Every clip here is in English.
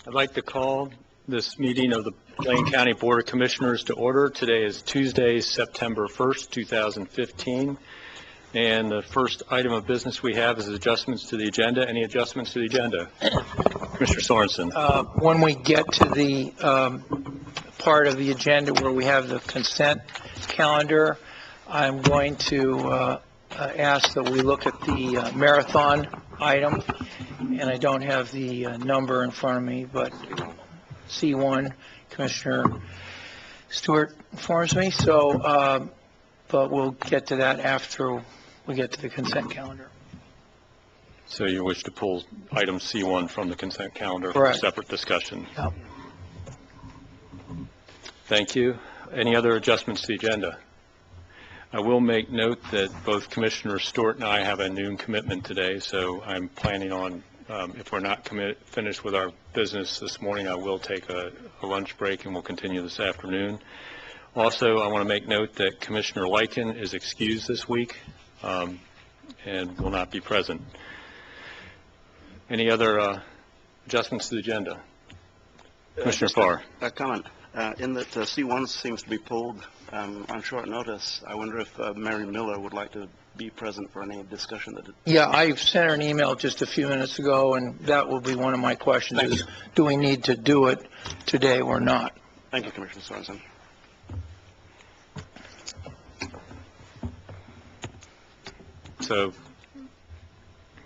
I'd like to call this meeting of the Lane County Board of Commissioners to order. Today is Tuesday, September 1st, 2015. And the first item of business we have is adjustments to the agenda. Any adjustments to the agenda? Commissioner Sorensen. When we get to the part of the agenda where we have the consent calendar, I'm going to ask that we look at the marathon item, and I don't have the number in front of me, but C1, Commissioner Stewart informs me, so, but we'll get to that after we get to the consent calendar. So you wish to pull item C1 from the consent calendar Correct. for separate discussion? Yep. Thank you. Any other adjustments to the agenda? I will make note that both Commissioner Stewart and I have a noon commitment today, so I'm planning on, if we're not finished with our business this morning, I will take a lunch break and we'll continue this afternoon. Also, I want to make note that Commissioner Lycan is excused this week and will not be present. Any other adjustments to the agenda? Commissioner Farr. A comment. In that C1 seems to be pulled on short notice, I wonder if Mary Miller would like to be present for any discussion that. Yeah, I sent her an email just a few minutes ago, and that will be one of my questions. Thank is, you. do we need to do it today or not? Thank you, Commissioner Sorensen. So,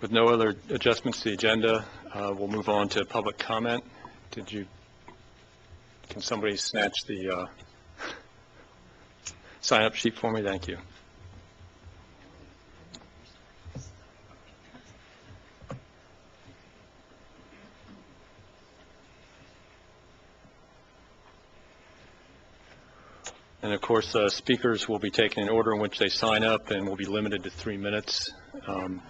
with no other adjustments to the agenda, we'll move on to public comment. Can somebody snatch the sign-up sheet for me? Thank you. And of course, speakers will be taken in order in which they sign up and will be limited to 3 minutes. And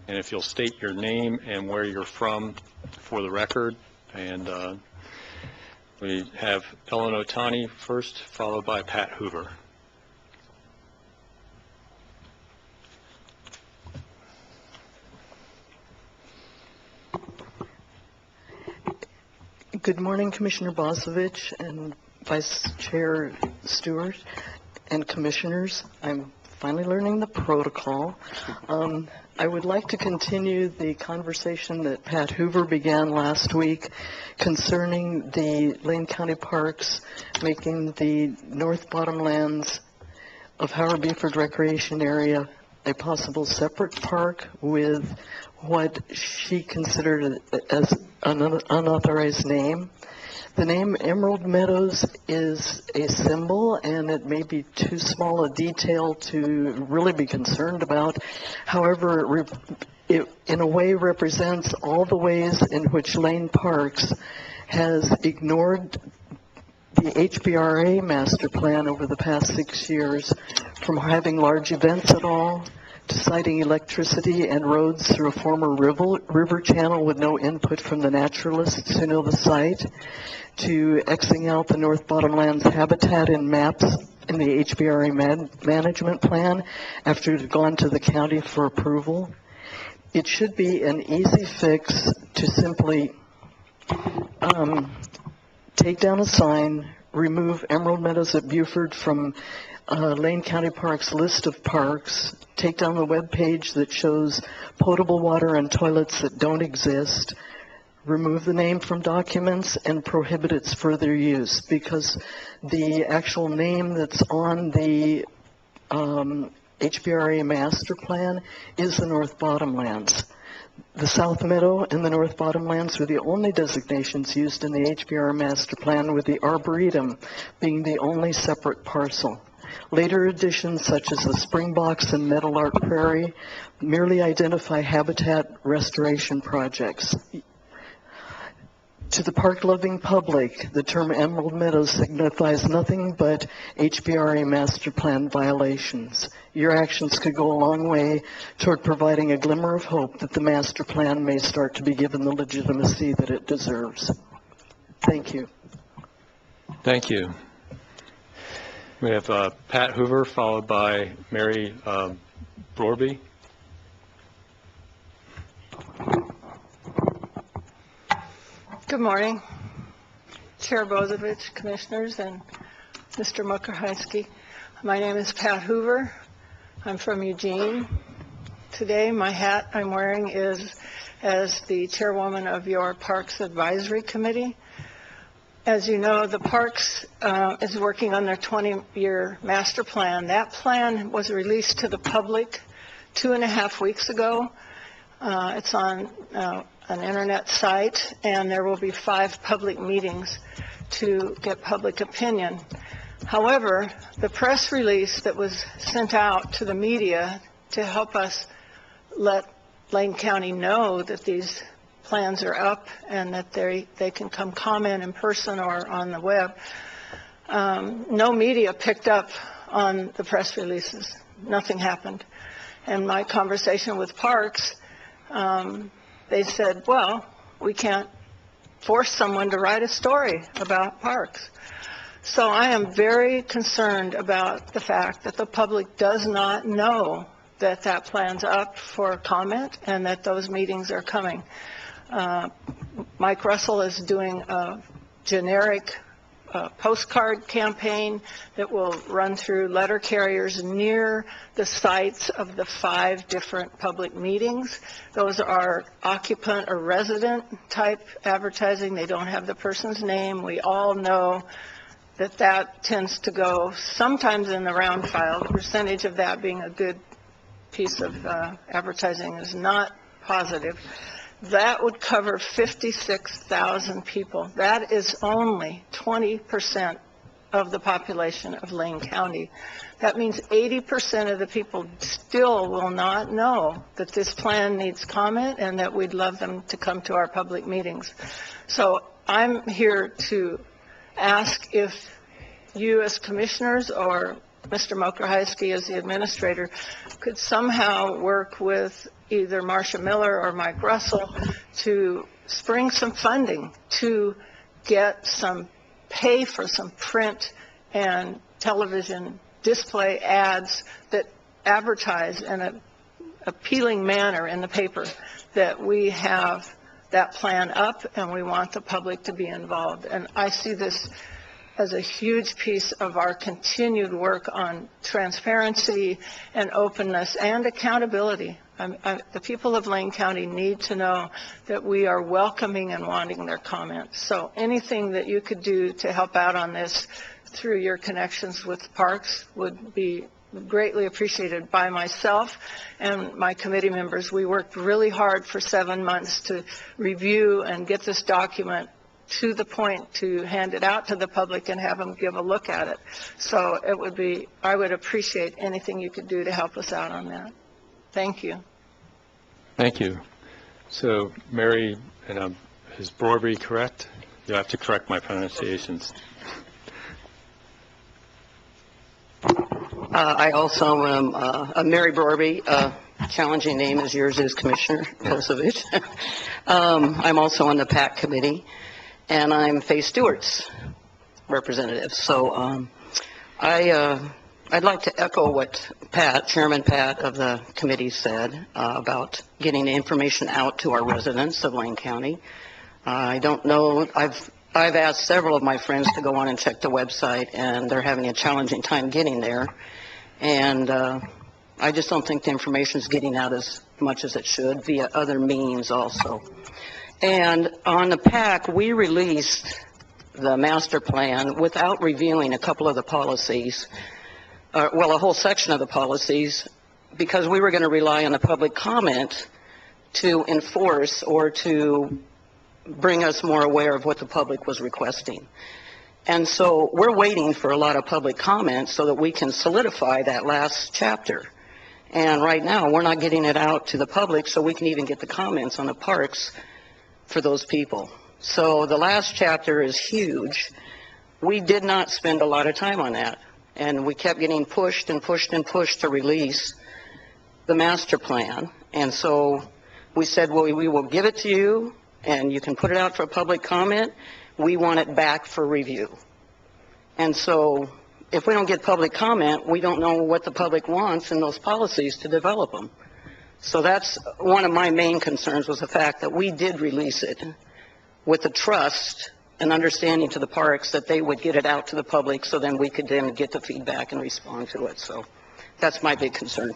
if you'll state your name and where you're from for the record. And we have Ellen Otani first, followed by Pat Hoover. Good morning, Commissioner Bosovich and Vice Chair Stewart and Commissioners. I'm finally learning the protocol. I would like to continue the conversation that Pat Hoover began last week concerning the Lane County Parks making the North Bottomlands of Howard Buford Recreation Area a possible separate park with what she considered as an unauthorized name. The name Emerald Meadows is a symbol, and it may be too small a detail to really be concerned about. However, it in a way represents all the ways in which Lane Parks has ignored the HBRA master plan over the past 6 years, from having large events at all, to siting electricity and roads through a former river channel with no input from the naturalists who know the site, to Xing out the North Bottomlands habitat in maps in the HBRA management plan after it had gone to the county for approval. It should be an easy fix to simply take down a sign, remove Emerald Meadows at Buford from Lane County Parks list of parks, take down the web page that shows potable water and toilets that don't exist, remove the name from documents, and prohibit its further use, because the actual name that's on the HBRA master plan is the North Bottomlands. The South Meadow and the North Bottomlands were the only designations used in the HBRA master plan, with the Arboretum being the only separate parcel. Later additions, such as the Springboks and Meadowlark Prairie, merely identify habitat restoration projects. To the park-loving public, the term Emerald Meadows signifies nothing but HBRA master plan violations. Your actions could go a long way toward providing a glimmer of hope that the master plan may start to be given the legitimacy that it deserves. Thank you. Thank you. We have Pat Hoover, followed by Mary Brorby. Good morning, Chair Bozovich, Commissioners, and Mr. Mukarhiski. My name is Pat Hoover. I'm from Eugene. Today, my hat I'm wearing is as the chairwoman of your Parks Advisory Committee. As you know, the Parks is working on their 20-year master plan. That plan was released to the public 2.5 weeks ago. It's on an internet site, and there will be 5 public meetings to get public opinion. However, the press release that was sent out to the media to help us let Lane County know that these plans are up and that they can come comment in person or on the web, no media picked up on the press releases. Nothing happened. And my conversation with Parks, they said, well, we can't force someone to write a story about parks. So I am very concerned about the fact that the public does not know that that plan's up for comment and that those meetings are coming. Mike Russell is doing a generic postcard campaign that will run through letter carriers near the sites of the 5 different public meetings. Those are occupant or resident type advertising. They don't have the person's name. We all know that that tends to go sometimes in the round file. The percentage of that being a good piece of advertising is not positive. That would cover 56,000 people. That is only 20% of the population of Lane County. That means 80% of the people still will not know that this plan needs comment and that we'd love them to come to our public meetings. So I'm here to ask if you as commissioners or Mr. Mukarhiski as the administrator could somehow work with either Marcia Miller or Mike Russell to spring some funding to get some, pay for some print and television display ads that advertise in an appealing manner in the paper that we have that plan up and we want the public to be involved. And I see this as a huge piece of our continued work on transparency and openness and accountability. The people of Lane County need to know that we are welcoming and wanting their comments. So anything that you could do to help out on this through your connections with Parks would be greatly appreciated by myself and my committee members. We worked really hard for 7 months to review and get this document to the point to hand it out to the public and have them give a look at it. So it would be, I would appreciate anything you could do to help us out on that. Thank you. Thank you. So, Mary, and is Broadby correct? You'll have to correct my pronunciations. I also am Mary Broadby. Challenging name as yours is, Commissioner Bozovich. I'm also on the PAC committee, and I'm Faye Stewart's representative. So I'd like to echo what Chairman Pat of the committee said about getting the information out to our residents of Lane County. I don't know, I've asked several of my friends to go on and check the website, and they're having a challenging time getting there. And I just don't think the information is getting out as much as it should via other means also. And on the PAC, we released the master plan without reviewing a couple of the policies, well, a whole section of the policies, because we were going to rely on the public comment to enforce or to bring us more aware of what the public was requesting. And so we're waiting for a lot of public comments so that we can solidify that last chapter. And right now, we're not getting it out to the public so we can even get the comments on the parks for those people. So the last chapter is huge. We did not spend a lot of time on that. And we kept getting pushed and pushed and pushed to release the master plan. And so we said, well, we will give it to you, and you can put it out for public comment. We want it back for review. And so if we don't get public comment, we don't know what the public wants in those policies to develop them. So that's one of my main concerns, was the fact that we did release it with the trust and understanding to the parks that they would get it out to the public, so then we could then get the feedback and respond to it. So that's my big concern.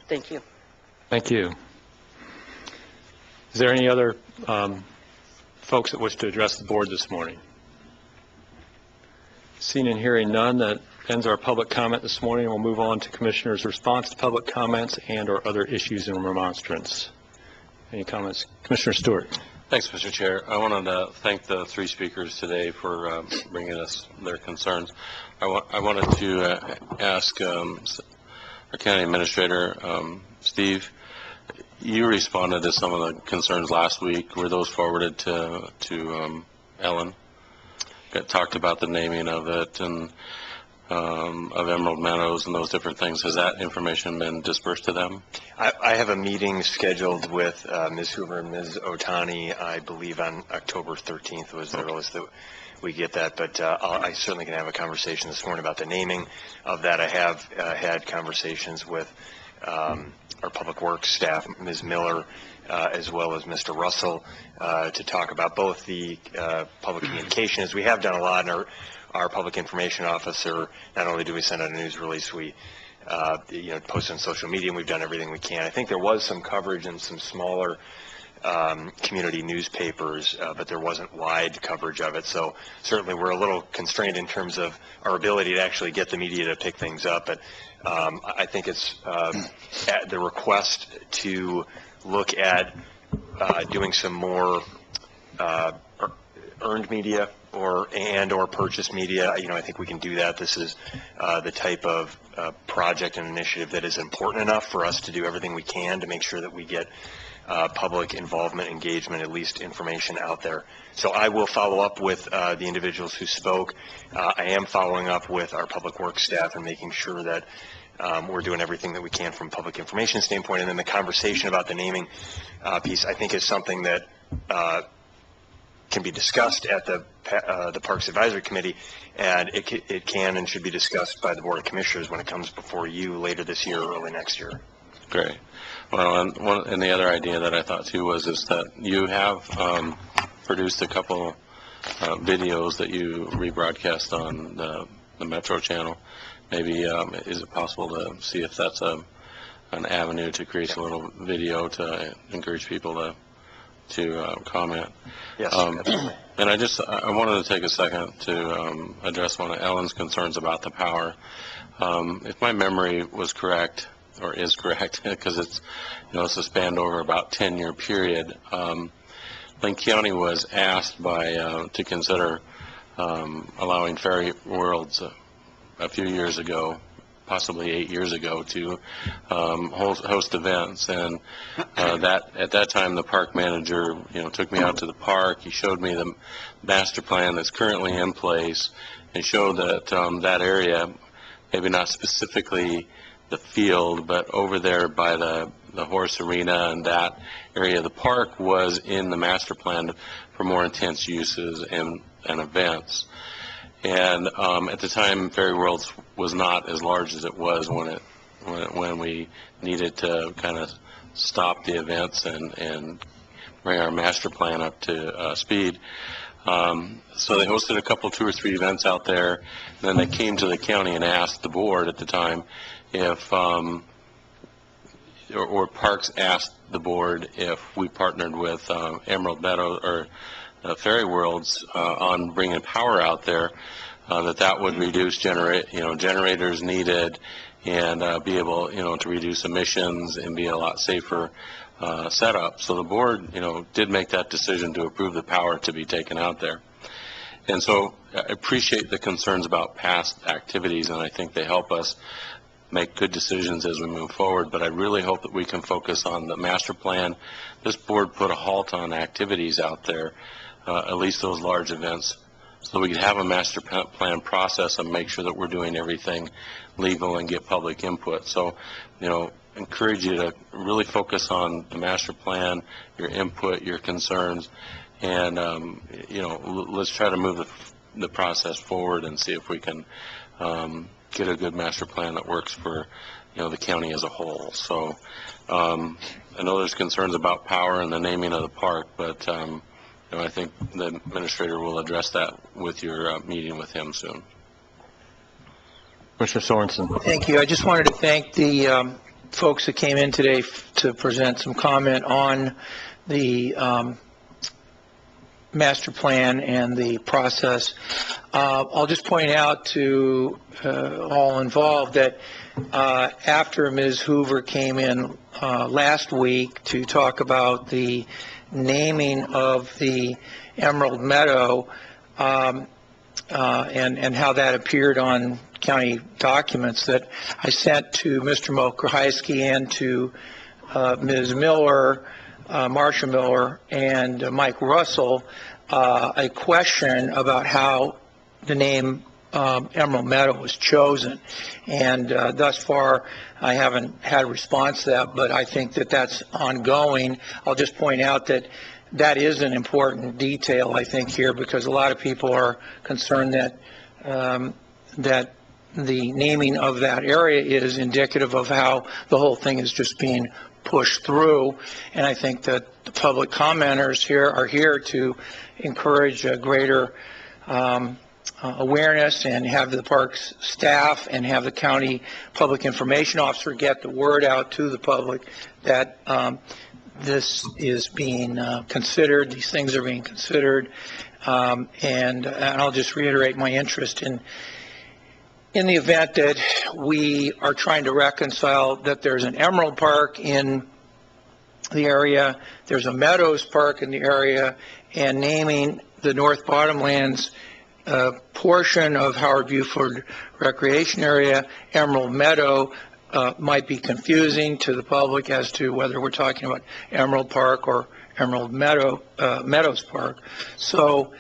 Thank you. Thank you. Is there any other folks that wish to address the board this morning? Seeing and hearing none, that ends our public comment this morning. We'll move on to Commissioner's response to public comments and/or other issues in remonstrance. Any comments? Commissioner Stewart. Thanks, Mr. Chair. I wanted to thank the three speakers today for bringing us their concerns. I wanted to ask our County Administrator, Steve, you responded to some of the concerns last week. Were those forwarded to Ellen? Got talked about the naming of it and of Emerald Meadows and those different things. Has that information been dispersed to them? I have a meeting scheduled with Ms. Hoover and Ms. Otani, I believe on October 13th was the earliest that we get that, but I certainly can have a conversation this morning about the naming of that. I have had conversations with our Public Works staff, Ms. Miller, as well as Mr. Russell, to talk about both the public communications. We have done a lot in our public information officer. Not only do we send out a news release, we post on social media, and we've done everything we can. I think there was some coverage in some smaller community newspapers, but there wasn't wide coverage of it. So certainly we're a little constrained in terms of our ability to actually get the media to pick things up. But I think it's at the request to look at doing some more earned media or purchased media. I think we can do that. This is the type of project and initiative that is important enough for us to do everything we can to make sure that we get public involvement, engagement, at least information out there. So I will follow up with the individuals who spoke. I am following up with our Public Works staff and making sure that we're doing everything that we can from a public information standpoint. And then the conversation about the naming piece, I think, is something that can be discussed at the Parks Advisory Committee, and it can and should be discussed by the Board of Commissioners when it comes before you later this year or early next year. Great. Well, and the other idea that I thought too was that you have produced a couple videos that you rebroadcast on the Metro channel. Maybe is it possible to see if that's an avenue to create a little video to encourage people to comment? Yes. And I wanted to take a second to address one of Ellen's concerns about the power. If my memory was correct, or is correct, because it's a span over about 10-year period, Linn County was asked to consider allowing Ferry Worlds a few years ago, possibly 8 years ago, to host events. And that at that time, the park manager, took me out to the park. He showed me the master plan that's currently in place, and showed that that area, maybe not specifically the field, but over there by the horse arena and that area of the park was in the master plan for more intense uses and events. And at the time, Ferry Worlds was not as large as it was when we needed to kind of stop the events and bring our master plan up to speed. So they hosted a couple, 2 or 3 events out there. And then they came to the county and asked the board at the time if, or Parks asked the board if we partnered with Emerald Meadows or Ferry Worlds on bringing power out there, that would reduce generators needed, and be able to reduce emissions and be a lot safer setup. So the board did make that decision to approve the power to be taken out there. And so I appreciate the concerns about past activities, and I think they help us make good decisions as we move forward, but I really hope that we can focus on the master plan. This board put a halt on activities out there, at least those large events, so we could have a master plan process and make sure that we're doing everything legal and get public input. So, encourage you to really focus on the master plan, your input, your concerns, and, let's try to move the process forward and see if we can get a good master plan that works for, the county as a whole. So I know there's concerns about power and the naming of the park, but I think the administrator will address that with your meeting with him soon. Commissioner Sorensen. Thank you. I just wanted to thank the folks that came in today to present some comment on the master plan and the process. I'll just point out to all involved that after Ms. Hoover came in last week to talk about the naming of the Emerald Meadow and how that appeared on county documents, that I sent to Mr. Mokrahysky and to Ms. Miller, Marcia Miller, and Mike Russell a question about how the name Emerald Meadow was chosen. And thus far, I haven't had a response to that, but I think that that's ongoing. I'll just point out that that is an important detail, I think, here, because a lot of people are concerned that that the naming of that area is indicative of how the whole thing is just being pushed through. And I think that the public commenters here are here to encourage a greater awareness and have the parks staff and have the county public information officer get the word out to the public that this is being considered, these things are being considered, and I'll just reiterate my interest in the event that we are trying to reconcile that there's an Emerald Park in the area, there's a Meadows Park in the area, and naming the North Bottomlands portion of Howard Buford Recreation Area Emerald Meadow might be confusing to the public as to whether we're talking about Emerald Park or Emerald Meadows Park. So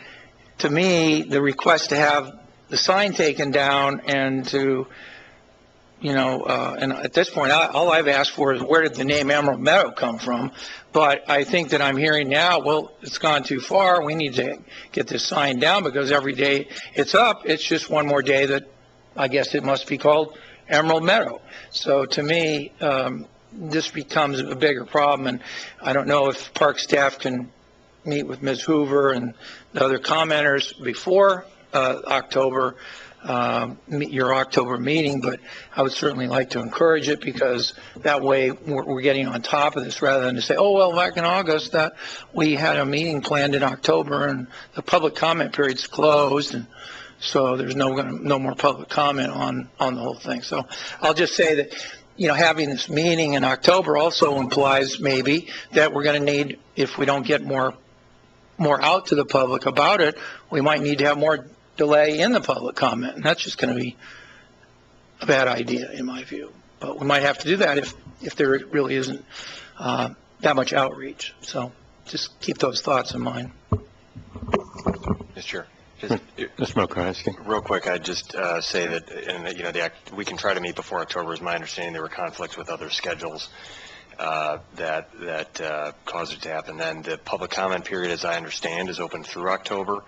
to me, the request to have the sign taken down and to, you know, and at this point, all I've asked for is where did the name Emerald Meadow come from? But I think that I'm hearing now, well, it's gone too far. We need to get this sign down because every day it's up, it's just one more day that I guess it must be called Emerald Meadow. So to me, this becomes a bigger problem, and I don't know if park staff can meet with Ms. Hoover and the other commenters before October, your October meeting, but I would certainly like to encourage it because that way we're getting on top of this rather than to say, oh, well, back in August that we had a meeting planned in October and the public comment period's closed, and so there's no more public comment on the whole thing. So I'll just say that, you know, having this meeting in October also implies maybe that we're going to need, if we don't get more out to the public about it, we might need to have more delay in the public comment, and that's just going to be a bad idea in my view. But we might have to do that if there really isn't that much outreach. So just keep those thoughts in mind. Mr. Chair. Just, Mr. Mokrahysky. real quick, I'd just say that, you know, we can try to meet before October. Is my understanding there were conflicts with other schedules that caused it to happen. Then the public comment period, as I understand, is open through October.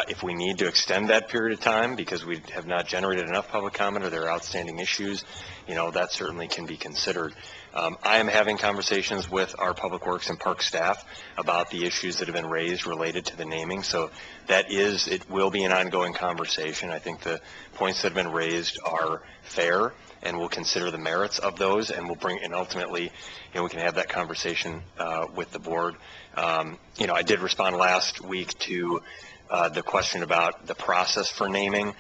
If we need to extend that period of time because we have not generated enough public comment or there are outstanding issues, you know, that certainly can be considered. I am having conversations with our Public Works and Park staff about the issues that have been raised related to the naming. So it will be an ongoing conversation. I think the points that have been raised are fair, and we'll consider the merits of those, and ultimately, you know, we can have that conversation with the board. You know, I did respond last week to the question about the process for naming,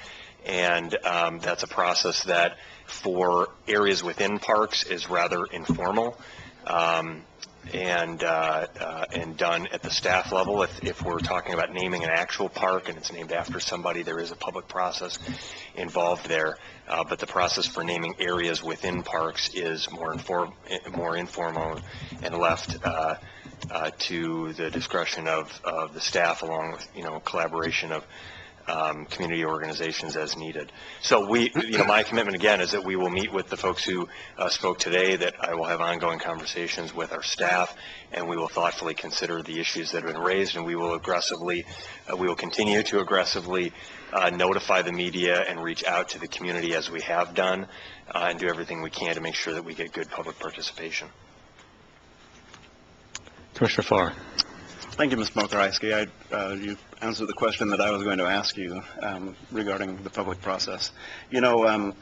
and that's a process that for areas within parks is rather informal and done at the staff level. If we're talking about naming an actual park and it's named after somebody, there is a public process involved there, but the process for naming areas within parks is more informal and left to the discretion of the staff, along with, you know, collaboration of community organizations as needed. So you know, my commitment again is that we will meet with the folks who spoke today, that I will have ongoing conversations with our staff, and we will thoughtfully consider the issues that have been raised, and we will continue to aggressively notify the media and reach out to the community as we have done, and do everything we can to make sure that we get good public participation. Commissioner Farr. Thank you, Ms. Mokarisky. You answered the question that I was going to ask you regarding the public process. You know,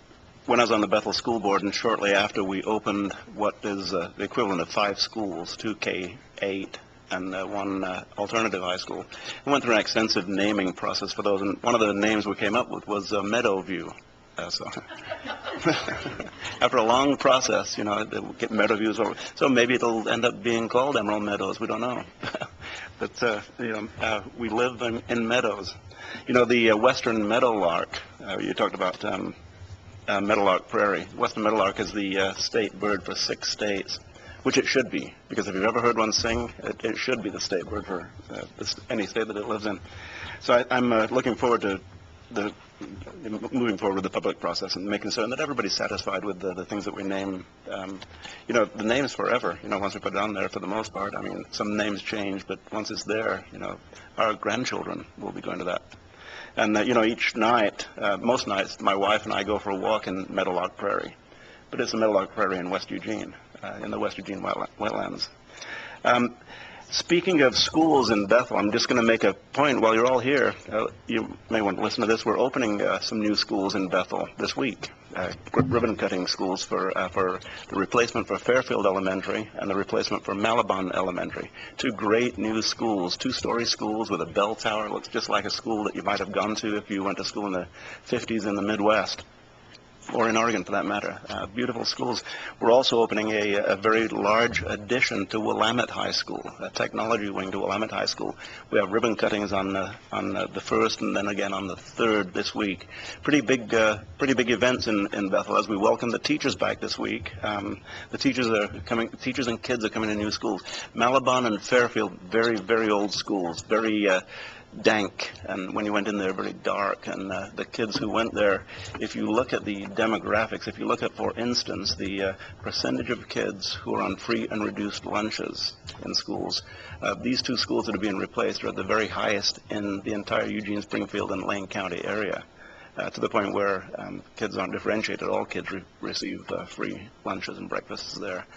when I was on the Bethel School Board, and shortly after we opened what is the equivalent of 5 schools, 2 K-8 and 1 alternative high school, we went through an extensive naming process for those, and one of the names we came up with was Meadowview. So after a long process, you know, they'll get Meadowviews over. So maybe it'll end up being called Emerald Meadows. We don't know. But, you know, we live in meadows. You know, the western meadowlark, you talked about meadowlark prairie. Western meadowlark is the state bird for 6 states, which it should be, because if you've ever heard one sing, it should be the state bird for any state that it lives in. So I'm looking forward to moving forward with the public process and making certain that everybody's satisfied with the things that we name. You know, the name's forever, you know, once we put it on there for the most part. I mean, some names change, but once it's there, you know, our grandchildren will be going to that. And, you know, each night, most nights, my wife and I go for a walk in Meadowlark Prairie. But it's a Meadowlark Prairie in West Eugene, in the West Eugene wetlands. Speaking of schools in Bethel, I'm just going to make a point while you're all here. You may want to listen to this. We're opening some new schools in Bethel this week, ribbon cutting schools for the replacement for Fairfield Elementary and the replacement for Malabon Elementary. 2 great new schools, 2-story schools with a bell tower. It looks just like a school that you might have gone to if you went to school in the 50s in the Midwest, or in Oregon for that matter. Beautiful schools. We're also opening a very large addition to Willamette High School, a technology wing to Willamette High School. We have ribbon cuttings on the 1st and then again on the 3rd this week. Pretty big events in Bethel as we welcome the teachers back this week. The teachers are coming. Teachers and kids are coming to new schools. Malabon and Fairfield, very, very old schools, very dank, and when you went in there, very dark. And the kids who went there, if you look at the demographics, if you look at, for instance, the percentage of kids who are on free and reduced lunches in schools, these 2 schools that are being replaced are at the very highest in the entire Eugene, Springfield, and Lane County area, to the point where kids aren't differentiated. All kids receive free lunches and breakfasts there.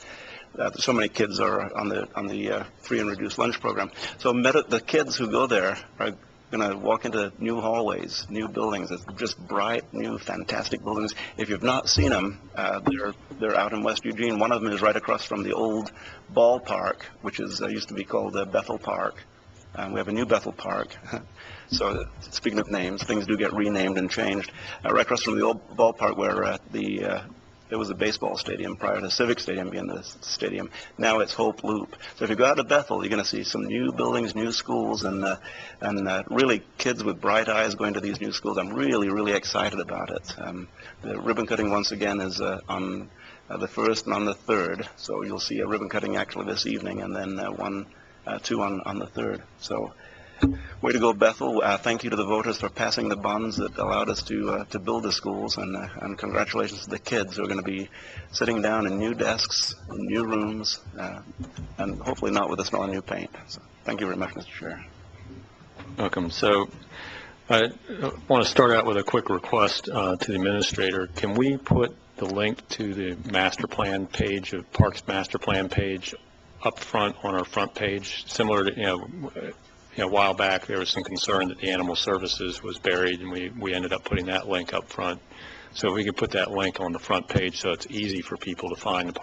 So many kids are on the free and reduced lunch program. So the kids who go there are going to walk into new hallways, new buildings. It's just bright, new, fantastic buildings. If you've not seen them, they're out in West Eugene. One of them is right across from the old ballpark, which is used to be called Bethel Park. We have a new Bethel Park. So speaking of names, things do get renamed and changed. Right across from the old ballpark where there was a baseball stadium prior to Civic Stadium being the stadium. Now it's Hope Loop. So if you go out to Bethel, you're going to see some new buildings, new schools, and really kids with bright eyes going to these new schools. I'm really, really excited about it. The ribbon cutting once again is on the 1st and on the 3rd. So you'll see a ribbon cutting actually this evening, and then 2 on the 3rd. So way to go, Bethel. Thank you to the voters for passing the bonds that allowed us to build the schools, and congratulations to the kids who are going to be sitting down in new desks, in new rooms, and hopefully not with the smell of new paint. So thank you very much, Mr. Chair. Welcome. So I want to start out with a quick request to the administrator. Can we put the link to the master plan page, of Parks master plan page, up front on our front page, similar to, a while back there was some concern that the animal services was buried, and we ended up putting that link up front. So if we could put that link on the front page so it's easy for people to find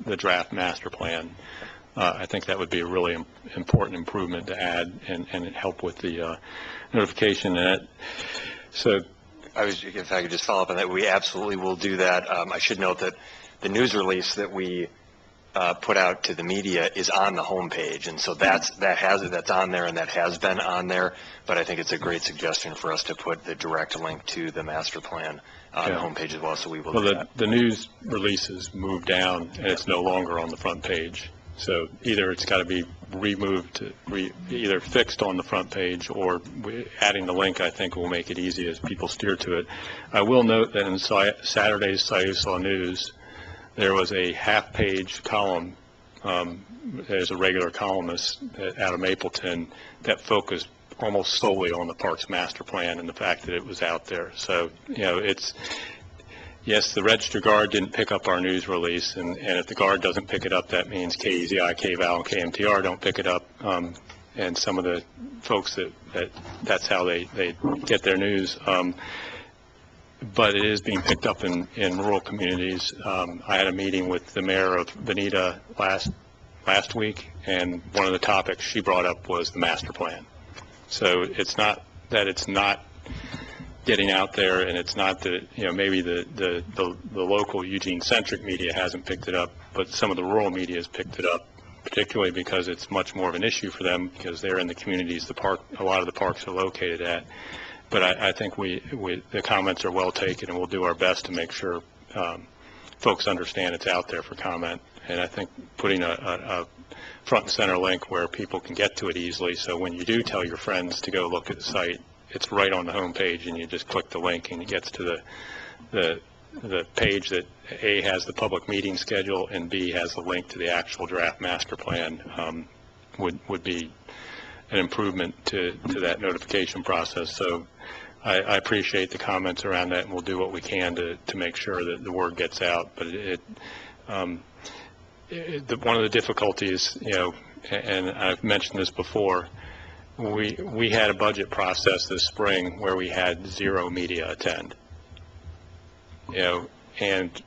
the draft master plan, I think that would be a really important improvement to add and help with the notification. So if I could just follow up on that, we absolutely will do that. I should note that the news release that we put out to the media is on the homepage, and so that's on there, and that has been on there. But I think it's a great suggestion for us to put the direct link to the master plan on the homepage as well. So we will do that. The news release is moved down, and it's no longer on the front page. So either it's got to be removed, either fixed on the front page, or adding the link, I think, will make it easy as people steer to it. I will note that in Saturday's Siuslaw News, there was a half-page column. There's a regular columnist out of Mapleton that focused almost solely on the Parks Master Plan and the fact that it was out there. So, yes, the Register Guard didn't pick up our news release, and if the Guard doesn't pick it up, that means KEZI, KVAL, and KMTR don't pick it up. and some of the folks that's how they get their news. But it is being picked up in rural communities. I had a meeting with the mayor of Bonita last week, and one of the topics she brought up was the master plan. So it's not that it's not getting out there, and it's not that, maybe the local Eugene-centric media hasn't picked it up, but some of the rural media has picked it up, particularly because it's much more of an issue for them because they're in the communities a lot of the parks are located at. But I think the comments are well taken, and we'll do our best to make sure folks understand it's out there for comment. And I think putting a front and center link where people can get to it easily, so when you do tell your friends to go look at the site, it's right on the home page, and you just click the link, and it gets to the page that A, has the public meeting schedule, and B, has the link to the actual draft master plan. Would be an improvement to that notification process. So I appreciate the comments around that, and we'll do what we can to make sure that the word gets out. But one of the difficulties, and I've mentioned this before, we had a budget process this spring where we had 0 media attend. And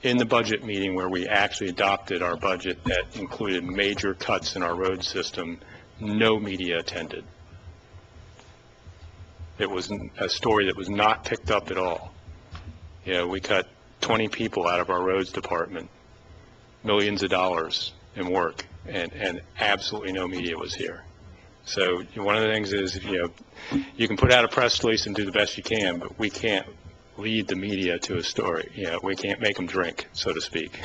in the budget meeting where we actually adopted our budget that included major cuts in our road system, no media attended. It was a story that was not picked up at all. We cut 20 people out of our roads department, millions of dollars in work, and absolutely no media was here. So one of the things is, you can put out a press release and do the best you can, but we can't lead the media to a story. We can't make them drink, so to speak.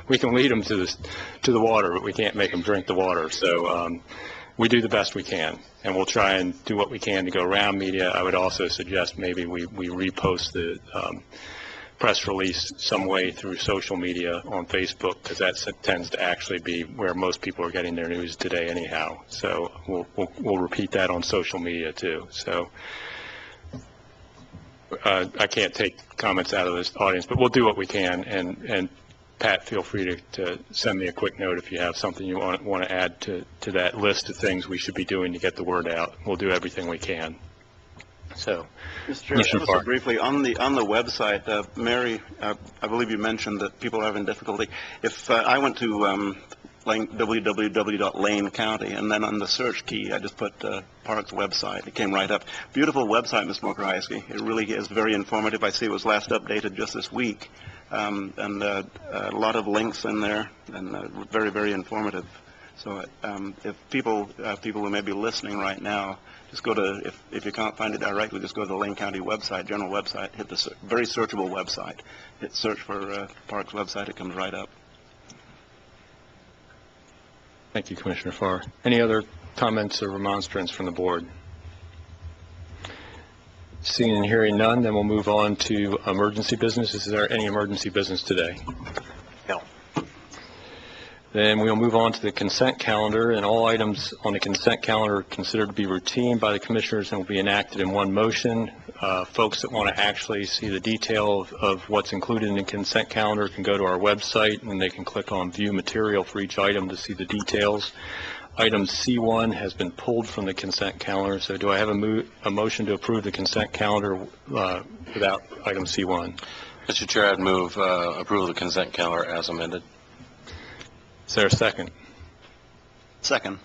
We can lead them to the water, but we can't make them drink the water. So we do the best we can, and we'll try and do what we can to go around media. I would also suggest maybe we repost the press release some way through social media on Facebook, because that tends to actually be where most people are getting their news today anyhow. So we'll repeat that on social media too. So I can't take comments out of this audience, but we'll do what we can. And Pat, feel free to send me a quick note if you have something you want to add to that list of things we should be doing to get the word out. We'll do everything we can. So, Mr. Chair, ever so briefly, on the website, Mary, I believe you mentioned that people are having difficulty. If I went to www.Lane County, and then on the search key, I just put Parks website. It came right up. Beautiful website, Ms. Mokrajewski. It really is very informative. I see it was last updated just this week, and a lot of links in there, and very, very informative. So if people who may be listening right now, just go to, if you can't find it directly, just go to the Lane County website, general website, hit the very searchable website. Hit search for Parks website, it comes right up. Thank you, Commissioner Farr. Any other comments or remonstrance from the board? Seeing and hearing none, then we'll move on to emergency business. Is there any emergency business today? No. Then we'll move on to the consent calendar, and all items on the consent calendar are considered to be routine by the commissioners and will be enacted in one motion. Folks that want to actually see the detail of what's included in the consent calendar can go to our website, and they can click on view material for each item to see the details. Item C1 has been pulled from the consent calendar, so do I have a motion to approve the consent calendar without item C1? Mr. Chair, I'd move approval of the consent calendar as amended. Is there a second? Second.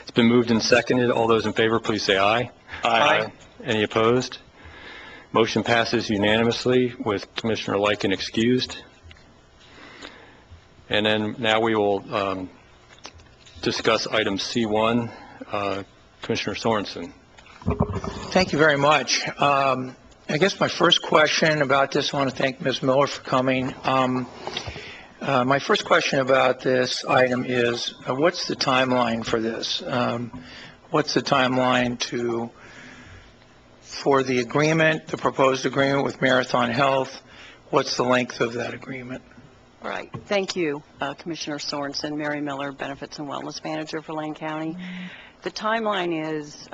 It's been moved and seconded. All those in favor, please say aye. Aye. Any opposed? Motion passes unanimously with Commissioner Lyken excused. And then now we will discuss item C1. Commissioner Sorensen. Thank you very much. I guess my first question about this, I want to thank Ms. Miller for coming. My first question about this item is, what's the timeline for this? What's the timeline for the agreement, the proposed agreement with Marathon Health? What's the length of that agreement? Right. Thank you, Commissioner Sorensen. Mary Miller, Benefits and Wellness Manager for Lane County. The timeline is,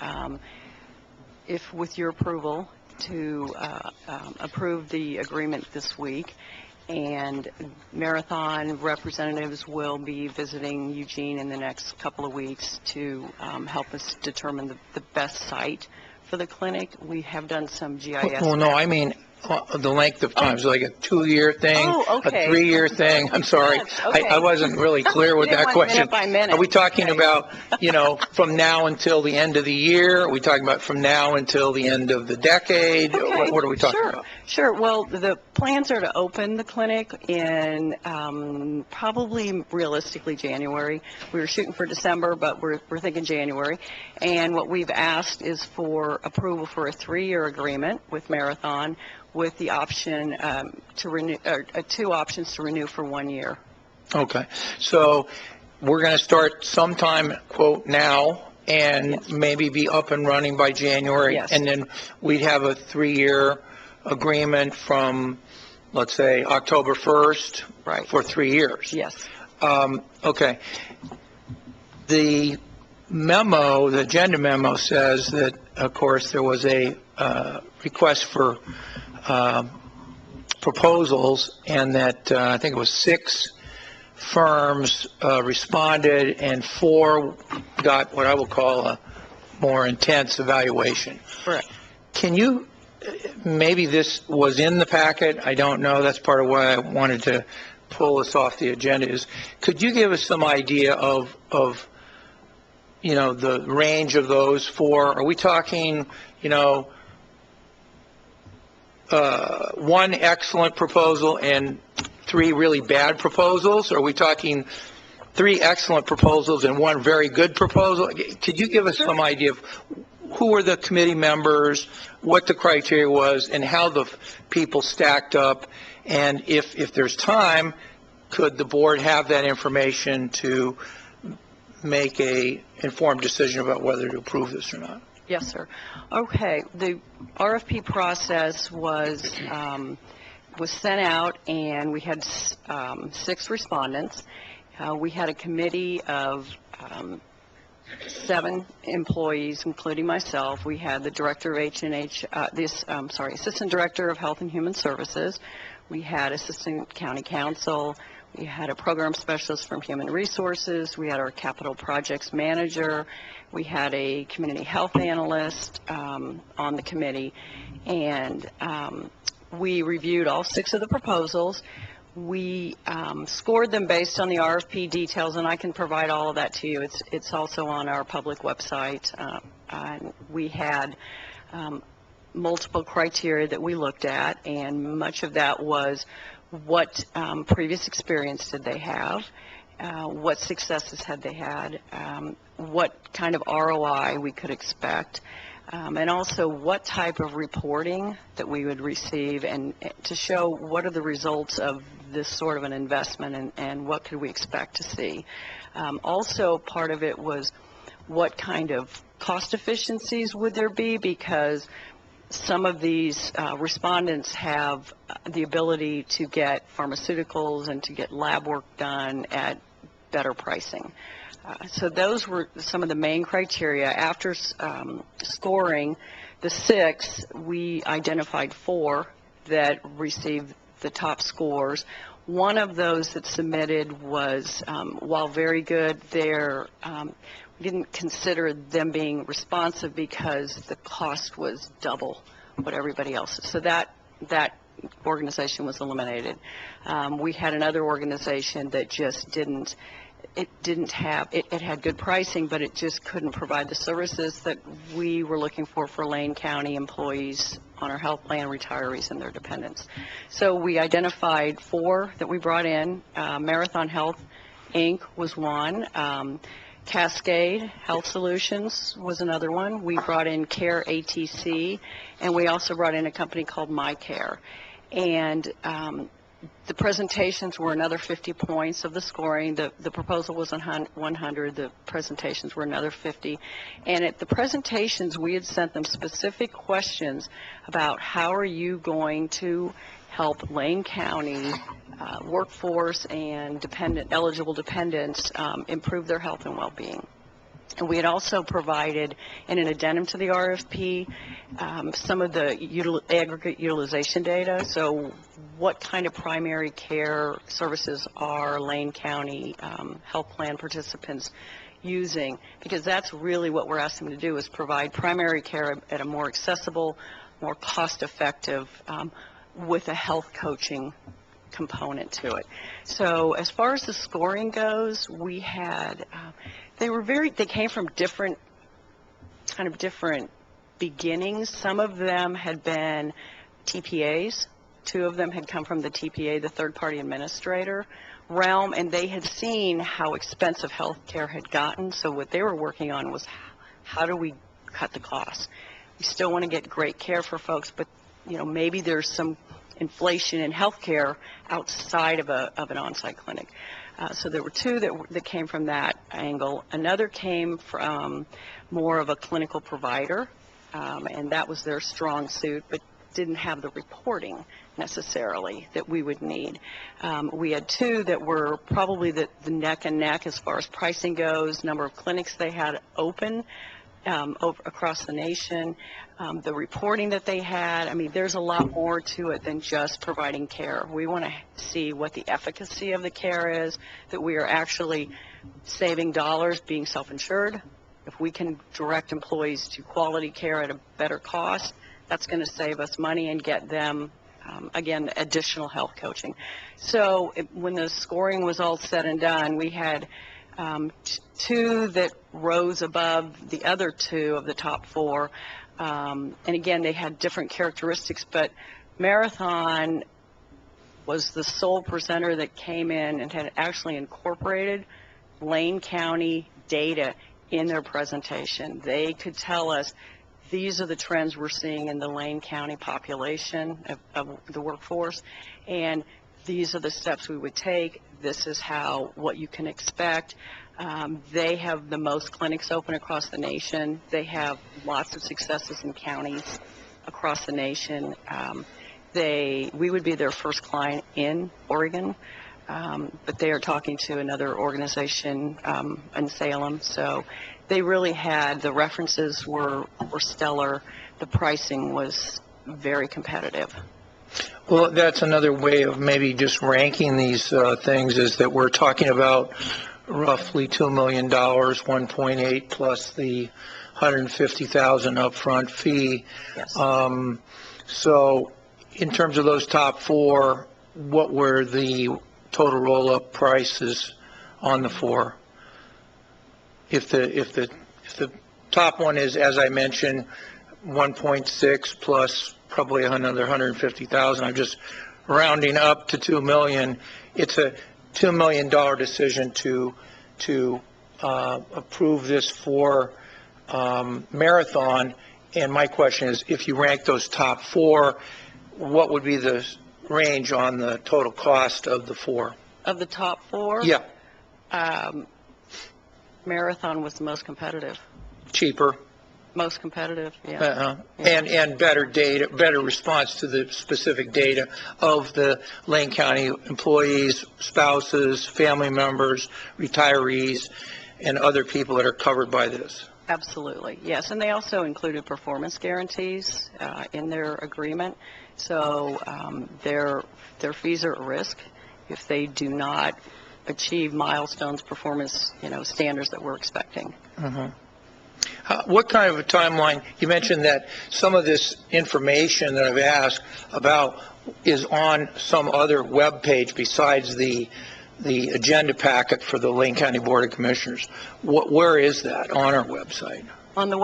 if with your approval, to approve the agreement this week, and Marathon representatives will be visiting Eugene in the next couple of weeks to help us determine the best site for the clinic. We have done some GIS. Well, no, I mean, the length of time, so like a 2-year thing, Oh, okay. a 3-year thing. I'm sorry. Yes, okay. I wasn't really clear with You didn't that want question. minute by minute. Are we talking Okay. about, from now until the end of the year? Are we talking about from now until the end of the decade? Okay, What are we talking sure, about? Sure. Well, the plans are to open the clinic in probably realistically January. We were shooting for December, but we're thinking January. And what we've asked is for approval for a 3-year agreement with Marathon with the option to renew, or 2 options to renew for 1 year. Okay, so we're going to start sometime, quote, now, and Yes. maybe be up and running by January. Yes. And then we'd have a 3-year agreement from, let's say, October 1st. Right. For 3 years. Yes. Okay. The memo, the agenda memo says that, of course, there was a request for proposals, and that I think it was 6 firms responded, and 4 got what I will call a more intense evaluation. Correct. Can you, maybe this was in the packet, I don't know, that's part of why I wanted to pull this off the agenda, is could you give us some idea of the range of those 4? Are we talking, 1 excellent proposal and 3 really bad proposals? Are we talking 3 excellent proposals and 1 very good proposal? Could you give us some idea of who were the committee members, what the criteria was, and how the people stacked up? And if there's time, could the board have that information to make a informed decision about whether to approve this or not? Yes, sir. Okay, the RFP process was sent out, and we had 6 respondents. We had a committee of 7 employees, including myself. We had the director of H&H, assistant director of Health and Human Services. We had assistant county counsel. We had a program specialist from Human Resources. We had our capital projects manager. We had a community health analyst on the committee, and we reviewed all 6 of the proposals. We scored them based on the RFP details, and I can provide all of that to you. It's also on our public website. And we had multiple criteria that we looked at, and much of that was what previous experience did they have, what successes had they had, what kind of ROI we could expect, and also what type of reporting that we would receive, and to show what are the results of this sort of an investment, and what could we expect to see. Also, part of it was what kind of cost efficiencies would there be, because some of these respondents have the ability to get pharmaceuticals and to get lab work done at better pricing. So those were some of the main criteria. After scoring the 6, we identified 4 that received the top scores. One of those that submitted was, while very good, we didn't consider them being responsive because the cost was double what everybody else's. So that organization was eliminated. We had another organization that just didn't have, it had good pricing, but it just couldn't provide the services that we were looking for Lane County employees on our health plan, retirees, and their dependents. So we identified 4 that we brought in. Marathon Health, Inc. was one. Cascade Health Solutions was another one. We brought in Care ATC, and we also brought in a company called MyCare. And the presentations were another 50 points of the scoring. The proposal was 100. The presentations were another 50. And at the presentations, we had sent them specific questions about how are you going to help Lane County workforce and eligible dependents improve their health and well-being. And we had also provided, in an addendum to the RFP, some of the aggregate utilization data. So what kind of primary care services are Lane County health plan participants using? Because that's really what we're asking them to do, is provide primary care at a more accessible, more cost-effective, with a health coaching component to it. So as far as the scoring goes, we had, they came from different beginnings. Some of them had been TPAs. 2 of them had come from the TPA, the third-party administrator realm, and they had seen how expensive health care had gotten. So what they were working on was, how do we cut the costs? We still want to get great care for folks, but maybe there's some inflation in health care outside of an on-site clinic. So there were 2 that came from that angle. Another came from more of a clinical provider, and that was their strong suit, but didn't have the reporting necessarily that we would need. We had 2 that were probably the neck and neck as far as pricing goes, number of clinics they had open across the nation, the reporting that they had. I mean, there's a lot more to it than just providing care. We want to see what the efficacy of the care is, that we are actually saving dollars being self-insured. If we can direct employees to quality care at a better cost, that's going to save us money and get them, again, additional health coaching. So when the scoring was all said and done, we had 2 that rose above the other 2 of the top 4. And again, they had different characteristics, but Marathon was the sole presenter that came in and had actually incorporated Lane County data in their presentation. They could tell us, these are the trends we're seeing in the Lane County population of the workforce, and these are the steps we would take. This is what you can expect. They have the most clinics open across the nation. They have lots of successes in counties across the nation. We would be their first client in Oregon, but they are talking to another organization in Salem. So they really had, the references were stellar. The pricing was very competitive. Well, that's another way of maybe just ranking these things, is that we're talking about roughly $2 million, 1.8 plus the $150,000 upfront fee. Yes. So in terms of those top 4, what were the total roll-up prices on the 4? If the top one is, as I mentioned, 1.6 plus probably another 150,000, I'm just rounding up to 2 million. It's a $2 million decision to approve this for Marathon. And my question is, if you rank those top 4, what would be the range on the total cost of the 4? Of the top 4? Yeah. Marathon was the most competitive. Cheaper. Most competitive, yeah. And better data, better response to the specific data of the Lane County employees, spouses, family members, retirees, and other people that are covered by this. Absolutely, yes. And they also included performance guarantees in their agreement. So their fees are at risk if they do not achieve milestones, performance, standards that we're expecting. Mm-hmm. What kind of a timeline? You mentioned that some of this information that I've asked about is on some other web page besides the agenda packet for the Lane County Board of Commissioners. Where is that on our website? On the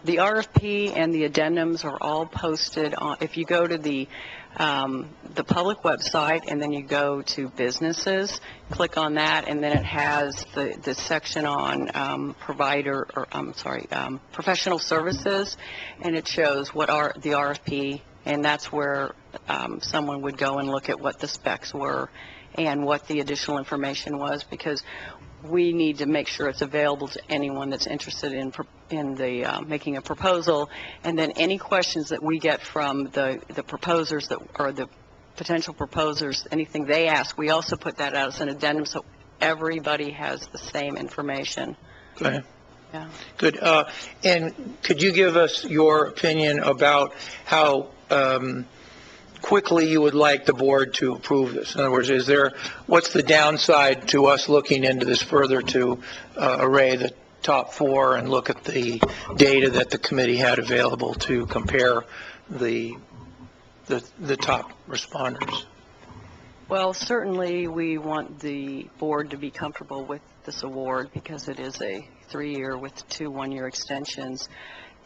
the RFP and the addendums are all posted on. If you go to the public website and then you go to businesses, click on that, and then it has the section on professional services, and it shows what are the RFP, and that's where someone would go and look at what the specs were and what the additional information was, because we need to make sure it's available to anyone that's interested in making a proposal. And then any questions that we get from the proposers that or the potential proposers, anything they ask, we also put that out as an addendum so everybody has the same information. Okay. Yeah. Good. And could you give us your opinion about how quickly you would like the board to approve this? In other words, what's the downside to us looking into this further to array the top four and look at the data that the committee had available to compare the top responders? Well, certainly, we want the board to be comfortable with this award because it is a 3-year with 2 one-year extensions.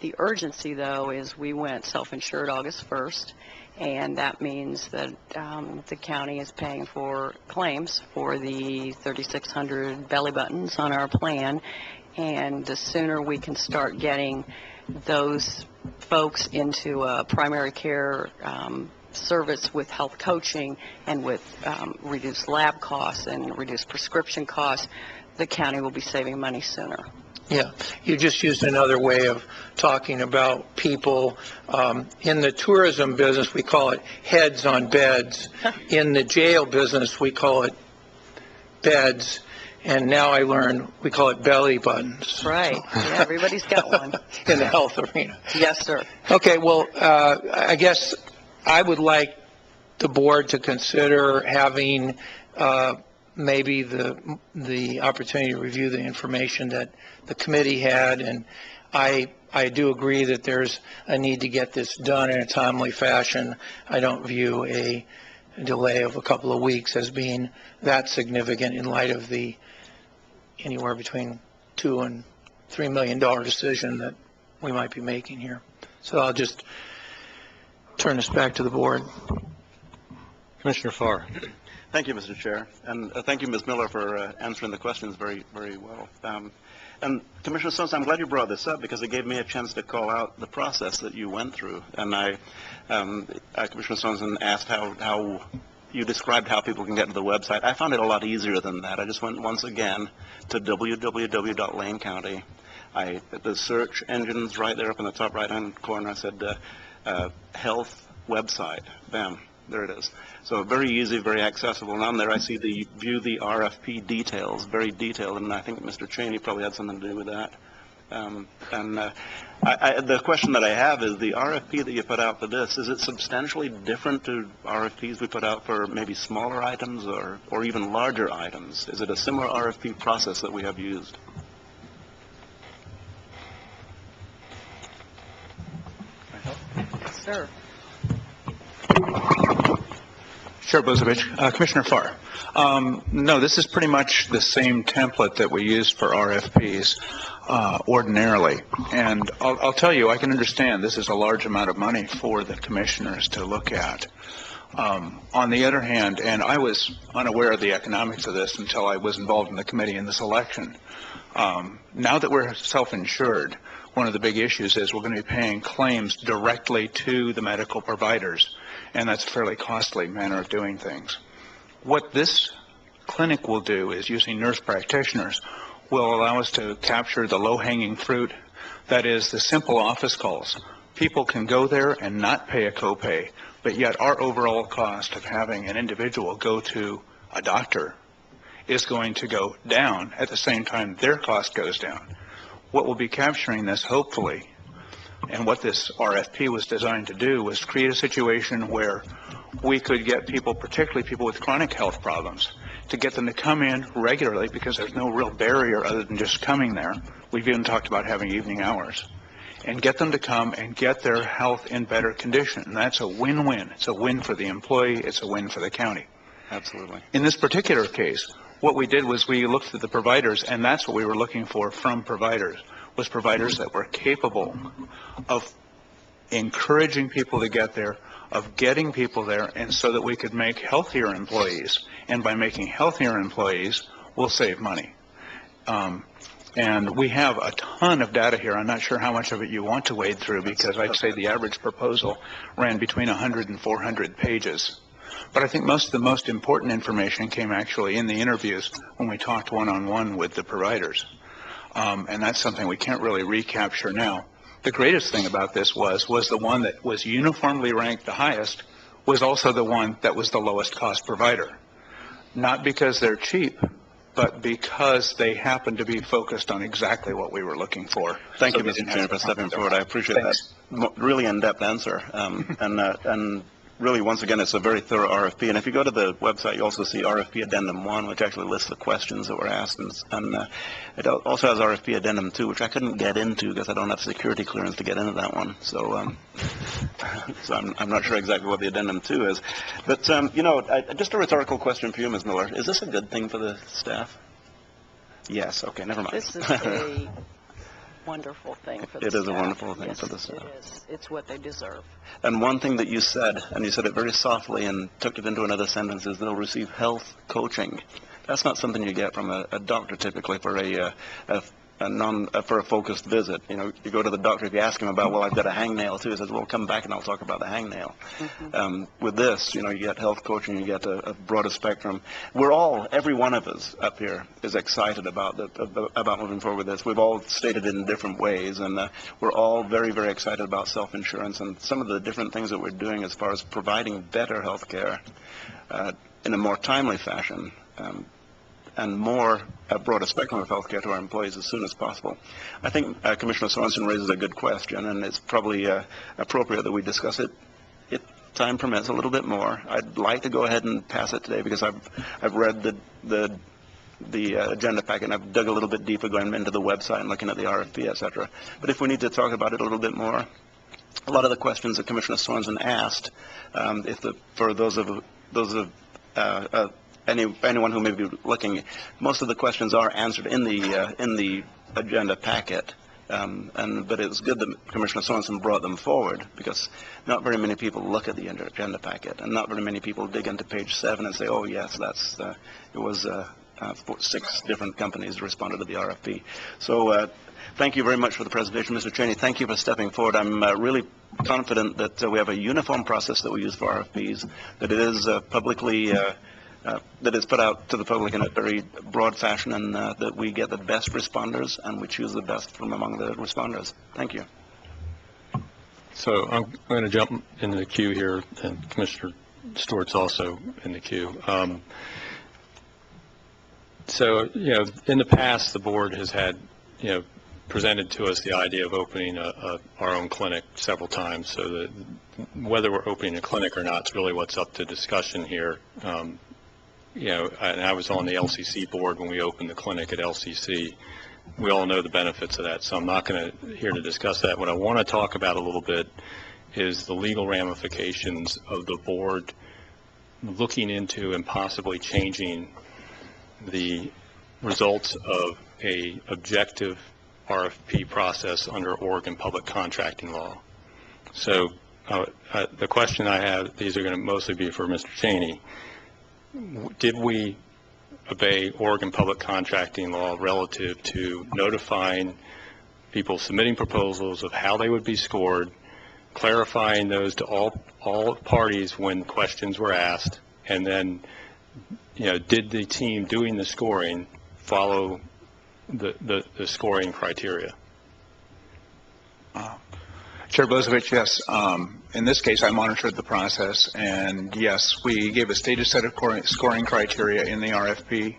The urgency, though, is we went self-insured August 1st, and that means that the county is paying for claims for the 3,600 belly buttons on our plan, and the sooner we can start getting those folks into a primary care service with health coaching and with reduced lab costs and reduced prescription costs, the county will be saving money sooner. Yeah, you just used another way of talking about people. In the tourism business, we call it heads on beds. In the jail business, we call it beds. And now I learned we call it belly buttons. Right. Yeah, everybody's got one. In the health arena. Yes, sir. Okay, well, I guess I would like the board to consider having maybe the opportunity to review the information that the committee had, and I do agree that there's a need to get this done in a timely fashion. I don't view a delay of a couple of weeks as being that significant in light of the anywhere between $2 and $3 million decision that we might be making here. So I'll just turn this back to the board. Commissioner Farr. Thank you, Mr. Chair, and thank you, Ms. Miller, for answering the questions very, very well. And Commissioner Stones, I'm glad you brought this up because it gave me a chance to call out the process that you went through. And Commissioner Stones asked how you described how people can get to the website. I found it a lot easier than that. I just went once again to www.Lane County. The search engine's right there up in the top right-hand corner. I said health website. Bam, there it is. So very easy, very accessible. And on there I see the view the RFP details, very detailed, and I think Mr. Cheney probably had something to do with that. The question that I have is the RFP that you put out for this, is it substantially different to RFPs we put out for maybe smaller items or even larger items? Is it a similar RFP process that we have used? Sir. Chair Bozovich. Commissioner Farr. No, this is pretty much the same template that we use for RFPs ordinarily. And I'll tell you, I can understand this is a large amount of money for the commissioners to look at. On the other hand, and I was unaware of the economics of this until I was involved in the committee in this election, now that we're self-insured, one of the big issues is we're going to be paying claims directly to the medical providers, and that's a fairly costly manner of doing things. What this clinic will do is, using nurse practitioners, will allow us to capture the low-hanging fruit, that is, the simple office calls. People can go there and not pay a copay, but yet our overall cost of having an individual go to a doctor is going to go down at the same time their cost goes down. What we'll be capturing this, hopefully, and what this RFP was designed to do, was create a situation where we could get people, particularly people with chronic health problems, to get them to come in regularly because there's no real barrier other than just coming there. We've even talked about having evening hours. And get them to come and get their health in better condition. And that's a win-win. It's a win for the employee. It's a win for the county. Absolutely. In this particular case, what we did was we looked at the providers, and that's what we were looking for from providers, was providers that were capable of encouraging people to get there, of getting people there, and so that we could make healthier employees. And by making healthier employees, we'll save money. And we have a ton of data here. I'm not sure how much of it you want to wade through, because I'd say the average proposal ran between 100 and 400 pages. But I think most of the most important information came actually in the interviews when we talked one-on-one with the providers. And that's something we can't really recapture now. The greatest thing about this was the one that was uniformly ranked the highest was also the one that was the lowest cost provider. Not because they're cheap, but because they happen to be focused on exactly what we were looking for. Thank So you, they Mr. didn't Chairman, have for to stepping comment forward. I appreciate Thanks. that really in-depth answer. And really, once again, it's a very thorough RFP. And if you go to the website, you also see RFP Addendum 1, which actually lists the questions that were asked. And it also has RFP Addendum 2, which I couldn't get into because I don't have security clearance to get into that one. So, so I'm not sure exactly what the Addendum 2 is. But, just a rhetorical question for you, Ms. Miller. Is this a good thing for the staff? Yes. Okay, never mind. This is a wonderful thing for the It is a staff. wonderful thing Yes, for the staff. it is. It's what they deserve. And one thing that you said, and you said it very softly and took it into another sentence, is they'll receive health coaching. That's not something you get from a doctor typically for for a focused visit. You know, you go to the doctor, if you ask him about, well, I've got a hangnail too, he says, well, come back and I'll talk about the hangnail. With this, you get health coaching, you get a broader spectrum. Every one of us up here is excited about moving forward with this. We've all stated it in different ways, and we're all very, very excited about self-insurance and some of the different things that we're doing as far as providing better health care in a more timely fashion. And a broader spectrum of health care to our employees as soon as possible. I think Commissioner Sorensen raises a good question, and it's probably appropriate that we discuss it, if time permits, a little bit more. I'd like to go ahead and pass it today because I've read the agenda packet, and I've dug a little bit deeper going into the website and looking at the RFP, et cetera. But if we need to talk about it a little bit more, a lot of the questions that Commissioner Sorensen asked, for those of anyone who may be looking, most of the questions are answered in the agenda packet. But it was good that Commissioner Sorensen brought them forward because not very many people look at the agenda packet, and not very many people dig into page 7 and say, oh yes, it was 6 different companies responded to the RFP. So thank you very much for the presentation, Mr. Cheney. Thank you for stepping forward. I'm really confident that we have a uniform process that we use for RFPs, that it is publicly that is put out to the public in a very broad fashion, and that we get the best responders and we choose the best from among the responders. Thank you. So I'm going to jump into the queue here, and Commissioner Stewart's also in the queue. So, in the past, the board has had, presented to us the idea of opening our own clinic several times. So that whether we're opening a clinic or not is really what's up to discussion here. And I was on the LCC board when we opened the clinic at LCC. We all know the benefits of that, so I'm not going to here to discuss that. What I want to talk about a little bit is the legal ramifications of the board looking into and possibly changing the results of a objective RFP process under Oregon public contracting law. So the question I have, these are going to mostly be for Mr. Cheney. Did we obey Oregon public contracting law relative to notifying people submitting proposals of how they would be scored, clarifying those to all parties when questions were asked, and then, did the team doing the scoring follow the scoring criteria? Chair Blazevich, yes. In this case, I monitored the process, and yes, we gave a stated set of scoring criteria in the RFP.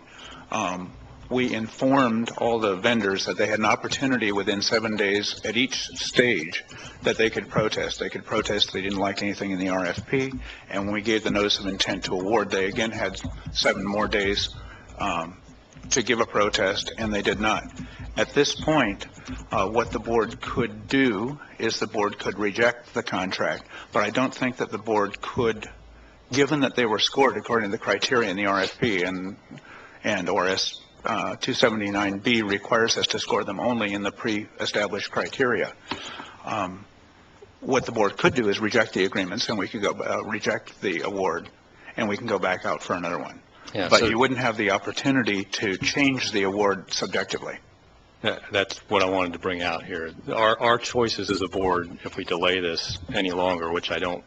We informed all the vendors that they had an opportunity within 7 days at each stage that they could protest. They could protest if they didn't like anything in the RFP, and when we gave the notice of intent to award, they again had 7 more days to give a protest, and they did not. At this point, what the board could do is the board could reject the contract, but I don't think that the board could, given that they were scored according to the criteria in the RFP, and ORS 279B requires us to score them only in the pre-established criteria. What the board could do is reject the agreements, and we could go reject the award, and we can go back out for another one. Yeah, but so you wouldn't have the opportunity to change the award subjectively. that's what I wanted to bring out here. Our choices as a board, if we delay this any longer, which I don't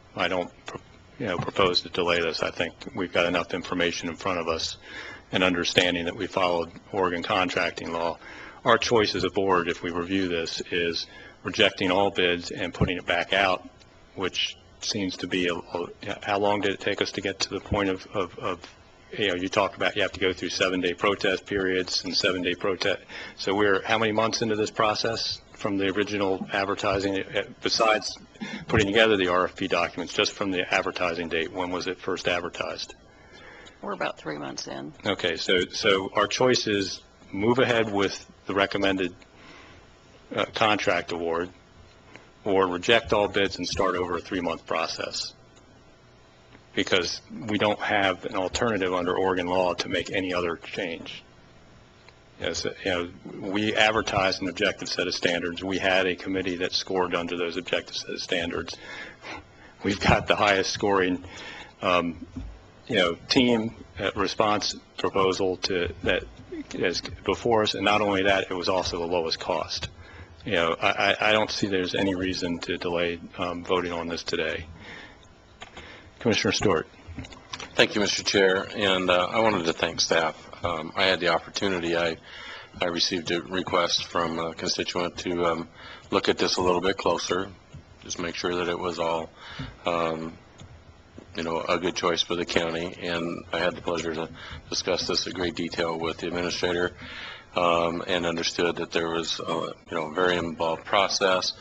propose to delay this. I think we've got enough information in front of us and understanding that we followed Oregon contracting law. Our choice as a board, if we review this, is rejecting all bids and putting it back out, which seems to be how long did it take us to get to the point of you talk about you have to go through 7-day protest periods and 7-day protest. So we're how many months into this process from the original advertising, besides putting together the RFP documents, just from the advertising date? When was it first advertised? We're about 3 months in. Okay, so our choice is move ahead with the recommended contract award, or reject all bids and start over a 3-month process, because we don't have an alternative under Oregon law to make any other change. Yes, we advertised an objective set of standards. We had a committee that scored under those objective set of standards. We've got the highest scoring, team response proposal that is before us, and not only that, it was also the lowest cost. I don't see there's any reason to delay voting on this today. Commissioner Stewart. Thank you, Mr. Chair, and I wanted to thank staff. I had the opportunity, I received a request from a constituent to look at this a little bit closer, just make sure that it was all, a good choice for the county, and I had the pleasure to discuss this in great detail with the administrator, and understood that there was a very involved process,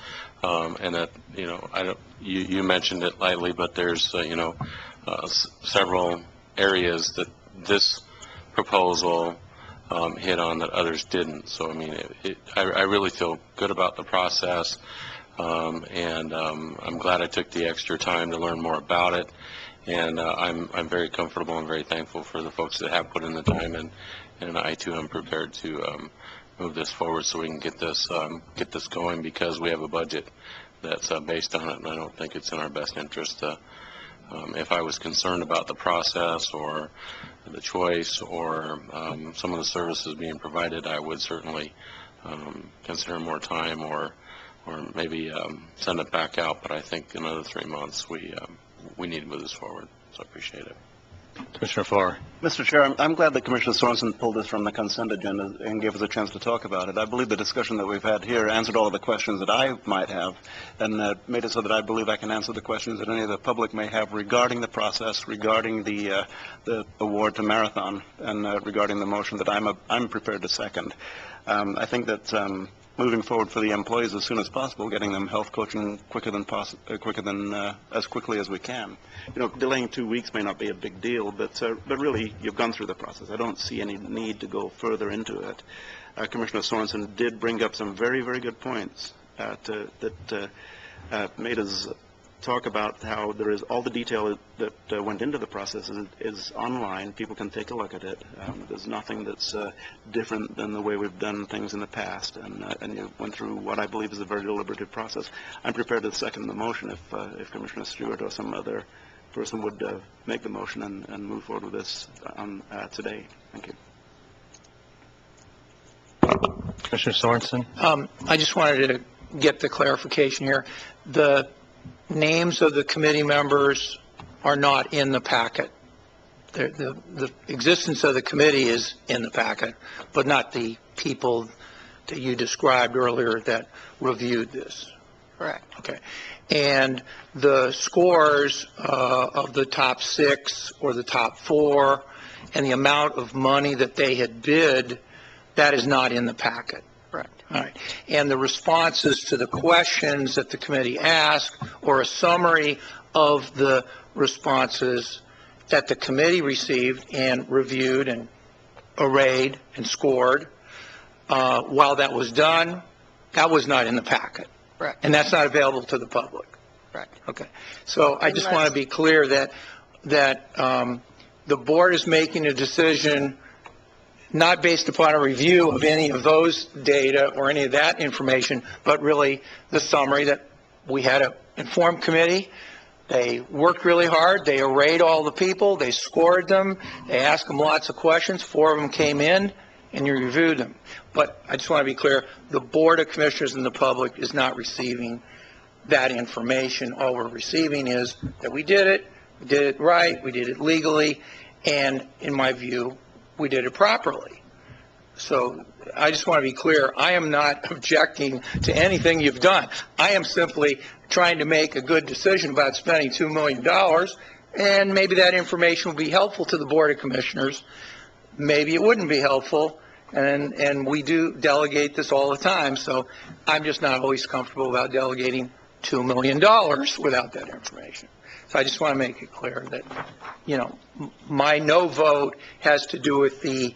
and that you mentioned it lightly, but there's several areas that this proposal hit on that others didn't. So I mean, I really feel good about the process, and I'm glad I took the extra time to learn more about it, and I'm very comfortable and very thankful for the folks that have put in the time, and I too am prepared to move this forward so we can get this going, because we have a budget that's based on it, and I don't think it's in our best interest to, if I was concerned about the process or the choice or some of the services being provided, I would certainly consider more time or maybe send it back out. But I think another 3 months we need to move this forward. So I appreciate it. Commissioner Farr. Mr. Chair, I'm glad that Commissioner Sorensen pulled this from the consent agenda and gave us a chance to talk about it. I believe the discussion that we've had here answered all of the questions that I might have, and made it so that I believe I can answer the questions that any of the public may have regarding the process, regarding the award to Marathon, and regarding the motion that I'm prepared to second. I think that moving forward for the employees as soon as possible, getting them health coaching as quickly as we can. Delaying 2 weeks may not be a big deal, but really, you've gone through the process. I don't see any need to go further into it. Commissioner Sorensen did bring up some very, very good points that made us talk about how there is all the detail that went into the process is online. People can take a look at it. There's nothing that's different than the way we've done things in the past, and you went through what I believe is a very deliberative process. I'm prepared to second the motion if Commissioner Stewart or some other person would make the motion and move forward with this today. Thank you. Commissioner Sorensen. I just wanted to get the clarification here. The names of the committee members are not in the packet. The existence of the committee is in the packet, but not the people that you described earlier that reviewed this. Correct. Okay. And the scores of the top 6 or the top 4 and the amount of money that they had bid, that is not in the packet. Correct. All right. And the responses to the questions that the committee asked, or a summary of the responses that the committee received and reviewed and arrayed and scored, while that was done, that was not in the packet. Correct. And that's not available to the public. Correct. Okay. So I just want to be clear that the board is making a decision not based upon a review of any of those data or any of that information, but really the summary that we had an informed committee. They worked really hard. They arrayed all the people. They scored them. They asked them lots of questions. 4 of them came in, and you reviewed them. But I just want to be clear, the Board of Commissioners and the public is not receiving that information. All we're receiving is that we did it right, we did it legally, and in my view, we did it properly. So I just want to be clear, I am not objecting to anything you've done. I am simply trying to make a good decision about spending $2 million And maybe that information would be helpful to the Board of Commissioners. Maybe it wouldn't be helpful, and we do delegate this all the time, so I'm just not always comfortable about delegating $2 million without that information. So I just want to make it clear that, my no vote has to do with the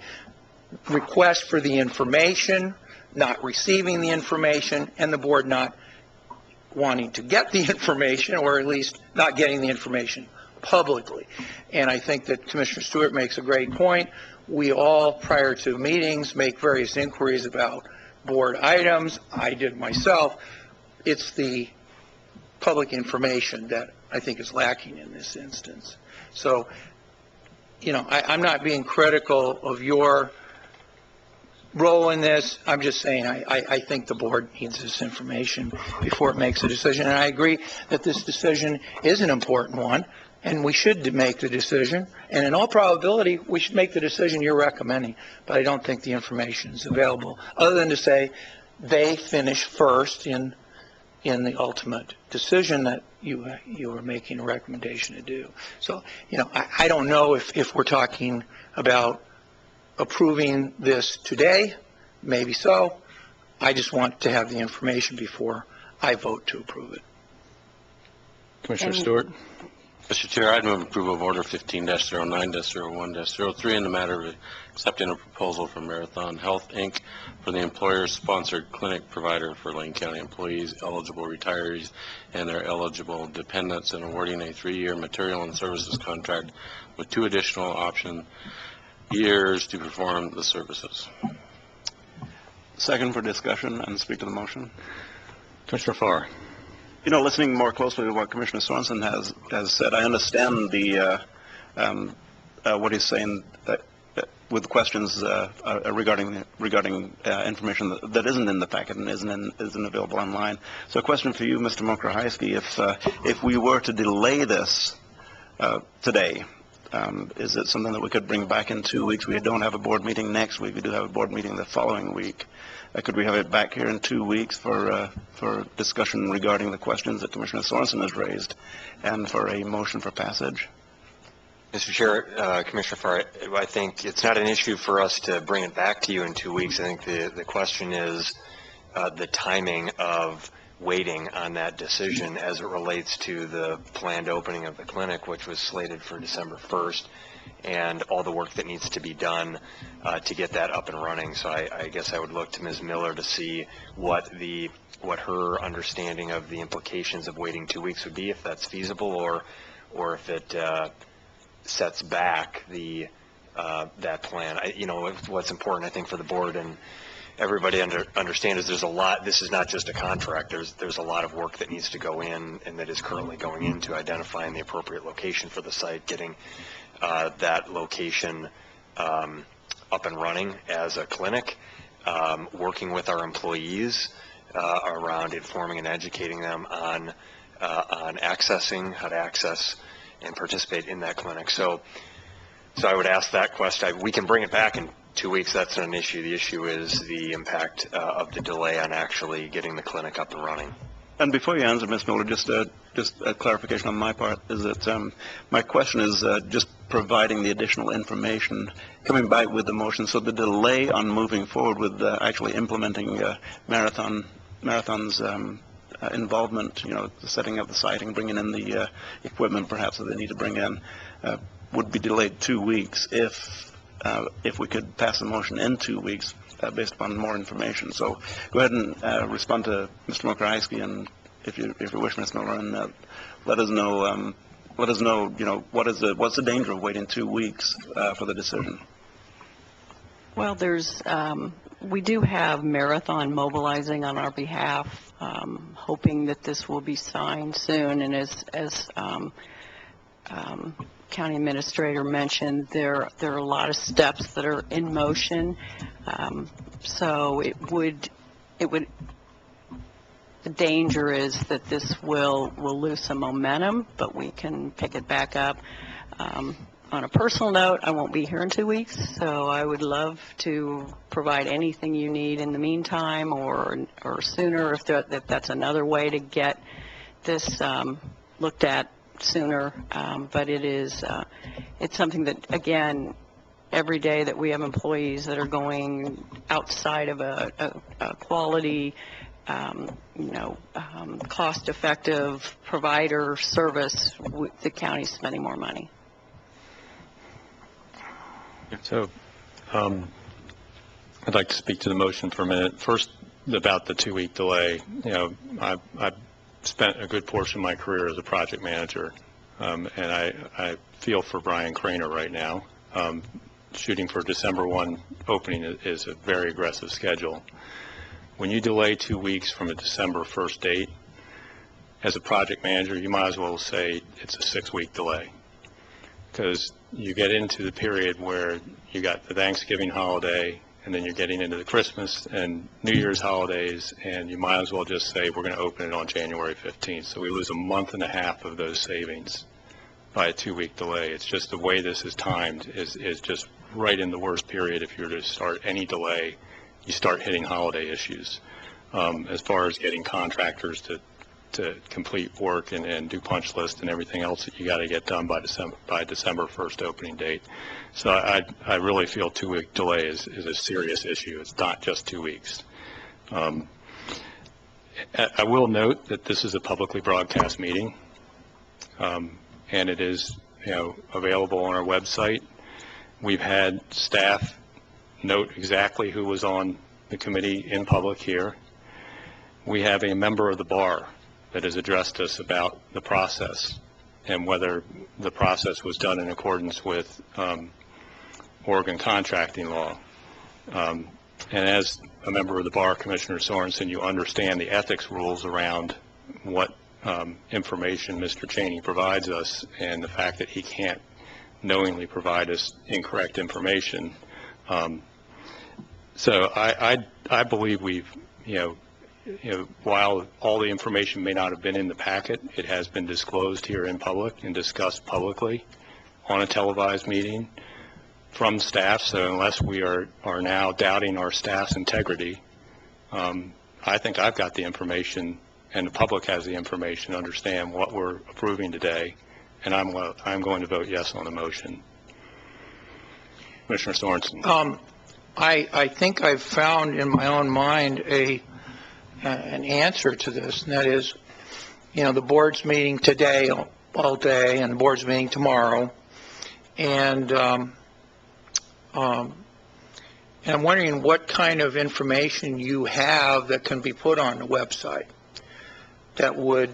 request for the information, not receiving the information, and the board not wanting to get the information, or at least not getting the information publicly. And I think that Commissioner Stewart makes a great point. We all, prior to meetings, make various inquiries about board items. I did myself. It's the public information that I think is lacking in this instance. So, I'm not being critical of your role in this. I'm just saying I think the board needs this information before it makes a decision. And I agree that this decision is an important one, and we should make the decision. And in all probability, we should make the decision you're recommending. But I don't think the information is available, other than to say they finish first in the ultimate decision that you are making a recommendation to do. So, I don't know if we're talking about approving this today. Maybe so. I just want to have the information before I vote to approve it. Commissioner Stewart? Mr. Chair, I'd move approval of Order 15-09-01-03 in the matter of accepting a proposal from Marathon Health, Inc. for the employer-sponsored clinic provider for Lane County employees, eligible retirees, and their eligible dependents, and awarding a 3-year material and services contract with 2 additional option years to perform the services. Second for discussion and speak to the motion. Commissioner Farr? Listening more closely to what Commissioner Sorensen has said, I understand what he's saying with questions regarding information that isn't in the packet and isn't available online. So a question for you, Mr. Mokrahajski, if we were to delay this today, is it something that we could bring back in 2 weeks? We don't have a board meeting next week. We do have a board meeting the following week. Could we have it back here in 2 weeks for discussion regarding the questions that Commissioner Sorensen has raised, and for a motion for passage? Mr. Chair, Commissioner Farr, I think it's not an issue for us to bring it back to you in 2 weeks. I think the question is the timing of waiting on that decision as it relates to the planned opening of the clinic, which was slated for December 1st, and all the work that needs to be done to get that up and running. So I guess I would look to Ms. Miller to see what her understanding of the implications of waiting 2 weeks would be, if that's feasible, or if it sets back that plan. What's important, I think, for the board and everybody understand is there's a lot. This is not just a contract. There's a lot of work that needs to go in, and that is currently going into identifying the appropriate location for the site, getting that location up and running as a clinic, working with our employees around informing and educating them on accessing, how to access and participate in that clinic. So I would ask that question. We can bring it back in 2 weeks. That's not an issue. The issue is the impact of the delay on actually getting the clinic up and running. And before you answer, Ms. Miller, just a clarification on my part is that my question is just providing the additional information, coming back with the motion. So the delay on moving forward with actually implementing Marathon's involvement, the setting up the site and bringing in the equipment perhaps that they need to bring in, would be delayed 2 weeks if we could pass the motion in 2 weeks based upon more information. So go ahead and respond to Mr. Mokrahajski, and if you wish, Ms. Miller, and let us know what's the danger of waiting 2 weeks for the decision. Well, we do have Marathon mobilizing on our behalf, hoping that this will be signed soon. And as County Administrator mentioned, there are a lot of steps that are in motion. So the danger is that this will lose some momentum, but we can pick it back up. On a personal note, I won't be here in 2 weeks, so I would love to provide anything you need in the meantime, or sooner, if that's another way to get this looked at sooner, but it's something that, again, every day that we have employees that are going outside of a quality, cost-effective provider service, the county's spending more money. So I'd like to speak to the motion for a minute. First, about the 2-week delay. I've spent a good portion of my career as a project manager, and I feel for Brian Craner right now. Shooting for December 1 opening is a very aggressive schedule. When you delay 2 weeks from a December 1st date, as a project manager, you might as well say it's a 6-week delay, because you get into the period where you got the Thanksgiving holiday, and then you're getting into the Christmas and New Year's holidays, and you might as well just say we're going to open it on January 15th. So we lose a month and a half of those savings by a 2-week delay. It's just the way this is timed is just right in the worst period. If you were to start any delay, you start hitting holiday issues. As far as getting contractors to complete work and do punch lists and everything else that you got to get done by December 1st opening date. So I really feel 2-week delay is a serious issue. It's not just 2 weeks. I will note that this is a publicly broadcast meeting, and it is available on our website. We've had staff note exactly who was on the committee in public here. We have a member of the bar that has addressed us about the process and whether the process was done in accordance with Oregon contracting law. And as a member of the bar, Commissioner Sorensen, you understand the ethics rules around what information Mr. Cheney provides us, and the fact that he can't knowingly provide us incorrect information. So I believe we've, while all the information may not have been in the packet, it has been disclosed here in public and discussed publicly on a televised meeting from staff. So unless we are now doubting our staff's integrity, I think I've got the information and the public has the information to understand what we're approving today, and I'm going to vote yes on the motion. Commissioner Sorensen. I think I've found in my own mind an answer to this, and that is, the board's meeting today all day, and the board's meeting tomorrow, and I'm wondering what kind of information you have that can be put on the website that would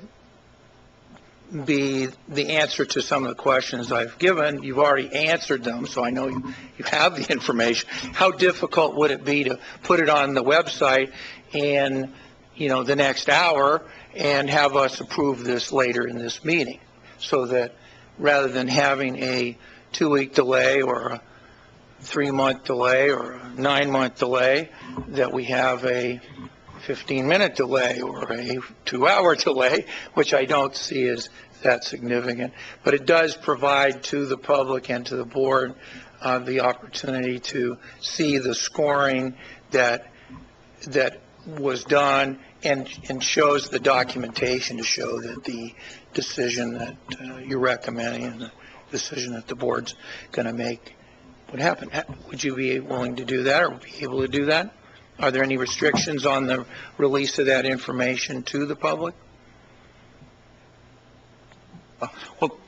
be the answer to some of the questions I've given. You've already answered them, so I know you have the information. How difficult would it be to put it on the website in, the next hour and have us approve this later in this meeting, so that rather than having a 2-week delay or a 3-month delay or a 9-month delay, that we have a 15-minute delay or a 2-hour delay, which I don't see as that significant. But it does provide to the public and to the board the opportunity to see the scoring that was done, and shows the documentation to show that the decision that you're recommending and the decision that the board's going to make would happen. Would you be willing to do that, or be able to do that? Are there any restrictions on the release of that information to the public? Well,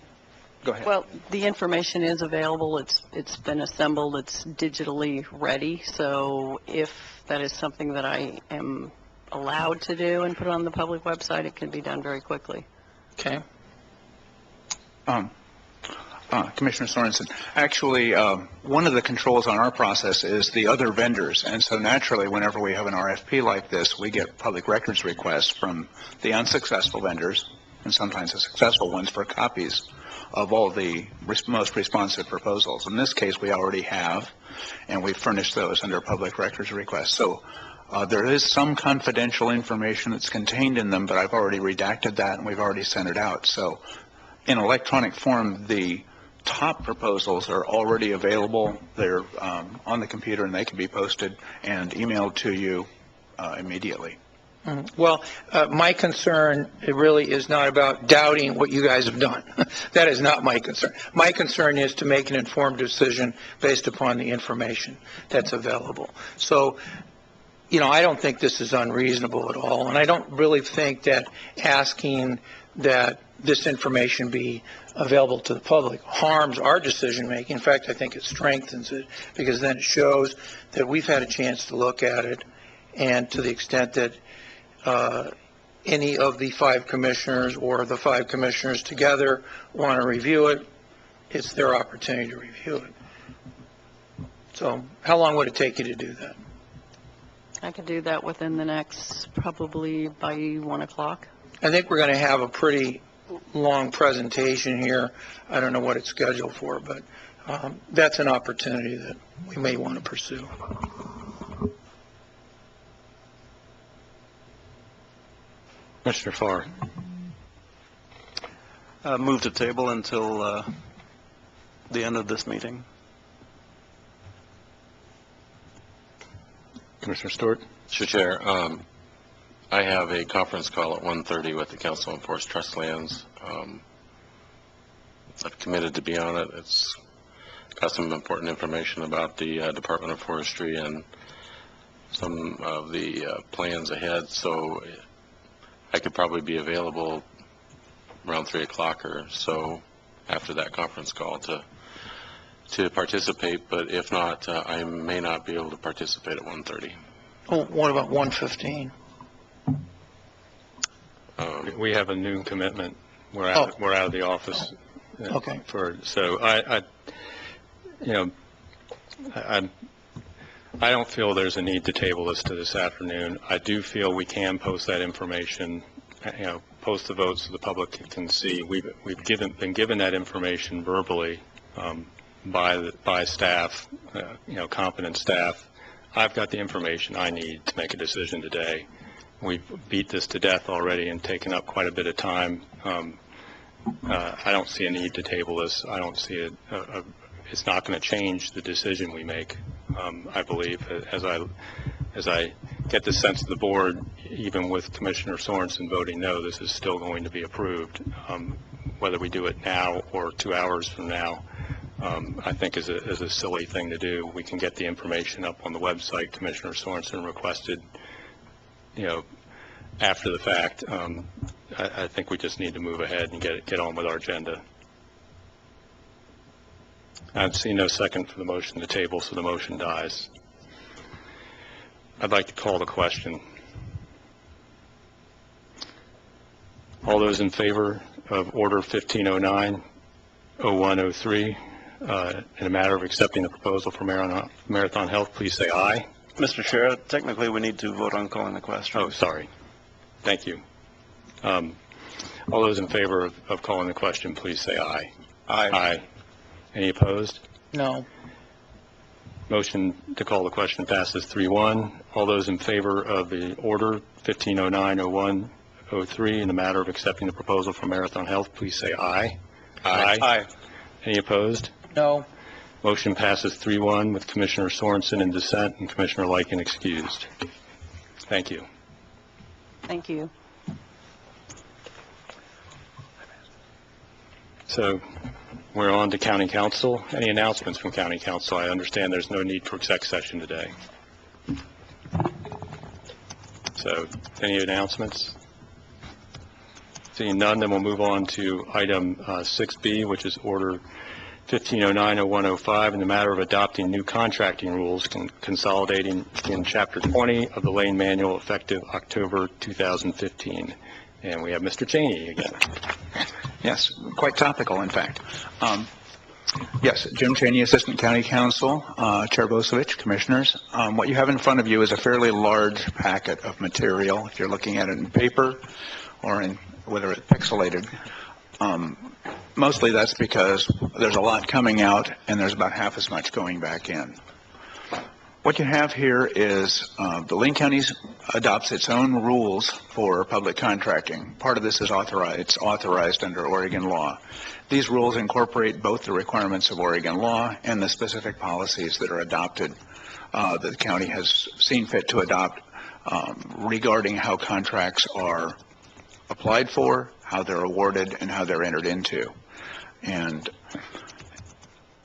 go ahead. Well, the information is available. It's been assembled. It's digitally ready. So if that is something that I am allowed to do and put on the public website, it can be done very quickly. Okay. Commissioner Sorensen, actually, one of the controls on our process is the other vendors, and so naturally, whenever we have an RFP like this, we get public records requests from the unsuccessful vendors, and sometimes the successful ones, for copies of all the most responsive proposals. In this case, we already have, and we furnished those under public records requests. So there is some confidential information that's contained in them, but I've already redacted that, and we've already sent it out. So in electronic form, the top proposals are already available. They're on the computer, and they can be posted and emailed to you immediately. Well, my concern, it really is not about doubting what you guys have done. That is not my concern. My concern is to make an informed decision based upon the information that's available. So, I don't think this is unreasonable at all, and I don't really think that asking that this information be available to the public harms our decision-making. In fact, I think it strengthens it, because then it shows that we've had a chance to look at it, and to the extent that any of the 5 commissioners or the 5 commissioners together want to review it, it's their opportunity to review it. So how long would it take you to do that? I could do that within the next, probably by 1 o'clock. I think we're going to have a pretty long presentation here. I don't know what it's scheduled for, but that's an opportunity that we may want to pursue. Commissioner Farr. Move to table until the end of this meeting. Commissioner Stewart. Mr. Chair, I have a conference call at 1:30 with the Council on Forest Trust Lands. I've committed to be on it. It's got some important information about the Department of Forestry and some of the plans ahead, so I could probably be available around 3 o'clock or so after that conference call to participate, but if not, I may not be able to participate at 1:30. Oh, what about 1:15? We have a noon commitment. We're out of the office. Okay. So I don't feel there's a need to table this to this afternoon. I do feel we can post that information, post the votes so the public can see. We've been given that information verbally by staff, competent staff. I've got the information I need to make a decision today. We've beat this to death already and taken up quite a bit of time. I don't see a need to table this. I don't see it. It's not going to change the decision we make. I believe, as I get the sense of the board, even with Commissioner Sorensen voting no, this is still going to be approved. Whether we do it now or 2 hours from now, I think is a silly thing to do. We can get the information up on the website Commissioner Sorensen requested, after the fact. I think we just need to move ahead and get on with our agenda. I've seen no second for the motion to table, so the motion dies. I'd like to call the question. All those in favor of Order 1509-0103, in a matter of accepting the proposal for Marathon Health, please say aye. Mr. Chair, technically we need to vote on calling the question. Oh, sorry. Thank you. All those in favor of calling the question, please say aye. Aye. Aye. Any opposed? No. Motion to call the question passes 3-1. All those in favor of the order 1509-0103 in the matter of accepting the proposal from Marathon Health, please say aye. Aye. Aye. Any opposed? No. Motion passes 3-1 with Commissioner Sorensen in dissent and Commissioner Lyken excused. Thank you. Thank you. So we're on to County Council. Any announcements from County Council? I understand there's no need for exec session today. So any announcements? Seeing none, then we'll move on to item 6B, which is Order 1509-0105 in the matter of adopting new contracting rules consolidating in Chapter 20 of the Lane Manual effective October 2015. And we have Mr. Cheney again. Yes, quite topical, in fact. Yes, Jim Cheney, Assistant County Counsel, Chair Bosevich, Commissioners. What you have in front of you is a fairly large packet of material, if you're looking at it in paper or in whether it's pixelated. Mostly that's because there's a lot coming out and there's about half as much going back in. What you have here is the Lane County adopts its own rules for public contracting. Part of this is authorized under Oregon law. These rules incorporate both the requirements of Oregon law and the specific policies that are adopted that the county has seen fit to adopt regarding how contracts are applied for, how they're awarded, and how they're entered into. And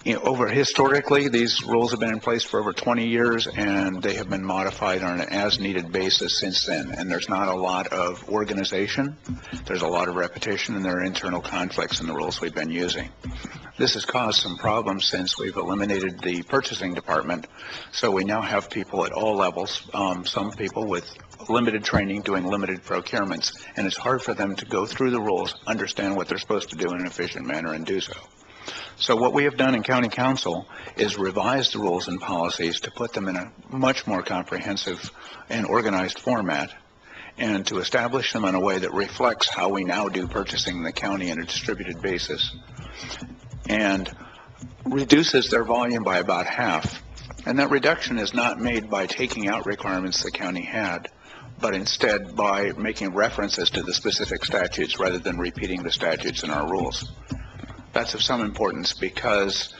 historically, these rules have been in place for over 20 years, and they have been modified on an as-needed basis since then. And there's not a lot of organization, there's a lot of repetition, and there are internal conflicts in the rules we've been using. This has caused some problems since we've eliminated the purchasing department, so we now have people at all levels, some people with limited training doing limited procurements, and it's hard for them to go through the rules, understand what they're supposed to do in an efficient manner, and do so. So what we have done in County Council is revise the rules and policies to put them in a much more comprehensive and organized format, and to establish them in a way that reflects how we now do purchasing in the county on a distributed basis, and reduces their volume by about half. And that reduction is not made by taking out requirements the county had, but instead by making references to the specific statutes rather than repeating the statutes in our rules. That's of some importance because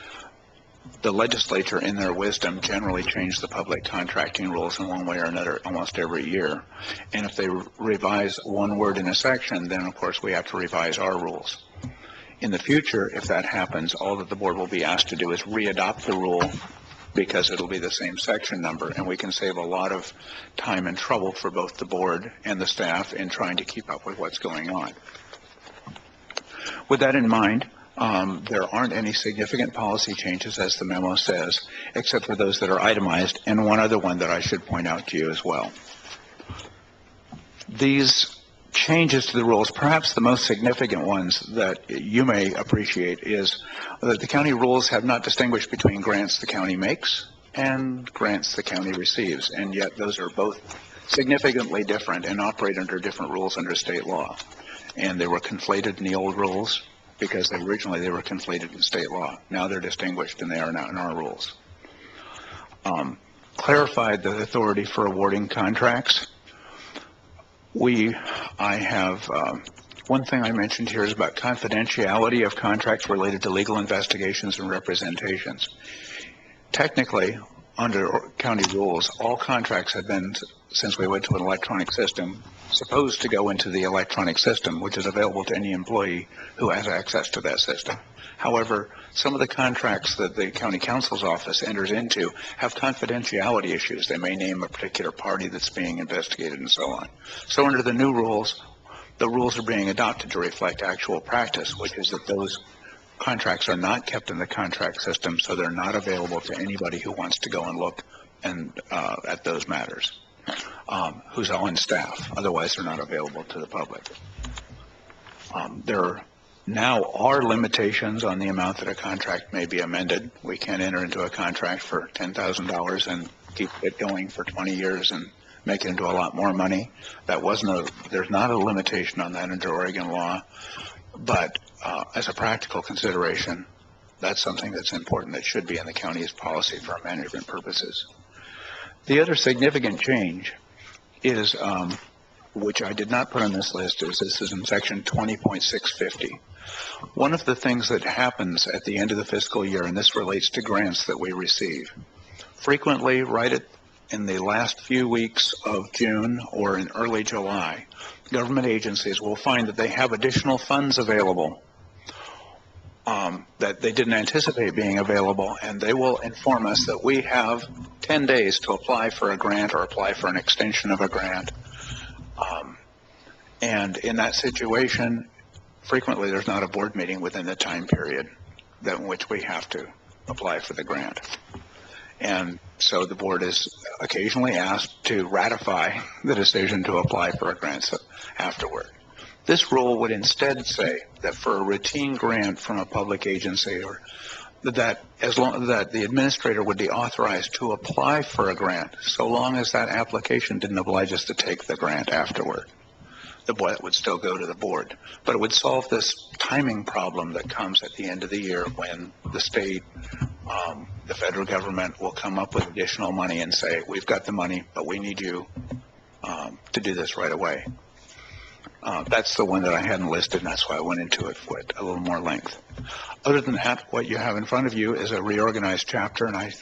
the legislature, in their wisdom, generally change the public contracting rules in one way or another almost every year. And if they revise one word in a section, then of course we have to revise our rules. In the future, if that happens, all that the board will be asked to do is re-adopt the rule because it'll be the same section number, and we can save a lot of time and trouble for both the board and the staff in trying to keep up with what's going on. With that in mind, there aren't any significant policy changes, as the memo says, except for those that are itemized, and one other one that I should point out to you as well. These changes to the rules, perhaps the most significant ones that you may appreciate, is that the county rules have not distinguished between grants the county makes and grants the county receives, and yet those are both significantly different and operate under different rules under state law. And they were conflated in the old rules because originally they were conflated in state law. Now they're distinguished, and they are now in our rules. Clarified the authority for awarding contracts. I have, one thing I mentioned here is about confidentiality of contracts related to legal investigations and representations. Technically, under county rules, all contracts have been, since we went to an electronic system, supposed to go into the electronic system, which is available to any employee who has access to that system. However, some of the contracts that the county council's office enters into have confidentiality issues. They may name a particular party that's being investigated and so on. So under the new rules, the rules are being adopted to reflect actual practice, which is that those contracts are not kept in the contract system, so they're not available to anybody who wants to go and look at those matters, who's on staff. Otherwise, they're not available to the public. There now are limitations on the amount that a contract may be amended. We can't enter into a contract for $10,000 and keep it going for 20 years and make it into a lot more money. There's not a limitation on that under Oregon law, but as a practical consideration, that's something that's important that should be in the county's policy for management purposes. The other significant change is, which I did not put on this list, is this is in section 20.650. One of the things that happens at the end of the fiscal year, and this relates to grants that we receive, frequently right in the last few weeks of June or in early July, government agencies will find that they have additional funds available that they didn't anticipate being available, and they will inform us that we have 10 days to apply for a grant or apply for an extension of a grant. And in that situation, frequently there's not a board meeting within the time period in which we have to apply for the grant. And so the board is occasionally asked to ratify the decision to apply for a grant afterward. This rule would instead say that for a routine grant from a public agency, or that the administrator would be authorized to apply for a grant so long as that application didn't oblige us to take the grant afterward. That would still go to the board, but it would solve this timing problem that comes at the end of the year when the state, the federal government will come up with additional money and say, we've got the money, but we need you to do this right away. That's the one that I hadn't listed, and that's why I went into it with a little more length. Other than that, what you have in front of you is a reorganized chapter, and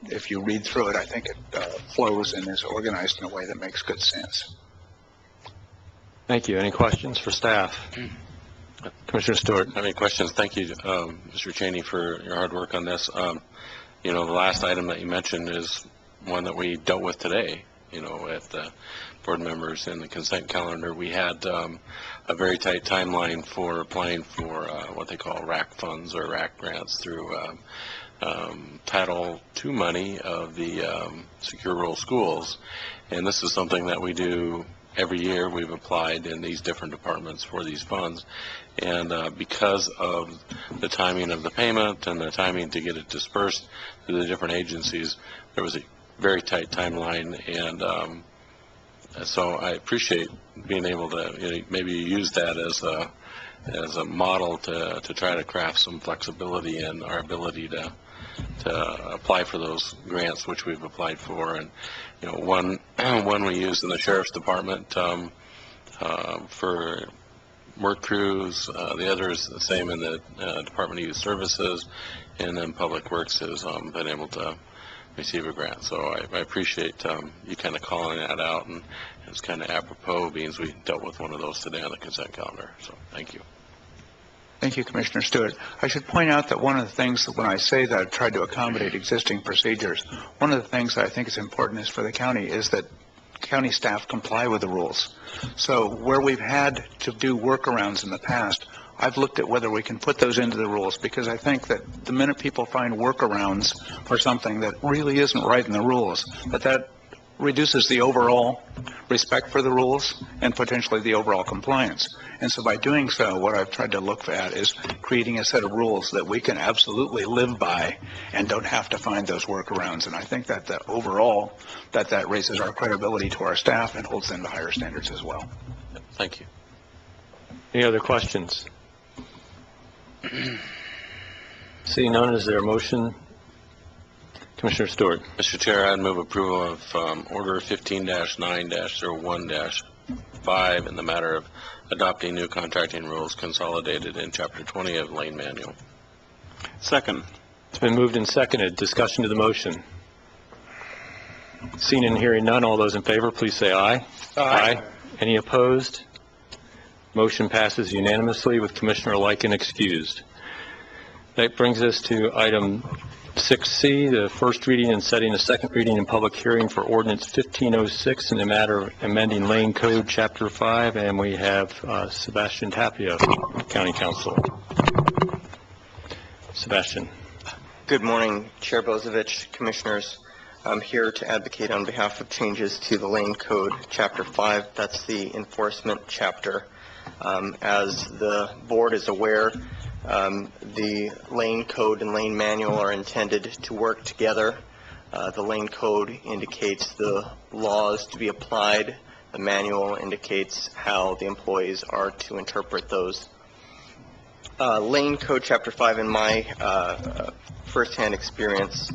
if you read through it, I think it flows and is organized in a way that makes good sense. Thank you. Any questions for staff? Commissioner Stewart. Any questions? Thank you, Mr. Cheney, for your hard work on this. The last item that you mentioned is one that we dealt with today, at the board members in the consent calendar. We had a very tight timeline for applying for what they call RAC funds or RAC grants through Title II money of the Secure Rural Schools. And this is something that we do every year. We've applied in these different departments for these funds. And because of the timing of the payment and the timing to get it dispersed to the different agencies, there was a very tight timeline. And so I appreciate being able to maybe use that as a model to try to craft some flexibility in our ability to apply for those grants, which we've applied for. And one we used in the Sheriff's Department for work crews. The other is the same in the Department of Youth Services, and then Public Works has been able to receive a grant. So I appreciate you kind of calling that out, and it's kind of apropos, being we dealt with one of those today on the consent calendar. So thank you. Thank you, Commissioner Stewart. I should point out that one of the things that when I say that I've tried to accommodate existing procedures, one of the things that I think is important is for the county is that county staff comply with the rules. So where we've had to do workarounds in the past, I've looked at whether we can put those into the rules, because I think that the minute people find workarounds for something that really isn't right in the rules, that reduces the overall respect for the rules and potentially the overall compliance. And so by doing so, what I've tried to look at is creating a set of rules that we can absolutely live by and don't have to find those workarounds. And I think that overall, that raises our credibility to our staff and holds them to higher standards as well. Thank you. Any other questions? Seeing none, is there a motion? Commissioner Stewart. Mr. Chair, I'd move approval of Order 15-9-01-5 in the matter of adopting new contracting rules consolidated in Chapter 20 of Lane Manual. Second. It's been moved and seconded. Discussion to the motion. Seeing and hearing none, all those in favor, please say aye. Aye. Any opposed? Motion passes unanimously with Commissioner Lycan excused. That brings us to item 6C, the first reading and setting a second reading and public hearing for Ordinance 1506 in the matter of amending Lane Code Chapter 5, and we have Sebastian Tapia, County Counsel. Sebastian. Good morning, Chair Bozovich, Commissioners. I'm here to advocate on behalf of changes to the Lane Code Chapter 5. That's the enforcement chapter. As the board is aware, the Lane Code and Lane Manual are intended to work together. The Lane Code indicates the laws to be applied. The manual indicates how the employees are to interpret those. Lane Code Chapter 5, in my firsthand experience,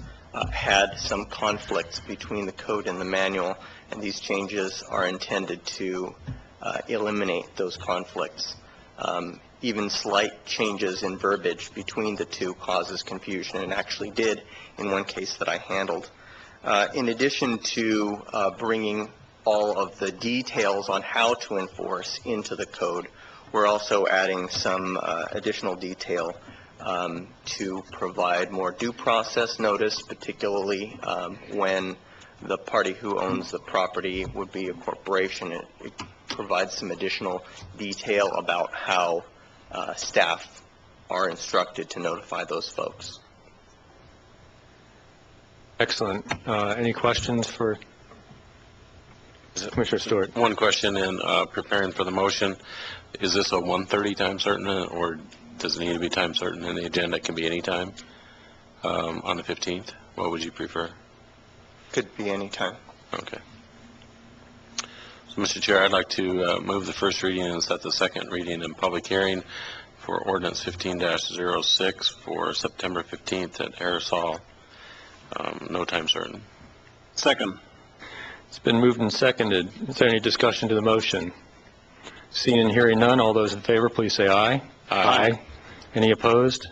had some conflicts between the code and the manual, and these changes are intended to eliminate those conflicts. Even slight changes in verbiage between the two causes confusion, and actually did in one case that I handled. In addition to bringing all of the details on how to enforce into the code, we're also adding some additional detail to provide more due process notice, particularly when the party who owns the property would be a corporation. It provides some additional detail about how staff are instructed to notify those folks. Excellent. Any questions for Commissioner Stewart? One question in preparing for the motion. Is this a 1:30 time certain, or does it need to be time certain in the agenda? It can be any time on the 15th. What would you prefer? Could be any time. Okay. So, Mr. Chair, I'd like to move the first reading and set the second reading and public hearing for Ordinance 15-06 for September 15th at Harris Hall. No time certain. Second. It's been moved and seconded. Is there any discussion to the motion? Seeing and hearing none, all those in favor, please say aye. Aye. Any opposed?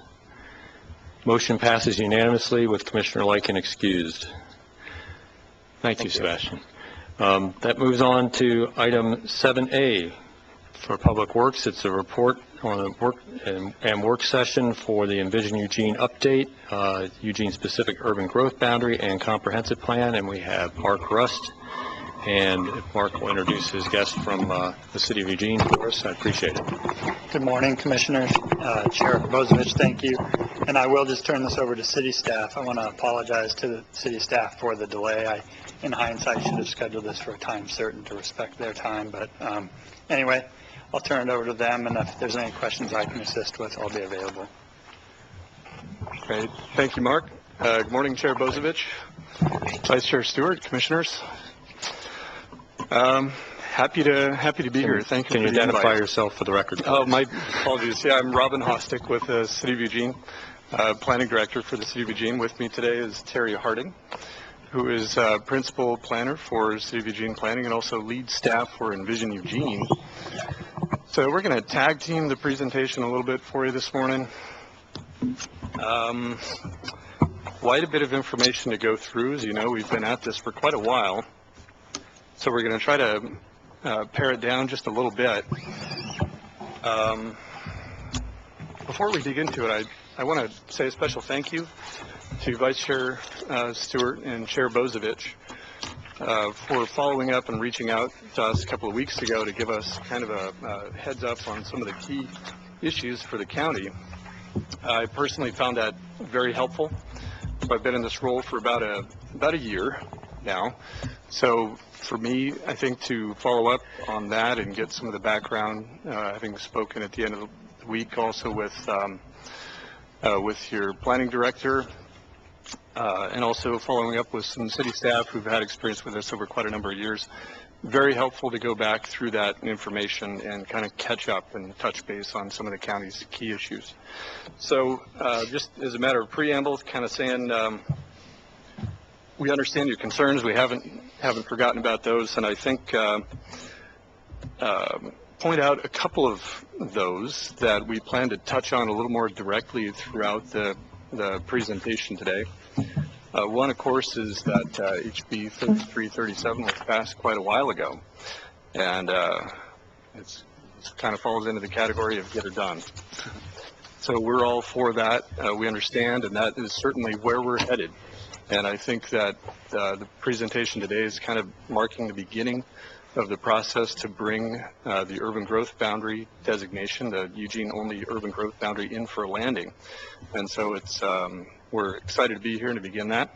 Motion passes unanimously with Commissioner Lycan excused. Thank you, Sebastian. That moves on to item 7A for Public Works. It's a report on a work session for the Envision Eugene update, Eugene specific urban growth boundary and comprehensive plan, and we have Mark Rust. And if Mark will introduce his guest from the City of Eugene for us, I appreciate it. Good morning, Commissioners. Chair Bozovich, thank you. And I will just turn this over to city staff. I want to apologize to the city staff for the delay. In hindsight, should have scheduled this for a time certain to respect their time. But anyway, I'll turn it over to them, and if there's any questions I can assist with, I'll be available. Great. Thank you, Mark. Good morning, Chair Bozovich, Vice Chair Stewart, Commissioners. Happy to be here. Thank you. Can you identify yourself for the record? Oh, my apologies. Yeah, I'm Robin Hostick with the City of Eugene, Planning Director for the City of Eugene. With me today is Terry Harding, who is Principal Planner for City of Eugene Planning and also lead staff for Envision Eugene. So we're going to tag team the presentation a little bit for you this morning. Quite a bit of information to go through. As you know, we've been at this for quite a while. So we're going to try to pare it down just a little bit. Before we dig into it, I want to say a special thank you to Vice Chair Stewart and Chair Bozovich for following up and reaching out to us a couple of weeks ago to give us kind of a heads up on some of the key issues for the county. I personally found that very helpful. I've been in this role for about a year now. So for me, I think to follow up on that and get some of the background, having spoken at the end of the week also with your planning director, and also following up with some city staff who've had experience with this over quite a number of years, very helpful to go back through that information and kind of catch up and touch base on some of the county's key issues. So just as a matter of preamble, kind of saying, we understand your concerns. We haven't forgotten about those, and I think point out a couple of those that we plan to touch on a little more directly throughout the presentation today. One, of course, is that HB 3337 was passed quite a while ago, and it kind of falls into the category of get her done. So we're all for that. We understand, and that is certainly where we're headed. And I think that the presentation today is kind of marking the beginning of the process to bring the urban growth boundary designation, the Eugene-only urban growth boundary, in for a landing. And so it's we're excited to be here and to begin that.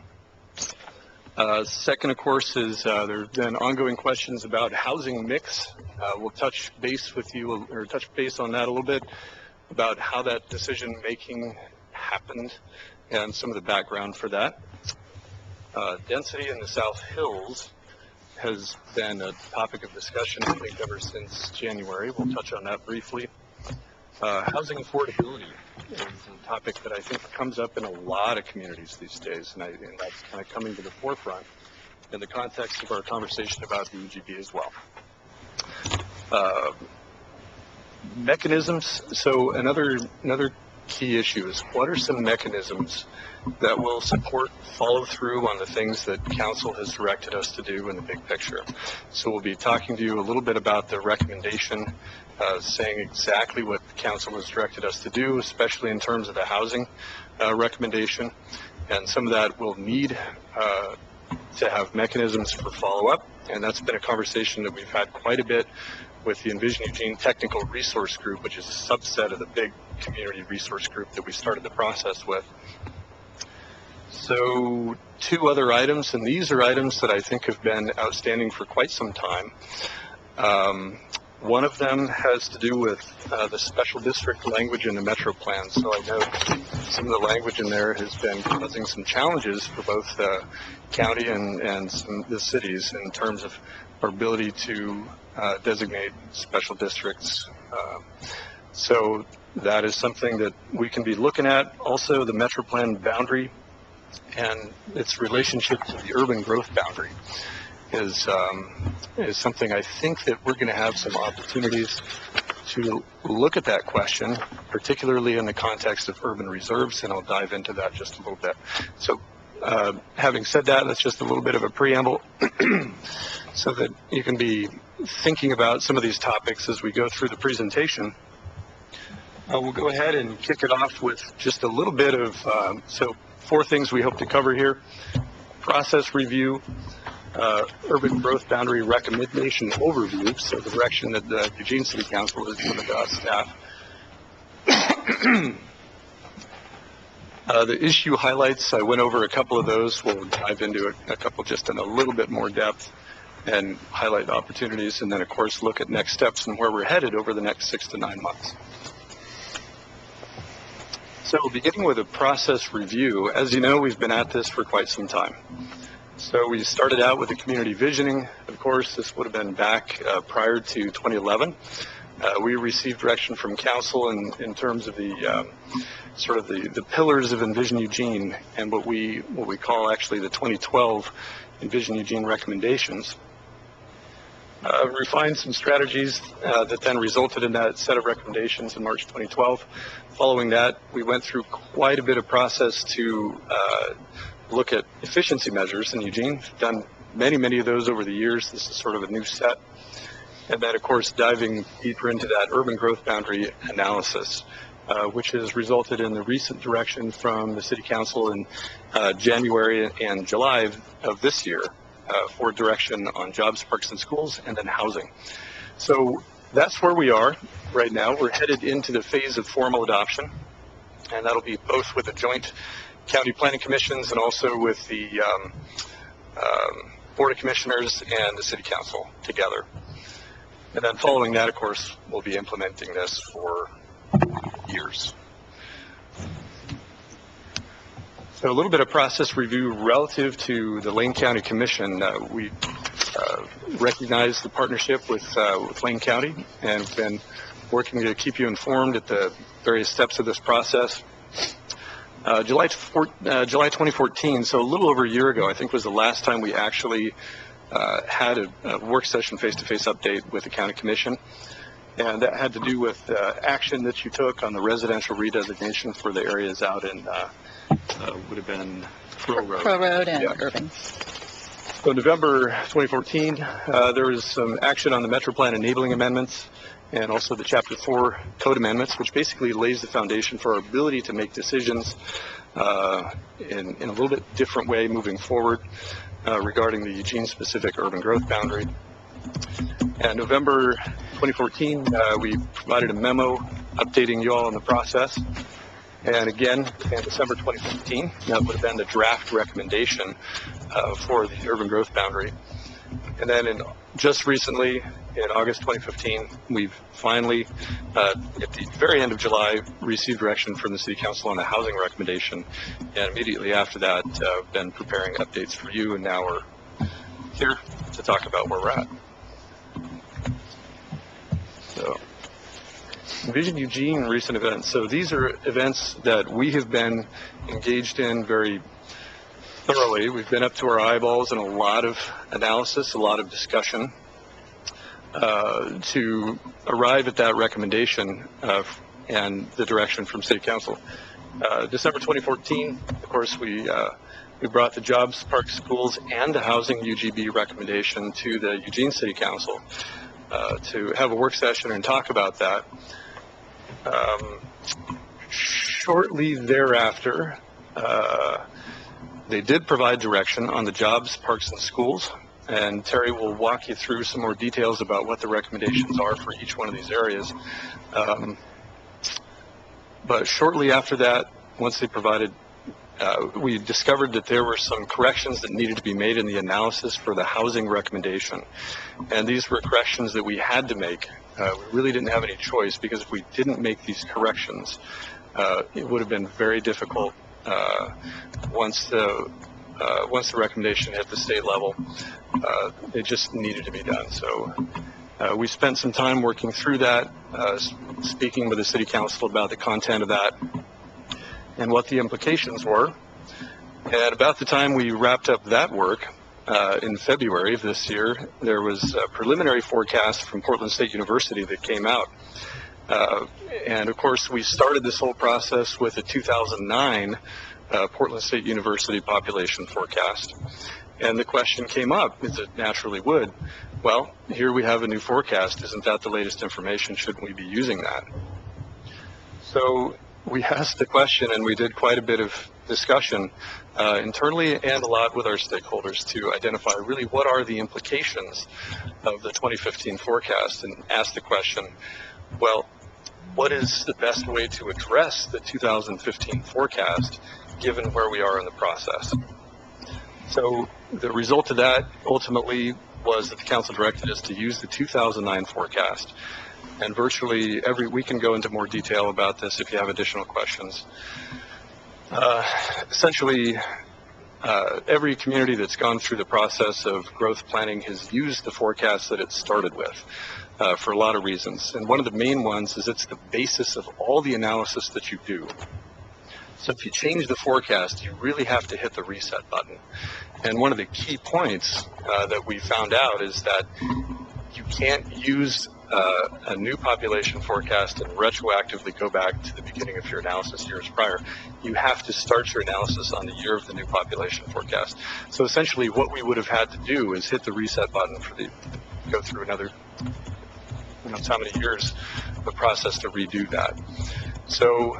Second, of course, is there have been ongoing questions about housing mix. We'll touch base with you, or touch base on that a little bit, about how that decision making happened and some of the background for that. Density in the South Hills has been a topic of discussion, I think, ever since January. We'll touch on that briefly. Housing affordability is a topic that I think comes up in a lot of communities these days, and that's kind of coming to the forefront in the context of our conversation about the UGB as well. Mechanisms. So another key issue is, what are some mechanisms that will support follow through on the things that council has directed us to do in the big picture? So we'll be talking to you a little bit about the recommendation, saying exactly what council has directed us to do, especially in terms of the housing recommendation. And some of that will need to have mechanisms for follow-up. And that's been a conversation that we've had quite a bit with the Envision Eugene Technical Resource Group, which is a subset of the big community resource group that we started the process with. So two other items, and these are items that I think have been outstanding for quite some time. One of them has to do with the special district language in the Metro Plan. So I know some of the language in there has been causing some challenges for both the county and the cities in terms of our ability to designate special districts. So that is something that we can be looking at. Also, the Metro Plan boundary and its relationship to the urban growth boundary is something I think that we're going to have some opportunities to look at that question, particularly in the context of urban reserves, and I'll dive into that just a little bit. So having said that, that's just a little bit of a preamble so that you can be thinking about some of these topics as we go through the presentation. We'll go ahead and kick it off with just a little bit of, so 4 things we hope to cover here: process review, urban growth boundary recommendation overview, so the direction that the Eugene City Council has given to us staff. The issue highlights, I went over a couple of those. We'll dive into a couple just in a little bit more depth and highlight opportunities, and then of course look at next steps and where we're headed over the next 6 to 9 months. So beginning with a process review, as you know, we've been at this for quite some time. So we started out with the community visioning. Of course, this would have been back prior to 2011. We received direction from council in terms of the sort of the pillars of Envision Eugene and what we call actually the 2012 Envision Eugene recommendations. Refined some strategies that then resulted in that set of recommendations in March 2012. Following that, we went through quite a bit of process to look at efficiency measures in Eugene. We've done many of those over the years. This is sort of a new set. And then, of course, diving deeper into that urban growth boundary analysis, which has resulted in the recent direction from the City Council in January and July of this year for direction on jobs, parks, and schools, and then housing. So that's where we are right now. We're headed into the phase of formal adoption, and that'll be both with the joint county planning commissions and also with the Board of Commissioners and the City Council together. And then following that, of course, we'll be implementing this for years. So a little bit of process review relative to the Lane County Commission. We recognize the partnership with Lane County and have been working to keep you informed at the various steps of this process. July 2014, so a little over a year ago, I think was the last time we actually had a work session face-to-face update with the County Commission. And that had to do with action that you took on the residential redesignation for the areas out in, would have been Crow Road. Crow Road and Irving. So November 2014, there was some action on the Metro Plan enabling amendments and also the Chapter 4 code amendments, which basically lays the foundation for our ability to make decisions in a little bit different way moving forward regarding the Eugene-specific urban growth boundary. And November 2014, we provided a memo updating you all on the process. And again, in December 2015, that would have been the draft recommendation for the urban growth boundary. And then just recently, in August 2015, we've finally, at the very end of July, received direction from the City Council on the housing recommendation. And immediately after that, been preparing updates for you, and now we're here to talk about where we're at. So, Envision Eugene recent events. So these are events that we have been engaged in very thoroughly. We've been up to our eyeballs in a lot of analysis, a lot of discussion to arrive at that recommendation and the direction from City Council. December 2014, of course, we brought the Jobs, Parks, Schools, and the Housing UGB recommendation to the Eugene City Council to have a work session and talk about that. Shortly thereafter, they did provide direction on the Jobs, Parks, and Schools, and Terry will walk you through some more details about what the recommendations are for each one of these areas. But shortly after that, once they provided, we discovered that there were some corrections that needed to be made in the analysis for the housing recommendation. And these were corrections that we had to make. We really didn't have any choice, because if we didn't make these corrections, it would have been very difficult once the recommendation hit the state level. It just needed to be done. So we spent some time working through that, speaking with the City Council about the content of that and what the implications were. And about the time we wrapped up that work, in February of this year, there was a preliminary forecast from Portland State University that came out. And of course, we started this whole process with a 2009 Portland State University population forecast. And the question came up, as it naturally would, well, here we have a new forecast. Isn't that the latest information? Shouldn't we be using that? So we asked the question, and we did quite a bit of discussion internally and a lot with our stakeholders to identify really what are the implications of the 2015 forecast, and ask the question, well, what is the best way to address the 2015 forecast given where we are in the process? So the result of that ultimately was that the council directed us to use the 2009 forecast. And virtually we can go into more detail about this if you have additional questions. Essentially, every community that's gone through the process of growth planning has used the forecast that it started with for a lot of reasons. And one of the main ones is it's the basis of all the analysis that you do. So if you change the forecast, you really have to hit the reset button. And one of the key points that we found out is that you can't use a new population forecast and retroactively go back to the beginning of your analysis years prior. You have to start your analysis on the year of the new population forecast. So essentially what we would have had to do is hit the reset button for go through another, how many years of the process to redo that. So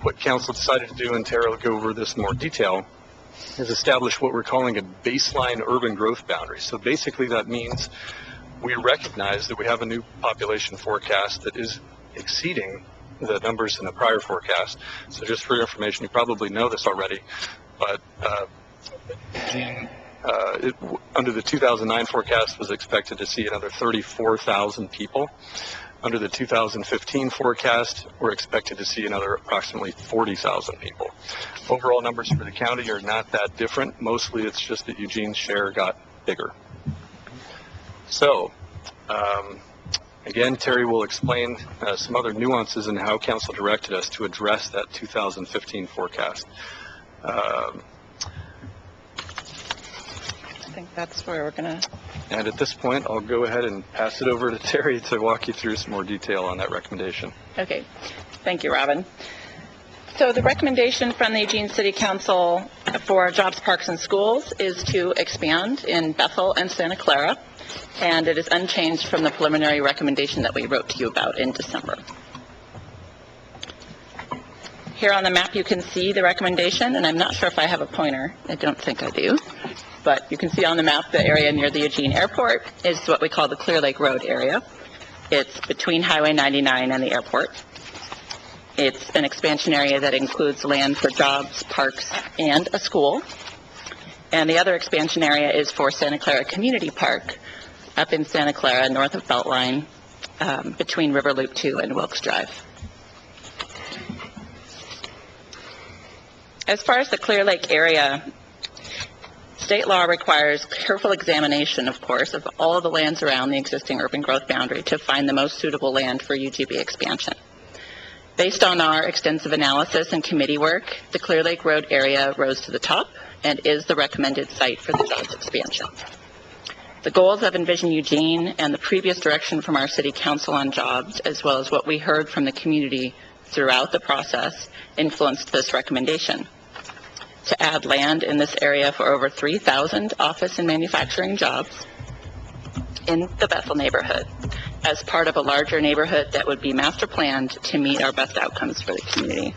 what council decided to do, and Tara will go over this in more detail, is establish what we're calling a baseline urban growth boundary. So basically that means we recognize that we have a new population forecast that is exceeding the numbers in the prior forecast. So just for your information, you probably know this already, but under the 2009 forecast was expected to see another 34,000 people. Under the 2015 forecast, we're expected to see another approximately 40,000 people. Overall numbers for the county are not that different. Mostly it's just that Eugene's share got bigger. So, again, Terry will explain some other nuances in how council directed us to address that 2015 forecast. I think that's where we're going to... And at this point, I'll go ahead and pass it over to Terry to walk you through some more detail on that recommendation. Okay. Thank you, Robin. So the recommendation from the Eugene City Council for Jobs, Parks, and Schools is to expand in Bethel and Santa Clara, and it is unchanged from the preliminary recommendation that we wrote to you about in December. Here on the map you can see the recommendation, and I'm not sure if I have a pointer. I don't think I do. But you can see on the map the area near the Eugene Airport is what we call the Clear Lake Road area. It's between Highway 99 and the airport. It's an expansion area that includes land for jobs, parks, and a school. And the other expansion area is for Santa Clara Community Park up in Santa Clara, north of Beltline, between River Loop 2 and Wilkes Drive. As far as the Clear Lake area, state law requires careful examination, of course, of all of the lands around the existing urban growth boundary to find the most suitable land for UGB expansion. Based on our extensive analysis and committee work, the Clear Lake Road area rose to the top and is the recommended site for the jobs expansion. The goals of Envision Eugene and the previous direction from our city council on jobs, as well as what we heard from the community throughout the process, influenced this recommendation. To add land in this area for over 3,000 office and manufacturing jobs in the Bethel neighborhood as part of a larger neighborhood that would be master planned to meet our best outcomes for the community.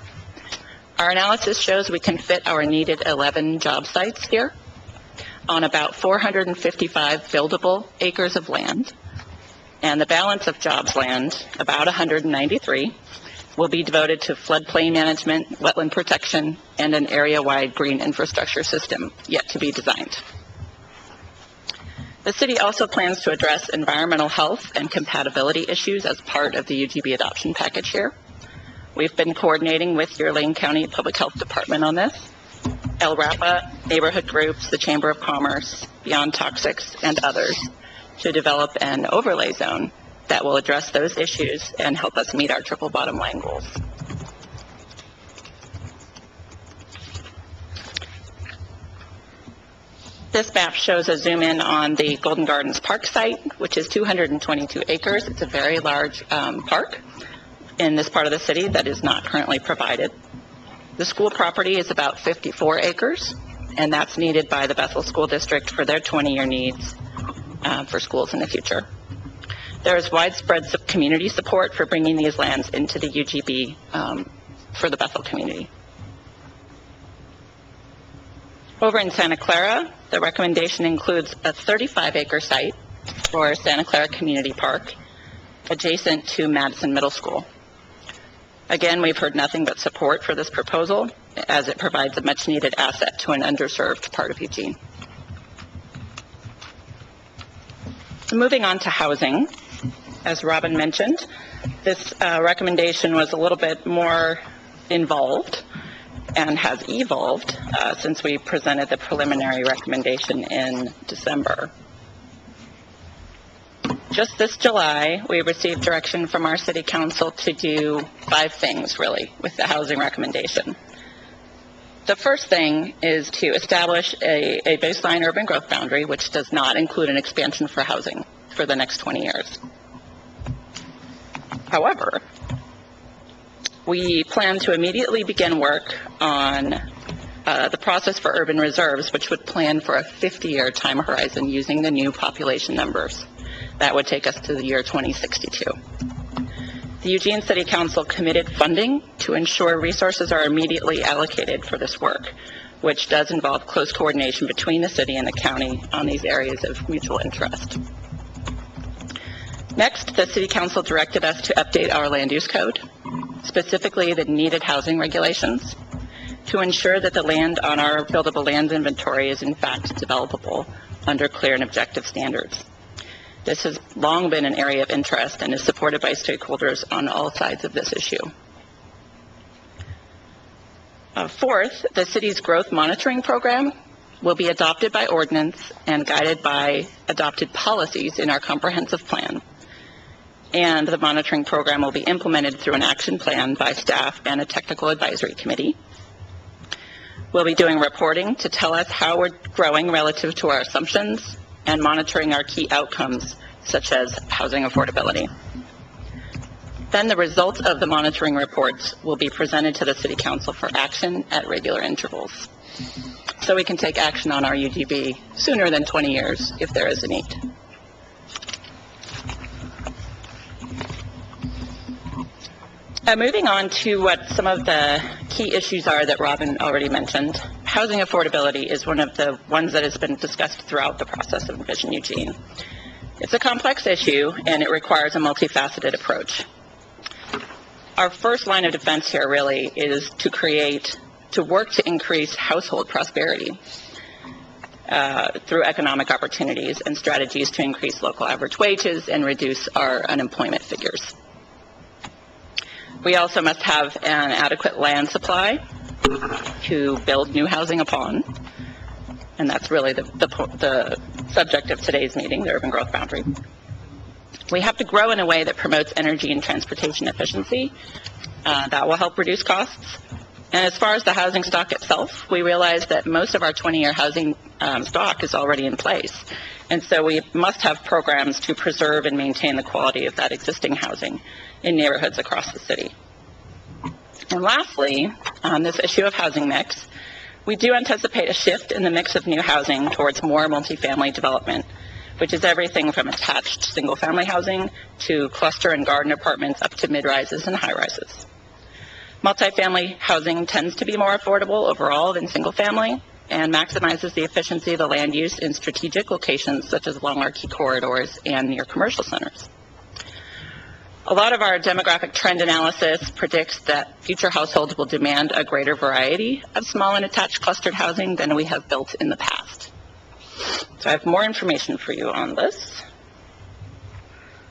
Our analysis shows we can fit our needed 11 job sites here on about 455 buildable acres of land, and the balance of jobs land, about 193, will be devoted to floodplain management, wetland protection, and an area-wide green infrastructure system yet to be designed. The city also plans to address environmental health and compatibility issues as part of the UGB adoption package here. We've been coordinating with your Lane County Public Health Department on this, El Rapa, neighborhood groups, the Chamber of Commerce, Beyond Toxics, and others to develop an overlay zone that will address those issues and help us meet our triple bottom line goals. This map shows a zoom in on the Golden Gardens Park site, which is 222 acres. It's a very large park in this part of the city that is not currently provided. The school property is about 54 acres, and that's needed by the Bethel School District for their 20-year needs for schools in the future. There is widespread community support for bringing these lands into the UGB for the Bethel community. Over in Santa Clara, the recommendation includes a 35-acre site for Santa Clara Community Park, adjacent to Madison Middle School. Again, we've heard nothing but support for this proposal, as it provides a much-needed asset to an underserved part of Eugene. Moving on to housing, as Robin mentioned, this recommendation was a little bit more involved and has evolved since we presented the preliminary recommendation in December. Just this July, we received direction from our city council to do 5 things, really, with the housing recommendation. The first thing is to establish a baseline urban growth boundary, which does not include an expansion for housing for the next 20 years. However, we plan to immediately begin work on the process for urban reserves, which would plan for a 50-year time horizon using the new population numbers. That would take us to the year 2062. The Eugene City Council committed funding to ensure resources are immediately allocated for this work, which does involve close coordination between the city and the county on these areas of mutual interest. Next, the City Council directed us to update our land use code, specifically the needed housing regulations, to ensure that the land on our buildable lands inventory is in fact developable under clear and objective standards. This has long been an area of interest and is supported by stakeholders on all sides of this issue. Fourth, the city's growth monitoring program will be adopted by ordinance and guided by adopted policies in our comprehensive plan. And the monitoring program will be implemented through an action plan by staff and a technical advisory committee. We'll be doing reporting to tell us how we're growing relative to our assumptions and monitoring our key outcomes, such as housing affordability. Then the results of the monitoring reports will be presented to the City Council for action at regular intervals. So we can take action on our UGB sooner than 20 years if there is a need. Moving on to what some of the key issues are that Robin already mentioned. Housing affordability is one of the ones that has been discussed throughout the process of Envision Eugene. It's a complex issue and it requires a multifaceted approach. Our first line of defense here really is to work to increase household prosperity through economic opportunities and strategies to increase local average wages and reduce our unemployment figures. We also must have an adequate land supply to build new housing upon, and that's really the subject of today's meeting, the urban growth boundary. We have to grow in a way that promotes energy and transportation efficiency. That will help reduce costs. And as far as the housing stock itself, we realize that most of our 20-year housing stock is already in place. And so we must have programs to preserve and maintain the quality of that existing housing in neighborhoods across the city. And lastly, on this issue of housing mix, we do anticipate a shift in the mix of new housing towards more multifamily development, which is everything from attached single-family housing to cluster and garden apartments up to mid-rises and high-rises. Multifamily housing tends to be more affordable overall than single-family and maximizes the efficiency of the land use in strategic locations such as along our key corridors and near commercial centers. A lot of our demographic trend analysis predicts that future households will demand a greater variety of small and attached clustered housing than we have built in the past. So I have more information for you on this.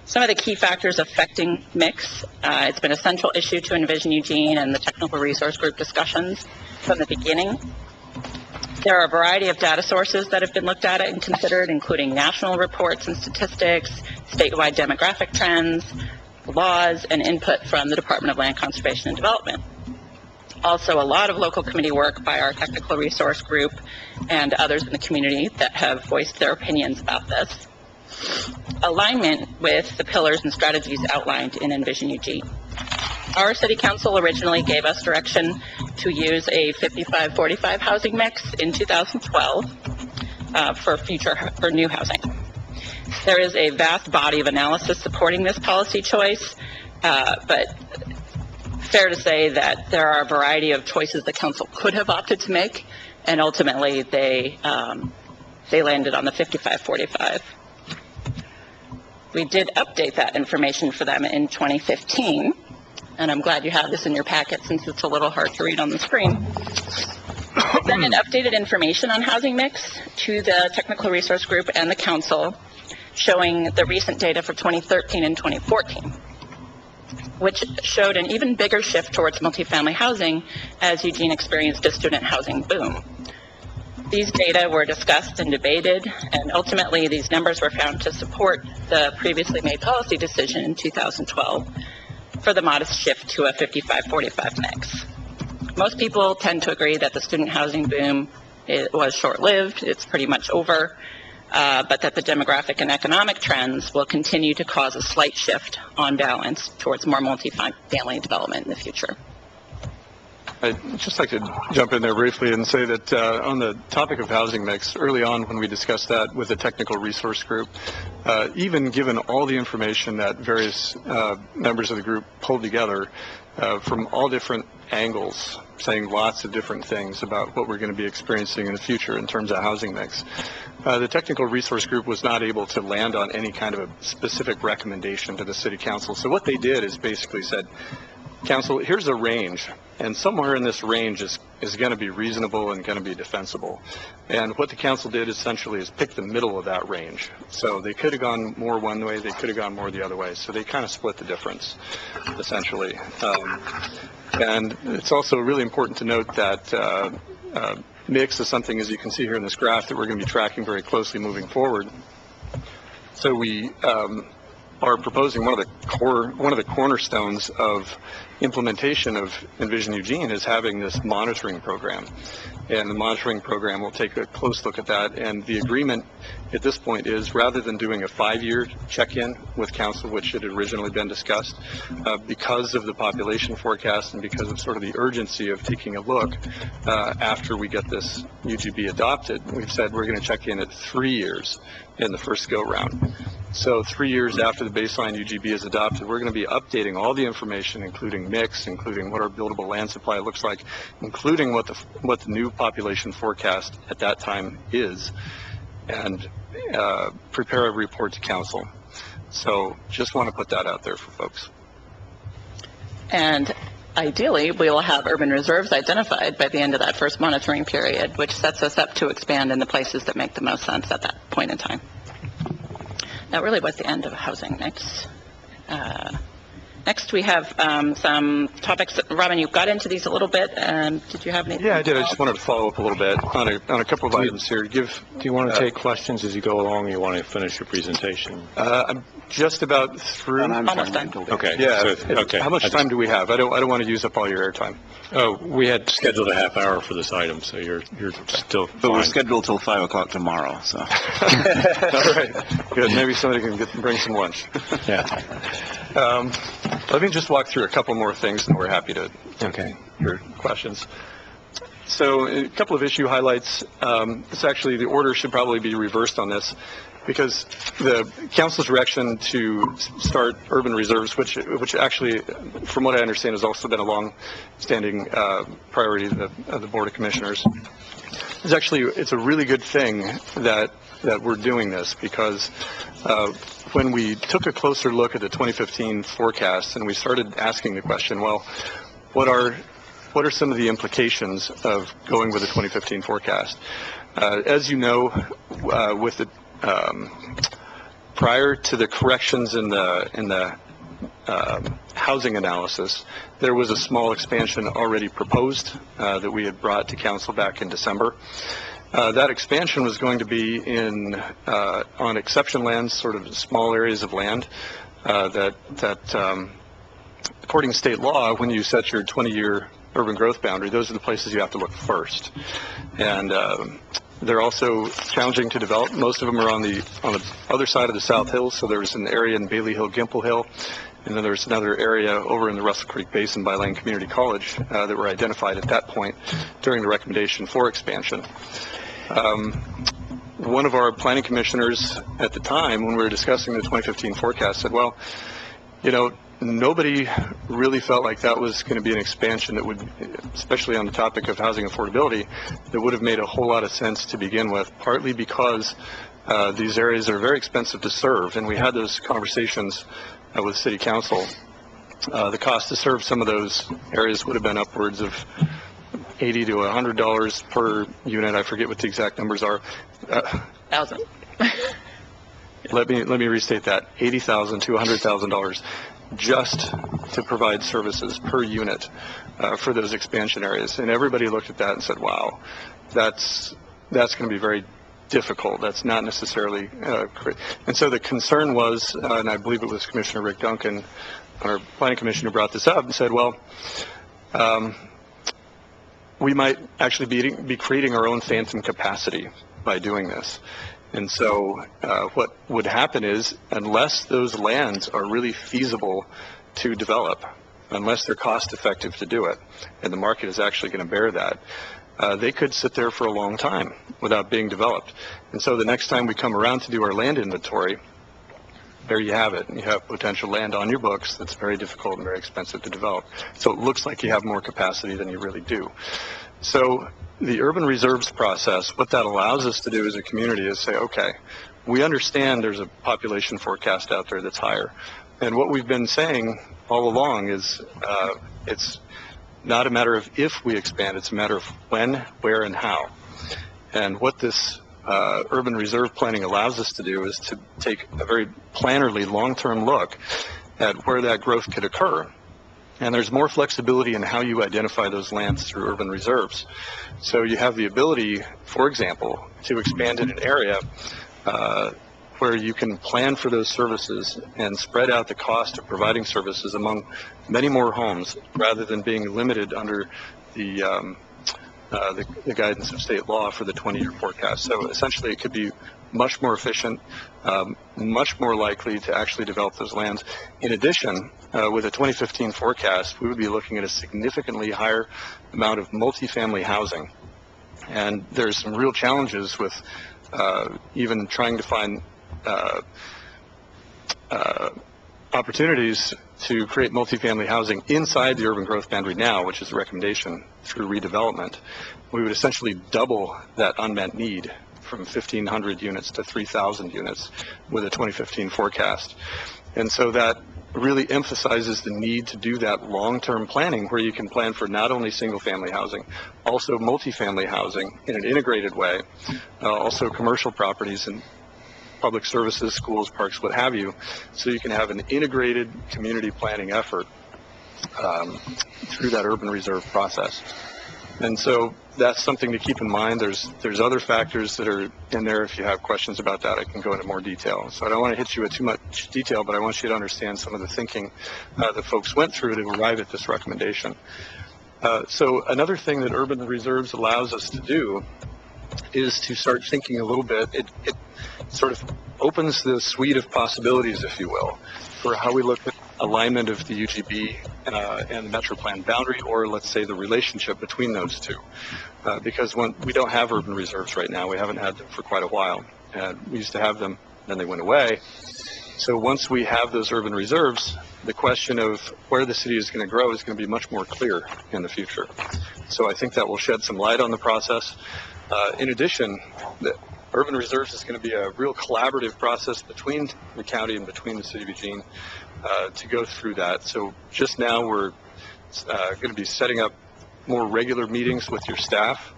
Some of the key factors affecting mix. It's been a central issue to Envision Eugene and the technical resource group discussions from the beginning. There are a variety of data sources that have been looked at and considered, including national reports and statistics, statewide demographic trends, laws, and input from the Department of Land Conservation and Development. Also, a lot of local committee work by our technical resource group and others in the community that have voiced their opinions about this. Alignment with the pillars and strategies outlined in Envision UG. Our city council originally gave us direction to use a 55-45 housing mix in 2012 for new housing. There is a vast body of analysis supporting this policy choice, but fair to say that there are a variety of choices the council could have opted to make, and ultimately they landed on the 55-45. We did update that information for them in 2015, and I'm glad you have this in your packet since it's a little hard to read on the screen. We sent updated information on housing mix to the technical resource group and the council, showing the recent data for 2013 and 2014, which showed an even bigger shift towards multifamily housing as Eugene experienced a student housing boom. These data were discussed and debated, and ultimately these numbers were found to support the previously made policy decision in 2012 for the modest shift to a 55-45 mix. Most people tend to agree that the student housing boom was short-lived, it's pretty much over, but that the demographic and economic trends will continue to cause a slight shift on balance towards more multifamily development in the future. I'd just like to jump in there briefly and say that on the topic of housing mix, early on when we discussed that with the technical resource group, even given all the information that various members of the group pulled together from all different angles, saying lots of different things about what we're going to be experiencing in the future in terms of housing mix, the technical resource group was not able to land on any kind of a specific recommendation to the city council. So what they did is basically said, council, here's a range, and somewhere in this range is going to be reasonable and going to be defensible. And what the council did essentially is pick the middle of that range. So they could have gone more one way, they could have gone more the other way. So they kind of split the difference, essentially. And it's also really important to note that mix is something, as you can see here in this graph, that we're going to be tracking very closely moving forward. So we are proposing one of the cornerstones of implementation of Envision Eugene is having this monitoring program. And the monitoring program will take a close look at that. And the agreement at this point is, rather than doing a 5-year check-in with council, which had originally been discussed, because of the population forecast and because of sort of the urgency of taking a look after we get this UGB adopted, we've said we're going to check in at 3 years in the first go-round. So 3 years after the baseline UGB is adopted, we're going to be updating all the information, including mix, including what our buildable land supply looks like, including what the new population forecast at that time is, and prepare a report to council. So just want to put that out there for folks. And ideally, we will have urban reserves identified by the end of that first monitoring period, which sets us up to expand in the places that make the most sense at that point in time. That really was the end of housing mix. Next, we have some topics. Robin, you got into these a little bit. Did you have anything? Yeah, I did. I just wanted to follow up a little bit on a couple of items here. Do you want to take questions as you go along, or you want to finish your presentation? I'm just about through. Almost done. Okay. Yeah. So, okay. How much time do we have? I don't want to use up all your airtime. Oh, we had scheduled a half hour for this item, so you're still fine. But we're scheduled till 5 o'clock tomorrow, so. All right. Good. Maybe somebody can bring some lunch. Yeah. Let me just walk through a couple more things, and we're happy to hear questions. So a couple of issue highlights. It's actually, the order should probably be reversed on this, because the council's direction to start urban reserves, which actually, from what I understand, has also been a long-standing priority of the Board of Commissioners. It's a really good thing that we're doing this, because when we took a closer look at the 2015 forecast and we started asking the question, well, what are some of the implications of going with the 2015 forecast? As you know, with the prior to the corrections in the housing analysis, there was a small expansion already proposed that we had brought to council back in December. That expansion was going to be on exception lands, sort of small areas of land that according to state law, when you set your 20-year urban growth boundary, those are the places you have to look first. And they're also challenging to develop. Most of them are on the other side of the South Hills. So there's an area in Bailey Hill, Gimple Hill, and then there's another area over in the Russell Creek Basin by Lane Community College that were identified at that point during the recommendation for expansion. One of our planning commissioners at the time, when we were discussing the 2015 forecast, said, well, nobody really felt like that was going to be an expansion that would, especially on the topic of housing affordability, that would have made a whole lot of sense to begin with, partly because these areas are very expensive to serve. And we had those conversations with City Council. The cost to serve some of those areas would have been upwards of $80 to $100 per unit. I forget what the exact numbers are. Thousand. Let me restate that: $80,000 to $100,000 just to provide services per unit for those expansion areas. And everybody looked at that and said, "Wow, that's going to be very difficult. That's not necessarily." And so the concern was, and I believe it was Commissioner Rick Duncan, our planning commissioner, who brought this up and said, "Well, we might actually be creating our own phantom capacity by doing this." And so what would happen is, unless those lands are really feasible to develop, unless they're cost effective to do it, and the market is actually going to bear that, they could sit there for a long time without being developed. And so the next time we come around to do our land inventory, there you have it. You have potential land on your books that's very difficult and very expensive to develop. So it looks like you have more capacity than you really do. So the urban reserves process, what that allows us to do as a community is say, okay, we understand there's a population forecast out there that's higher. And what we've been saying all along is it's not a matter of if we expand, it's a matter of when, where, and how. And what this urban reserve planning allows us to do is to take a very plannerly long-term look at where that growth could occur. And there's more flexibility in how you identify those lands through urban reserves. So you have the ability, for example, to expand in an area where you can plan for those services and spread out the cost of providing services among many more homes rather than being limited under the guidance of state law for the 20-year forecast. So essentially it could be much more efficient, much more likely to actually develop those lands. In addition, with a 2015 forecast, we would be looking at a significantly higher amount of multifamily housing. And there's some real challenges with even trying to find opportunities to create multifamily housing inside the urban growth boundary now, which is a recommendation through redevelopment. We would essentially double that unmet need from 1,500 units to 3,000 units with a 2015 forecast. And so that really emphasizes the need to do that long-term planning where you can plan for not only single-family housing, also multifamily housing in an integrated way, also commercial properties and public services, schools, parks, what have you, so you can have an integrated community planning effort through that urban reserve process. And so that's something to keep in mind. There's other factors that are in there. If you have questions about that, I can go into more detail. So I don't want to hit you with too much detail, but I want you to understand some of the thinking that folks went through to arrive at this recommendation. So another thing that urban reserves allows us to do is to start thinking a little bit. It sort of opens the suite of possibilities, if you will, for how we look at alignment of the UGB and the Metro Plan boundary, or let's say the relationship between those two. Because we don't have urban reserves right now. We haven't had them for quite a while. We used to have them, then they went away. So once we have those urban reserves, the question of where the city is going to grow is going to be much more clear in the future. So I think that will shed some light on the process. In addition, the urban reserves is going to be a real collaborative process between the county and between the city of Eugene to go through that. So just now we're going to be setting up more regular meetings with your staff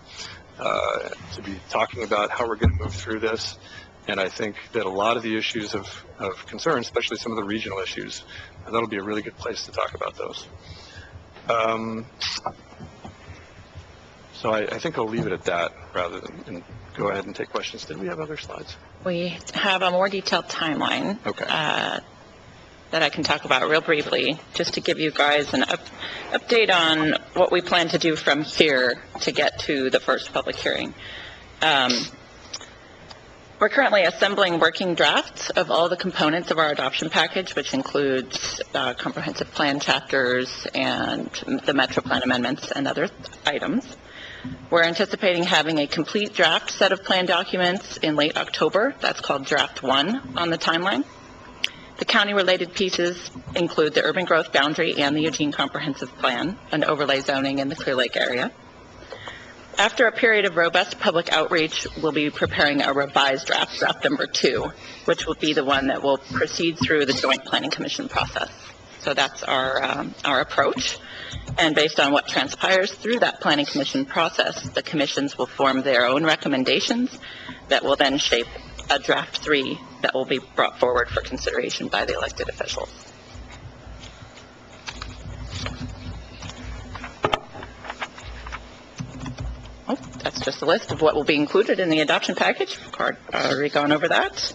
to be talking about how we're going to move through this. And I think that a lot of the issues of concern, especially some of the regional issues, that'll be a really good place to talk about those. So I think I'll leave it at that rather than go ahead and take questions. Did we have other slides? We have a more detailed timeline. Okay. that I can talk about real briefly, just to give you guys an update on what we plan to do from here to get to the first public hearing. We're currently assembling working drafts of all the components of our adoption package, which includes comprehensive plan chapters and the Metro Plan amendments and other items. We're anticipating having a complete draft set of plan documents in late October. That's called Draft 1 on the timeline. The county-related pieces include the urban growth boundary and the Eugene Comprehensive Plan and overlay zoning in the Clear Lake area. After a period of robust public outreach, we'll be preparing a revised draft, draft number 2, which will be the one that will proceed through the Joint Planning Commission process. So that's our approach. And based on what transpires through that Planning Commission process, the commissions will form their own recommendations that will then shape a draft 3 that will be brought forward for consideration by the elected officials. Oh, that's just a list of what will be included in the adoption package. We've already gone over that.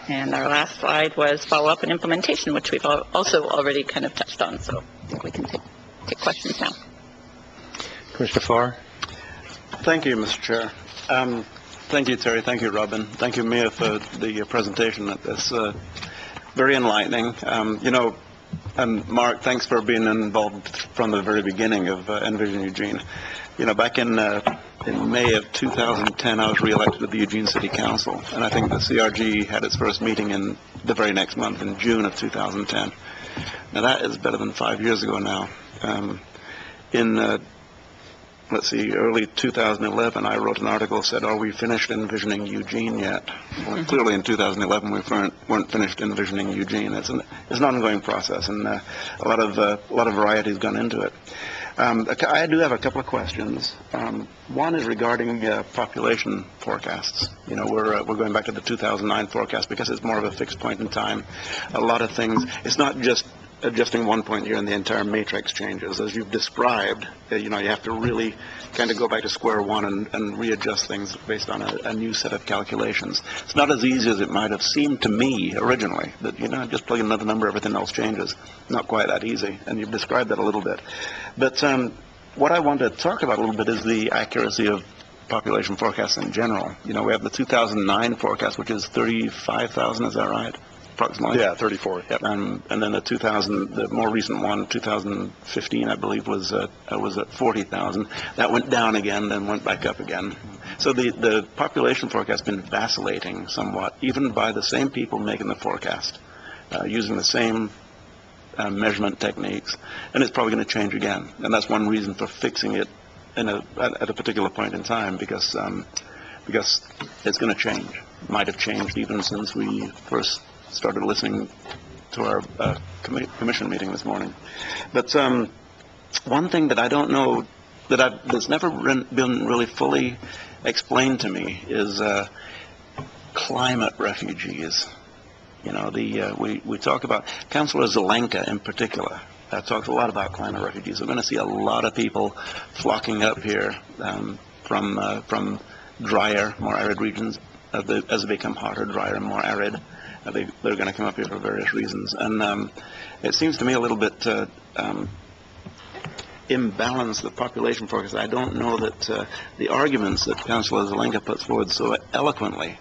And our last slide was follow-up and implementation, which we've also already kind of touched on. So I think we can take questions now. Commissioner Farr? Thank you, Mr. Chair. Thank you, Terry. Thank you, Robin. Thank you, Mia, for the presentation. It's very enlightening. And Mark, thanks for being involved from the very beginning of Envision Eugene. Back in May of 2010, I was re-elected to the Eugene City Council, and I think the CRG had its first meeting in the very next month, in June of 2010. Now, that is better than 5 years ago now. Early 2011, I wrote an article that said, "Are we finished envisioning Eugene yet?" Well, clearly in 2011, we weren't finished envisioning Eugene. It's an ongoing process, and a lot of variety has gone into it. I do have a couple of questions. One is regarding population forecasts. We're going back to the 2009 forecast because it's more of a fixed point in time. A lot of things. It's not just adjusting one point here and the entire matrix changes. As you've described, you have to really kind of go back to square one and readjust things based on a new set of calculations. It's not as easy as it might have seemed to me originally, that, just plug in another number, everything else changes. Not quite that easy, and you've described that a little bit. But what I want to talk about a little bit is the accuracy of population forecasts in general. We have the 2009 forecast, which is 35,000, is that right? Approximately. Yeah, 34. Yep. And then the more recent one, 2015, I believe, was at 40,000. That went down again, then went back up again. So the population forecast has been vacillating somewhat, even by the same people making the forecast, using the same measurement techniques, and it's probably going to change again. And that's one reason for fixing it at a particular point in time, because it's going to change. Might have changed even since we first started listening to our commission meeting this morning. But one thing that I don't know, that's never been really fully explained to me is climate refugees. We talk about, Councilor Zelenka in particular, talks a lot about climate refugees. We're going to see a lot of people flocking up here from drier, more arid regions as they become hotter, drier, and more arid. They're going to come up here for various reasons. And it seems to me a little bit imbalanced, the population forecast. I don't know that the arguments that Councilor Zelenka puts forward so eloquently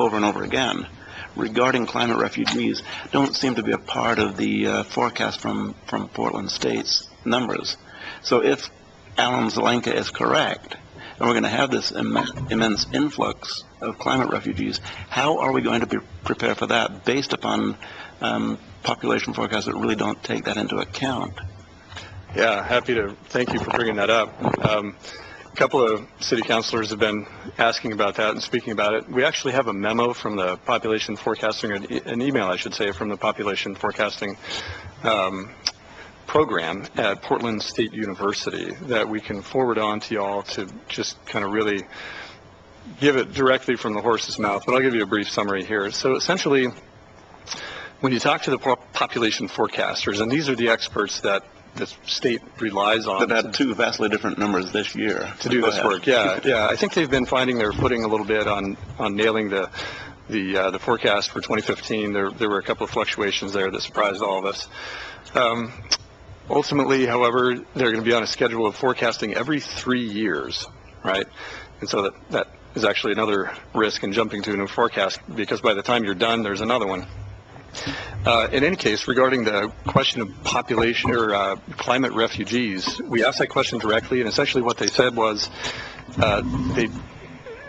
over and over again regarding climate refugees don't seem to be a part of the forecast from Portland State's numbers. So if Alan Zelenka is correct, and we're going to have this immense influx of climate refugees, how are we going to prepare for that based upon population forecasts that really don't take that into account? Yeah, happy to. Thank you for bringing that up. A couple of city councilors have been asking about that and speaking about it. We actually have a memo from the population forecasting, an email, I should say, from the population forecasting program at Portland State University that we can forward on to y'all to just kind of really give it directly from the horse's mouth. But I'll give you a brief summary here. So essentially, when you talk to the population forecasters, and these are the experts that the state relies on. They've had two vastly different numbers this year to do this work. Yeah. I think they've been finding their footing a little bit on nailing the the forecast for 2015, there were a couple of fluctuations there that surprised all of us. Ultimately, however, they're going to be on a schedule of forecasting every 3 years, right? And so that is actually another risk in jumping to a new forecast, because by the time you're done, there's another one. In any case, regarding the question of population or climate refugees, we asked that question directly, and essentially what they said was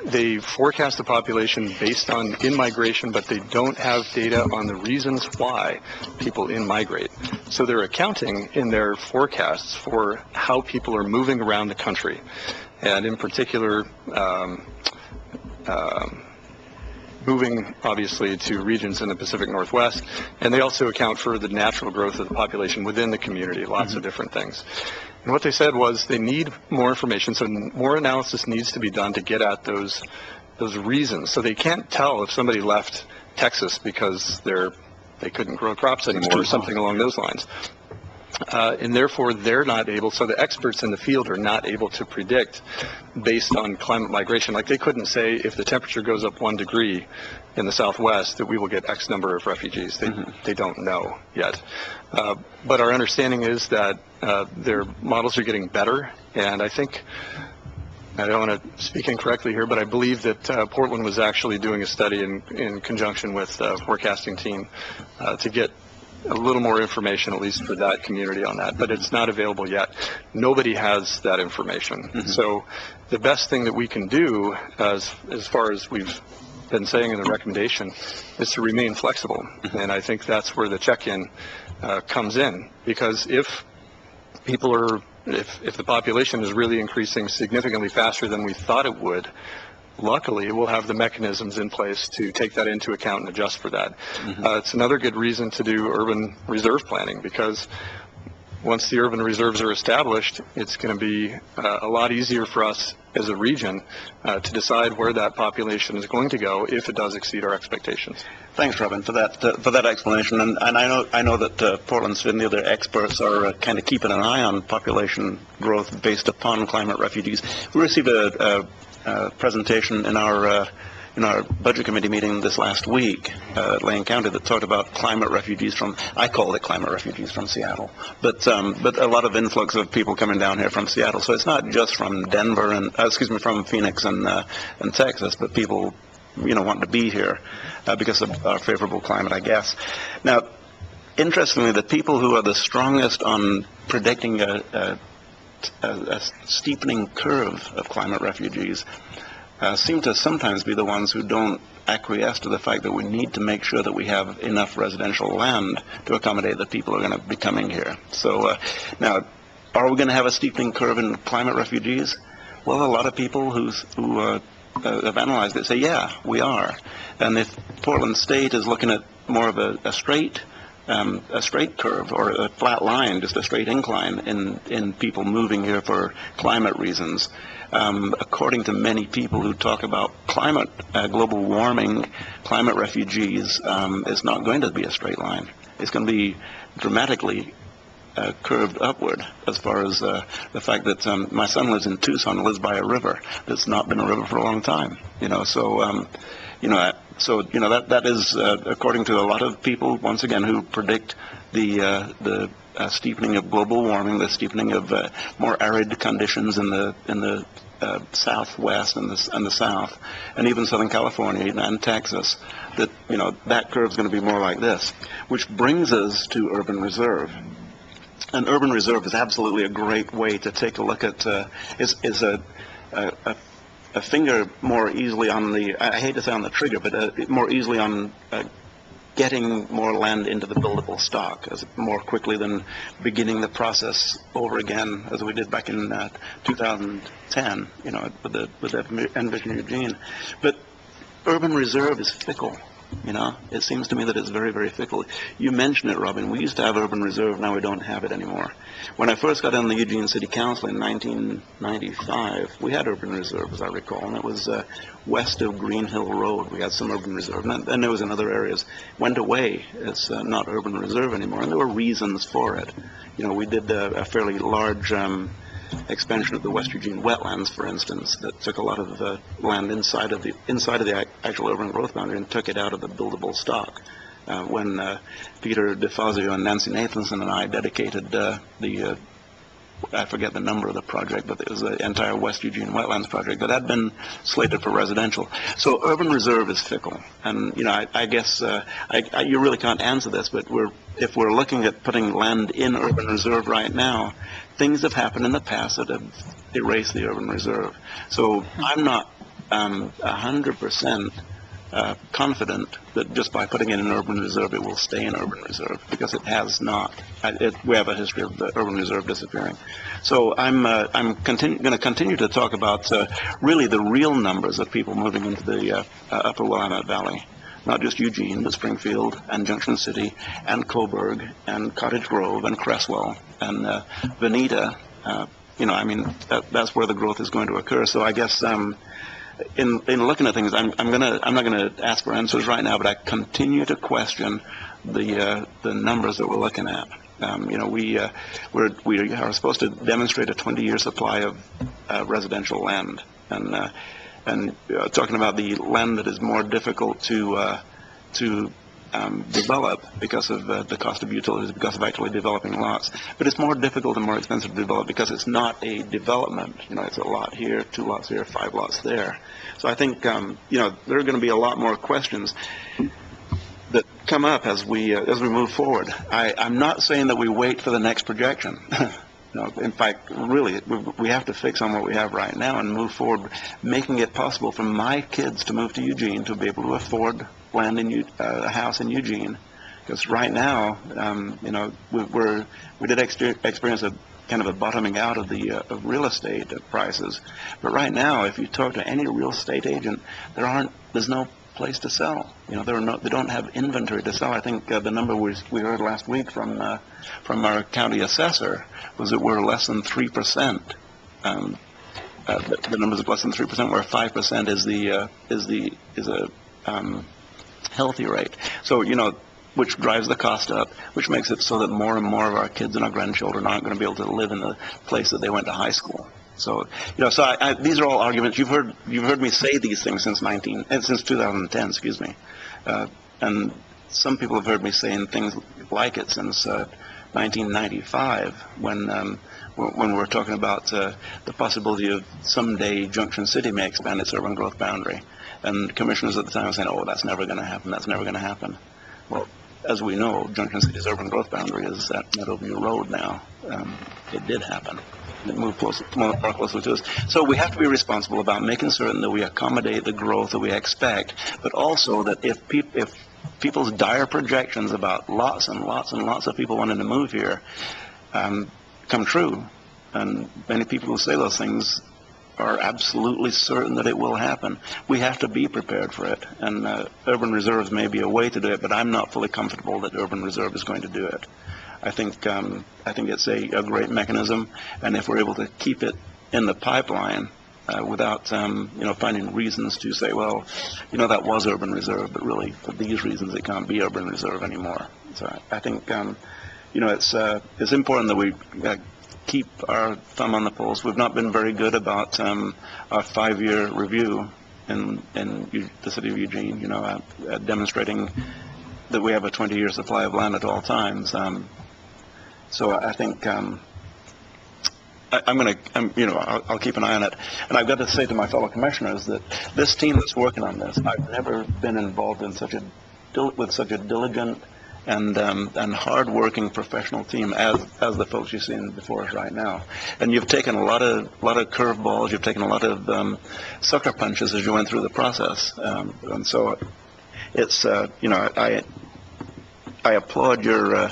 they forecast the population based on in-migration, but they don't have data on the reasons why people in-migrate. So they're accounting in their forecasts for how people are moving around the country, and in particular, moving obviously to regions in the Pacific Northwest, and they also account for the natural growth of the population within the community, lots of different things. And what they said was they need more information, so more analysis needs to be done to get at those reasons. So they can't tell if somebody left Texas because they couldn't grow crops anymore or something along those lines. And therefore, they're not able, so the experts in the field are not able to predict based on climate migration. Like, they couldn't say if the temperature goes up 1 degree in the Southwest that we will get X number of refugees. They don't know yet. But our understanding is that their models are getting better, and I think, I don't want to speak incorrectly here, but I believe that Portland was actually doing a study in conjunction with the forecasting team to get a little more information, at least for that community on that, but it's not available yet. Nobody has that information. So the best thing that we can do, as far as we've been saying in the recommendation, is to remain flexible. And I think that's where the check-in comes in, because if people are, if the population is really increasing significantly faster than we thought it would, luckily, we'll have the mechanisms in place to take that into account and adjust for that. It's another good reason to do urban reserve planning, because once the urban reserves are established, it's going to be a lot easier for us as a region to decide where that population is going to go if it does exceed our expectations. Thanks, Robin, for that explanation. And I know that Portland's and the other experts are kind of keeping an eye on population growth based upon climate refugees. We received a presentation in our budget committee meeting this last week at Lane County that talked about climate refugees from, I call it climate refugees from Seattle, but a lot of influx of people coming down here from Seattle. So it's not just from Denver and from Phoenix and Texas, but people wanting to be here because of our favorable climate, I guess. Now, interestingly, the people who are the strongest on predicting a steepening curve of climate refugees seem to sometimes be the ones who don't acquiesce to the fact that we need to make sure that we have enough residential land to accommodate the people who are going to be coming here. So now, are we going to have a steepening curve in climate refugees? Well, a lot of people who have analyzed it say, yeah, we are. And if Portland State is looking at more of a straight curve or a flat line, just a straight incline in people moving here for climate reasons. According to many people who talk about climate, global warming, climate refugees, it's not going to be a straight line. It's going to be dramatically curved upward, as far as the fact that my son lives in Tucson and lives by a river that's not been a river for a long time. That is, according to a lot of people, once again, who predict the steepening of global warming, the steepening of more arid conditions in the Southwest and the South, and even Southern California and Texas, that curve is going to be more like this, which brings us to urban reserve. An urban reserve is absolutely a great way to take a look at, is a finger more easily on the, I hate to say on the trigger, but more easily on getting more land into the buildable stock more quickly than beginning the process over again as we did back in 2010, with the Envision Eugene. But urban reserve is fickle. It seems to me that it's very, very fickle. You mentioned it, Robin. We used to have urban reserve. Now we don't have it anymore. When I first got on the Eugene City Council in 1995, we had urban reserve, as I recall, and it was west of Green Hill Road. We had some urban reserve, and there was in other areas. Went away. It's not urban reserve anymore, and there were reasons for it. We did a fairly large expansion of the West Eugene wetlands, for instance, that took a lot of land inside of the actual urban growth boundary and took it out of the buildable stock. When Peter DeFazio and Nancy Nathanson and I dedicated I forget the number of the project, but it was the entire West Eugene wetlands project that had been slated for residential. So urban reserve is fickle, and I guess you really can't answer this, but if we're looking at putting land in urban reserve right now, things have happened in the past that have erased the urban reserve. So I'm not 100% confident that just by putting it in urban reserve, it will stay in urban reserve, because it has not. We have a history of the urban reserve disappearing. So I'm going to continue to talk about really the real numbers of people moving into the upper Willamette Valley. Not just Eugene, but Springfield and Junction City and Coburg and Cottage Grove and Cresswell and Veneta. That's where the growth is going to occur. So I guess in looking at things, I'm not going to ask for answers right now, but I continue to question the numbers that we're looking at. We are supposed to demonstrate a 20-year supply of residential land, and talking about the land that is more difficult to develop because of the cost of utilities, because of actually developing lots. But it's more difficult and more expensive to develop because it's not a development. It's a lot here, 2 lots here, 5 lots there. So I think, there are going to be a lot more questions that come up as we move forward. I'm not saying that we wait for the next projection. In fact, really, we have to fix on what we have right now and move forward, making it possible for my kids to move to Eugene, to be able to afford land in a house in Eugene. Because right now, we did experience a kind of a bottoming out of the of real estate prices. But right now, if you talk to any real estate agent, there's no place to sell. They don't have inventory to sell. I think the number we heard last week from our county assessor was that we're less than 3%. The numbers are less than 3%, where 5% is a healthy rate. So which drives the cost up, which makes it so that more and more of our kids and our grandchildren aren't going to be able to live in the place that they went to high school. So, these are all arguments. You've heard me say these things since 2010, excuse me. And some people have heard me saying things like it since 1995, when we're talking about the possibility of someday Junction City may expand its urban growth boundary. And commissioners at the time were saying, "Oh, that's never going to happen. That's never going to happen." Well, as we know, Junction City's urban growth boundary is at Meadowview Road now. It did happen. It moved more closely to us. So we have to be responsible about making certain that we accommodate the growth that we expect, but also that if people's dire projections about lots and lots and lots of people wanting to move here come true, and many people who say those things are absolutely certain that it will happen, we have to be prepared for it. And urban reserves may be a way to do it, but I'm not fully comfortable that urban reserve is going to do it. I think it's a great mechanism, and if we're able to keep it in the pipeline without finding reasons to say, well, that was urban reserve, but really for these reasons it can't be urban reserve anymore. So I think it's important that we keep our thumb on the pulse. We've not been very good about our 5-year review in the city of Eugene, demonstrating that we have a 20-year supply of land at all times. So I think I'll keep an eye on it. And I've got to say to my fellow commissioners that this team that's working on this, I've never been involved in with such a diligent and hard-working professional team as the folks you've seen before us right now. And you've taken a lot of curveballs. You've taken a lot of sucker punches as you went through the process. And so it's I applaud your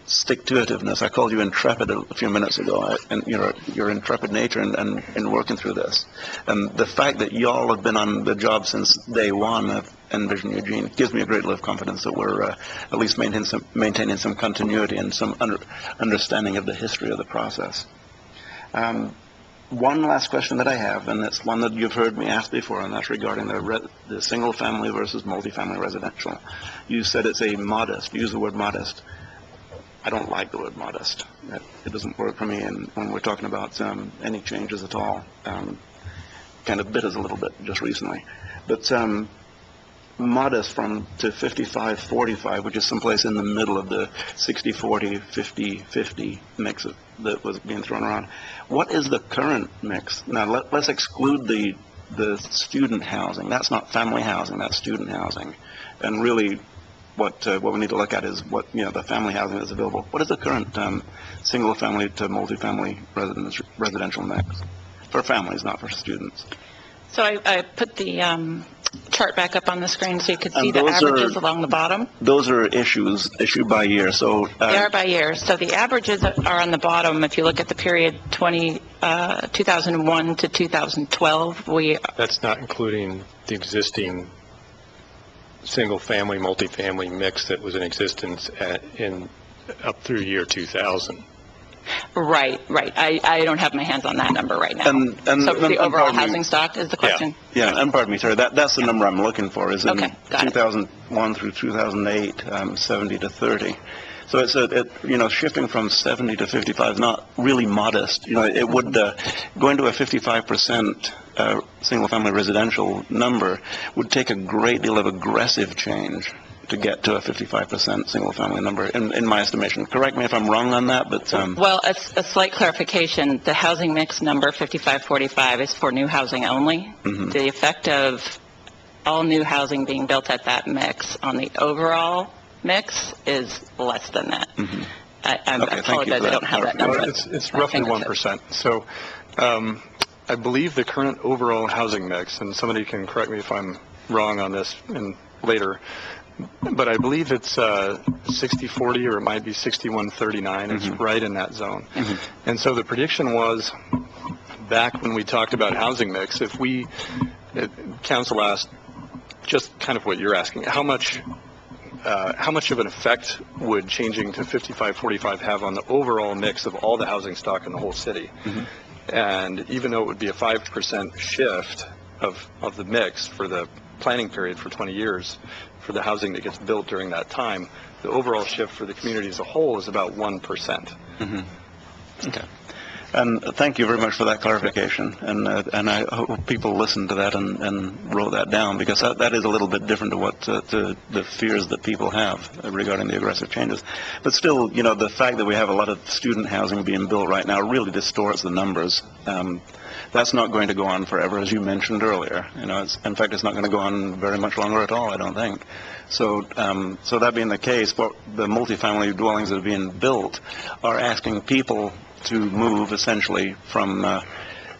stick-to-itiveness. I called you intrepid a few minutes ago, and your intrepid nature in working through this. And the fact that y'all have been on the job since day one of Envision Eugene gives me a great deal of confidence that we're at least maintaining some continuity and some understanding of the history of the process. One last question that I have, and it's one that you've heard me ask before, and that's regarding the single-family versus multifamily residential. You said it's use the word modest. I don't like the word modest. It doesn't work for me, and when we're talking about any changes at all, kind of bit us a little bit just recently. But modest to 55-45, which is someplace in the middle of the 60-40, 50-50 mix that was being thrown around. What is the current mix? Now, let's exclude the student housing. That's not family housing, that's student housing. And really, what we need to look at is what, the family housing that's available. What is the current single-family to multifamily residential mix? For families, not for students. So I put the chart back up on the screen so you could see And the those averages are- along the bottom. Those are issued by year, so... They are by year. So the averages are on the bottom. If you look at the period 2001 to 2012, That's not including the existing single-family, multifamily mix that was in existence up through year 2000. Right. I don't have my hands on that number right now. And So the overall pardon me. housing stock is the question? Yeah, and pardon me, sir, that's the number I'm looking for, is in Okay, got it. 2001 through 2008, 70 to 30. So it's shifting from 70 to 55 is not really modest. It would, going to a 55% single-family residential number would take a great deal of aggressive change to get to a 55% single-family number, in my estimation. Correct me if I'm wrong on that, but... Well, a slight clarification. The housing mix number 5545 is for new housing only. Mhm. The effect of all new housing being built at that mix on the overall mix is less than that. Mhm. I Okay, thank you for apologize, I that. don't have that number. Well, it's at my roughly fingertips. 1%. So I believe the current overall housing mix, and somebody can correct me if I'm wrong on this later, but I believe it's 60-40, or it might be 61-39. It's right in that zone. And so the prediction was, back when we talked about housing mix, if council asked just kind of what you're asking, how much of an effect would changing to 55-45 have on the overall mix of all the housing stock in the whole city? And even though it would be a 5% shift of the mix for the planning period for 20 years, for the housing that gets built during that time, the overall shift for the community as a whole is about 1%. Okay. And thank you very much for that clarification. And I hope people listened to that and wrote that down, because that is a little bit different to what the fears that people have regarding the aggressive changes. But still, the fact that we have a lot of student housing being built right now really distorts the numbers. That's not going to go on forever, as you mentioned earlier. In fact, it's not going to go on very much longer at all, I don't think. So that being the case, what the multifamily dwellings that are being built are asking people to move essentially from,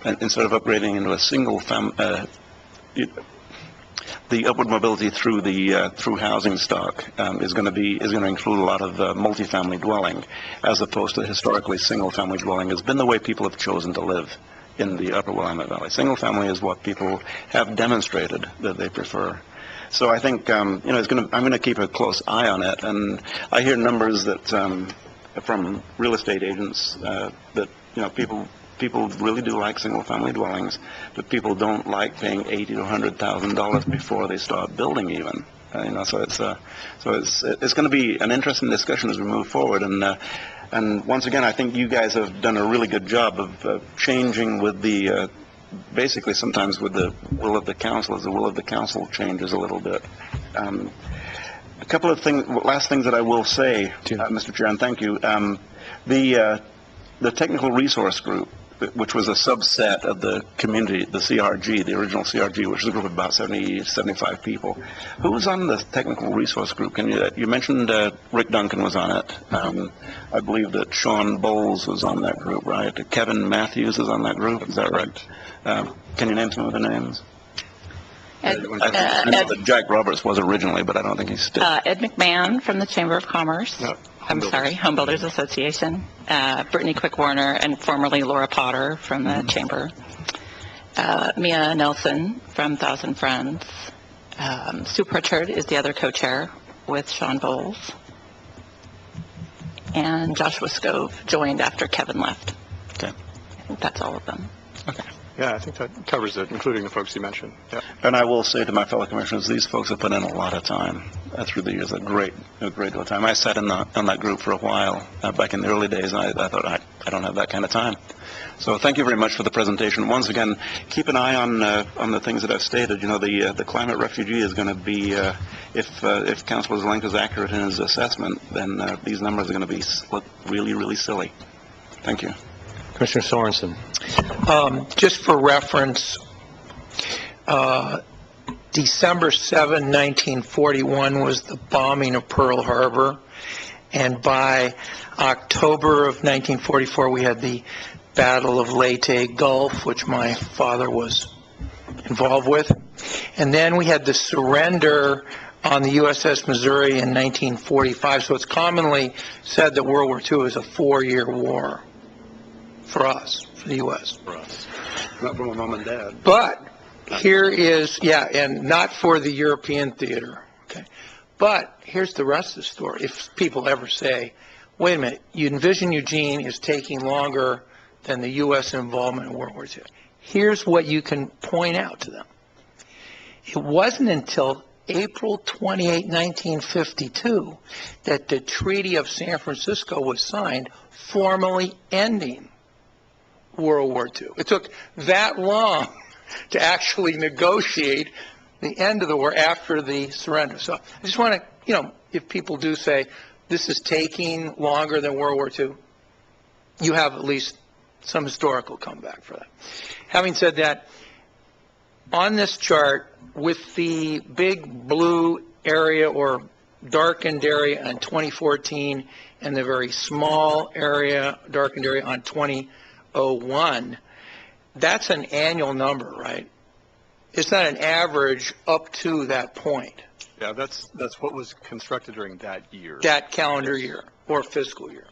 instead of upgrading into a single family, the upward mobility through housing stock is going to include a lot of multifamily dwelling, as opposed to historically single-family dwelling has been the way people have chosen to live in the Upper Willamette Valley. Single family is what people have demonstrated that they prefer. So I think I'm going to keep a close eye on it, and I hear numbers that from real estate agents that people really do like single family dwellings, but people don't like paying $80,000 to $100,000 before they start building even. So it's going to be an interesting discussion as we move forward, and once again, I think you guys have done a really good job of changing with the, basically sometimes with the will of the council, as the will of the council changes a little bit. A couple of last things that I will say, Mr. Chair, and thank you. The Technical Resource Group, which was a subset of the community, the CRG, the original CRG, which was a group of about 75 people. Who was on the Technical Resource Group? You mentioned Rick Duncan was on it. I believe that Sean Bowles was on that group, right? Kevin Matthews is on that group, is that right? Can you name some of the names? I know that Jack Roberts was originally, but I don't think he's still. Ed McMahon from the Chamber of Commerce. Home Builders Association. Brittany Quick-Warner, and formerly Laura Potter from the Chamber. Mia Nelson from Thousand Friends. Sue Pritchard is the other co-chair with Sean Bowles. And Joshua Scove joined after Kevin left. Okay. I think that's all of them. Okay. Yeah, I think that covers it, including the folks you mentioned. Yeah. And I will say to my fellow commissioners, these folks have put in a lot of time. through the years, a great deal of time. I sat on that group for a while back in the early days, and I thought, I don't have that kind of time. So thank you very much for the presentation. Once again, keep an eye on the things that I've stated. You know, the climate refugee is going to be, if Councilor Zelenka is accurate in his assessment, then these numbers are going to look really, really silly. Thank you. Commissioner Sorensen. Just for reference, December 7, 1941 was the bombing of Pearl Harbor, and by October of 1944 we had the Battle of Leyte Gulf, which my father was involved with, and then we had the surrender on the USS Missouri in 1945. So it's commonly said that World War II is a 4-year war for us, for the U.S. For us. Not for my mom and dad. But here is, and not for the European theater, okay? But here's the rest of the story. If people ever say, wait a minute, you envision Eugene is taking longer than the U.S. involvement in World War II. Here's what you can point out to them. It wasn't until April 28, 1952, that the Treaty of San Francisco was signed, formally ending World War II. It took that long to actually negotiate the end of the war after the surrender. So I just want to, if people do say this is taking longer than World War II, you have at least some historical comeback for that. Having said that, on this chart, with the big blue area or darkened area on 2014 and the very small area, darkened area on 2001, that's an annual number, right? It's not an average up to that point. Yeah, that's what was constructed during that year. That calendar year or fiscal year.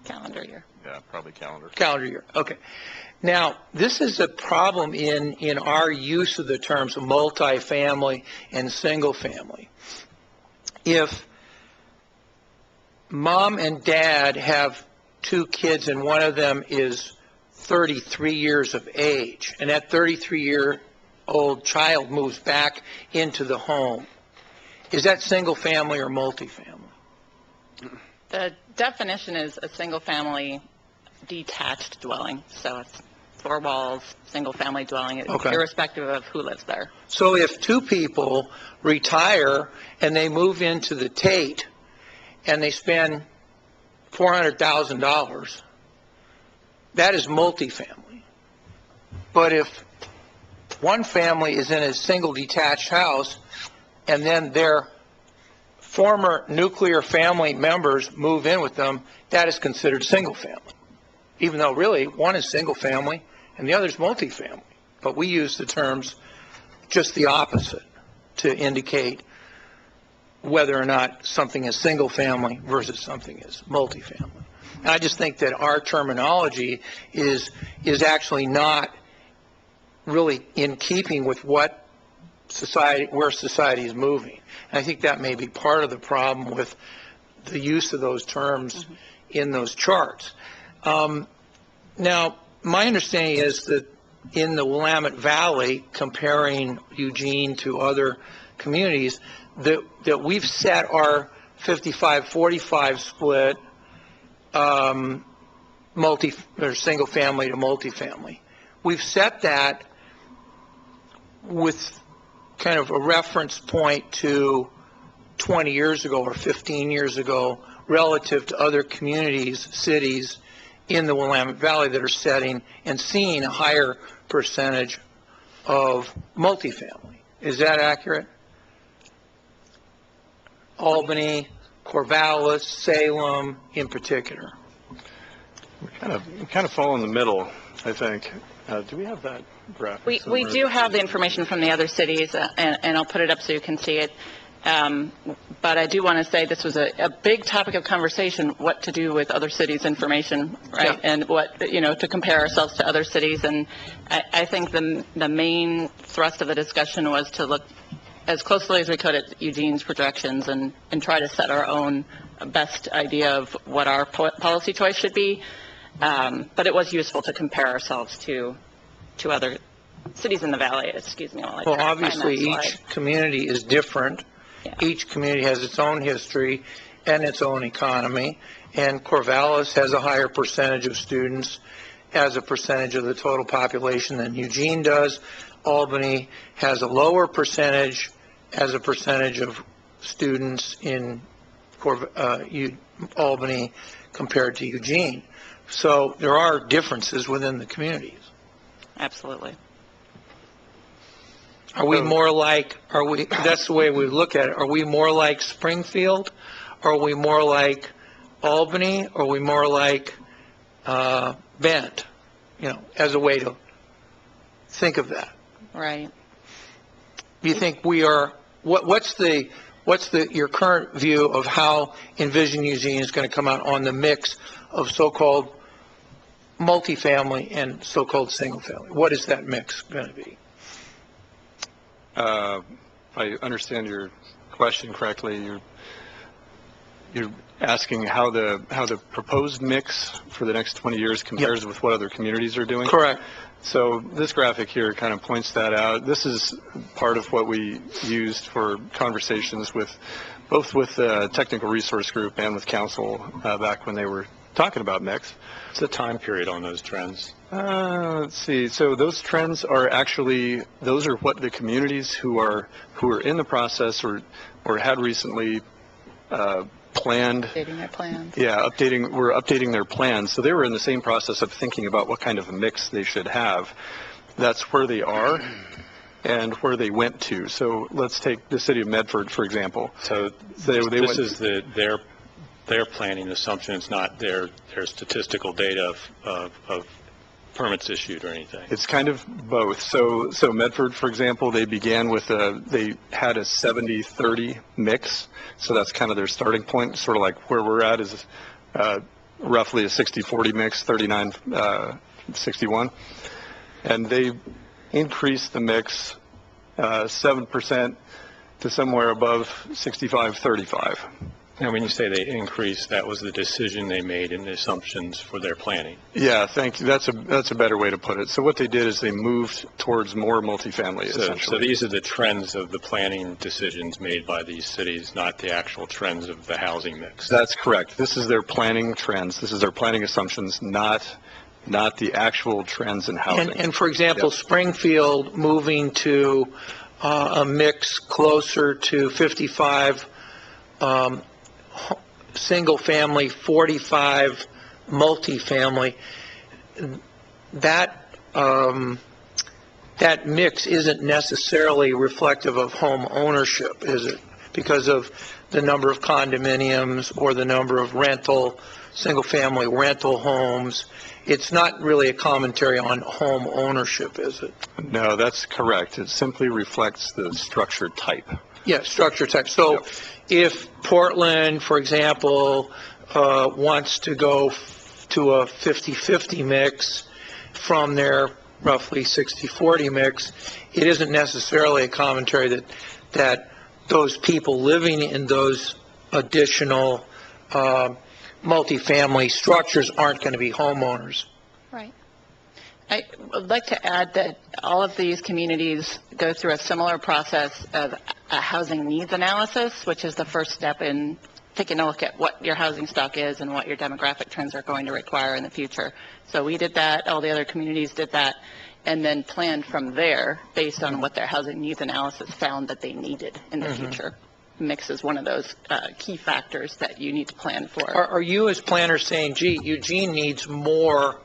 Calendar year. Yeah, probably calendar. Calendar year, okay. Now, this is a problem in our use of the terms multifamily and single family. If mom and dad have 2 kids and one of them is 33 years of age, and that 33-year-old child moves back into the home, is that single family or multifamily? The definition is a single-family detached dwelling, so it's 4 walls, single-family dwelling, Okay. irrespective of who lives there. So if 2 people retire and they move into the Tate and they spend $400,000, that is multifamily. But if one family is in a single detached house and then their former nuclear family members move in with them, that is considered single family. Even though really one is single family and the other is multifamily. But we use the terms just the opposite to indicate whether or not something is single family versus something is multifamily. And I just think that our terminology is actually not really in keeping with where society is moving. And I think that may be part of the problem with the use of those terms in those charts. Now, my understanding is that in the Willamette Valley, comparing Eugene to other communities, that we've set our 55-45 split single family to multifamily. We've set that with kind of a reference point to 20 years ago or 15 years ago relative to other communities, cities in the Willamette Valley that are setting and seeing a higher percentage of multifamily. Is that accurate? Albany, Corvallis, Salem in particular. We kind of fall in the middle, I think. Do we have that graphic? We do have the information from the other cities, and I'll put it up so you can see it. But I do want to say this was a big topic of conversation, what to do with other cities' information, right? Yeah. And what, to compare ourselves to other cities. And I think the main thrust of the discussion was to look as closely as we could at Eugene's projections and try to set our own best idea of what our policy choice should be. But it was useful to compare ourselves to other cities in the valley. Excuse me while I Well, try to find that obviously, slide. each community is different, Each community has its own history and its own economy, and Corvallis has a higher percentage of students as a percentage of the total population than Eugene does. Albany has a lower percentage as a percentage of students in Albany compared to Eugene. So there are differences within the communities. Absolutely. Are we more like, that's the way we look at it, are we more like Springfield? Are we more like Albany? Are we more like Bend? You know, as a way to think of that. Right. Do you think we are, what's your current view of how Envision Eugene is going to come out on the mix of so-called multifamily and so-called single-family? What is that mix going to be? I understand your question correctly. You're asking how the proposed mix for the next 20 years compares with what other communities are doing? Correct. So this graphic here kind of points that out. This is part of what we used for conversations both with the technical resource group and with council back when they were talking about mix. What's the time period on those trends? Let's see. So those trends are actually, those are what the communities who are in the process or had recently planned. Updating their plans. Yeah, we're updating their plans. So they were in the same process of thinking about what kind of a mix they should have. That's where they are and where they went to. So let's take the city of Medford, for example. So this is their planning assumption. It's not their statistical data of permits issued or anything. It's kind of both. So Medford, for example, they began with they had a 70-30 mix. So that's kind of their starting point. Sort of like where we're at is roughly a 60-40 mix, 39-61. And they increased the mix 7% to somewhere above 65-35. Now, when you say they increased, that was the decision they made and the assumptions for their planning. Yeah, thank you. That's a better way to put it. So what they did is they moved towards more multifamily, essentially. So these are the trends of the planning decisions made by these cities, not the actual trends of the housing mix. That's correct. This is their planning trends. This is their planning assumptions, not the actual trends in housing. And for example, Springfield moving to a mix closer to 55 single family, 45 multifamily, that mix isn't necessarily reflective of home ownership, is it? Because of the number of condominiums or the number of single family rental homes. It's not really a commentary on home ownership, is it? No, that's correct. It simply reflects the structure type. Yeah, structure type. So if Portland, for example, wants to go to a 50-50 mix from their roughly 60-40 mix, it isn't necessarily a commentary that those people living in those additional multifamily structures aren't going to be homeowners. Right. I would like to add that all of these communities go through a similar process of a housing needs analysis, which is the first step in taking a look at what your housing stock is and what your demographic trends are going to require in the future. So we did that, all the other communities did that, and then planned from there based on what their housing needs analysis found that they needed in the future. Mix is one of those key factors that you need to plan for. Are you as planners saying, gee, Eugene needs more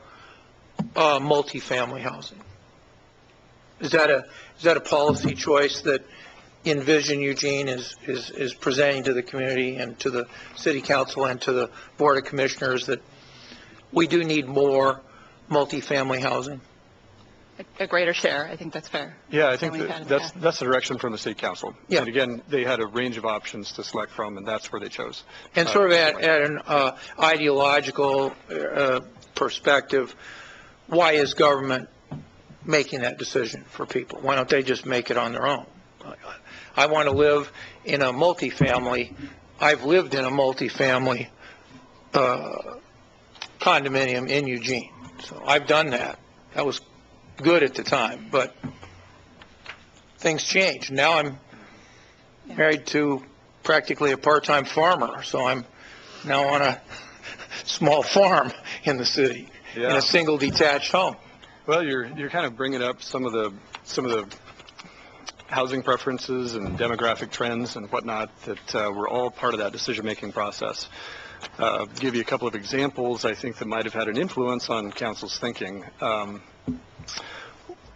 multifamily housing? Is that a policy choice that Envision Eugene is presenting to the community and to the city council and to the board of commissioners, that we do need more multifamily housing? A greater share, I think that's fair. Yeah, I think that's the direction from the state council. Yeah. And again, they had a range of options to select from, and that's where they chose. And sort of at an ideological perspective, why is government making that decision for people? Why don't they just make it on their own? I want to live in a multifamily. I've lived in a multifamily condominium in Eugene, so I've done that. That was good at the time, but things change. Now I'm married to practically a part-time farmer, so I'm now on a small farm in the city, in Yeah. a single detached home. Well, you're kind of bringing up some of the housing preferences and demographic trends and whatnot that were all part of that decision-making process. Give you a couple of examples, I think, that might have had an influence on council's thinking.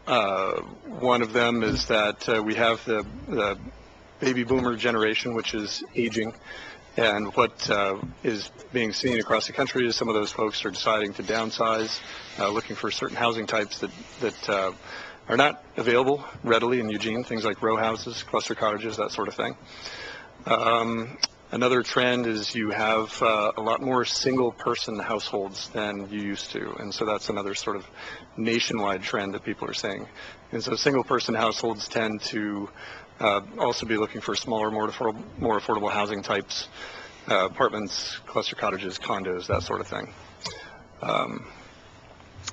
One of them is that we have the baby boomer generation, which is aging, and what is being seen across the country is some of those folks are deciding to downsize, looking for certain housing types that are not available readily in Eugene, things like row houses, cluster cottages, that sort of thing. Another trend is you have a lot more single-person households than you used to, and so that's another sort of nationwide trend that people are seeing. And so single-person households tend to also be looking for smaller, more affordable housing types, apartments, cluster cottages, condos, that sort of thing.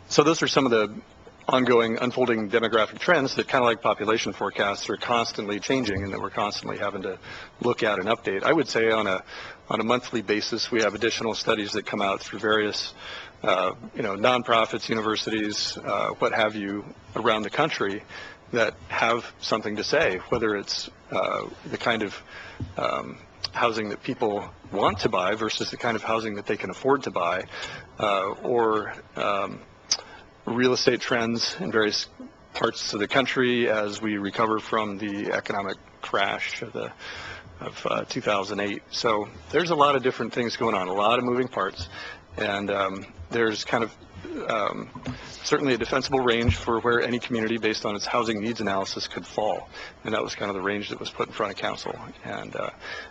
So those are some of the ongoing, unfolding demographic trends that, kind of like population forecasts, are constantly changing and that we're constantly having to look at and update. I would say on a monthly basis, we have additional studies that come out through various nonprofits, universities, what have you, around the country that have something to say, whether it's the kind of housing that people want to buy versus the kind of housing that they can afford to buy, or real estate trends in various parts of the country as we recover from the economic crash of 2008. So there's a lot of different things going on, a lot of moving parts, and there's kind of certainly a defensible range for where any community, based on its housing needs analysis, could fall, and that was kind of the range that was put in front of council. And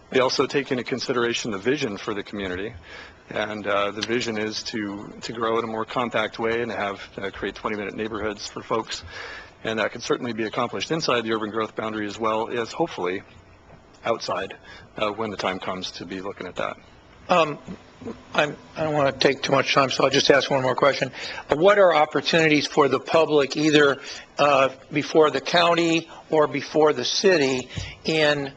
they also take into consideration the vision for the community, and the vision is to grow in a more compact way and to have create 20-minute neighborhoods for folks, and that can certainly be accomplished inside the urban growth boundary as well as hopefully outside when the time comes to be looking at that. I don't want to take too much time, so I'll just ask one more question. What are opportunities for the public, either before the county or before the city, in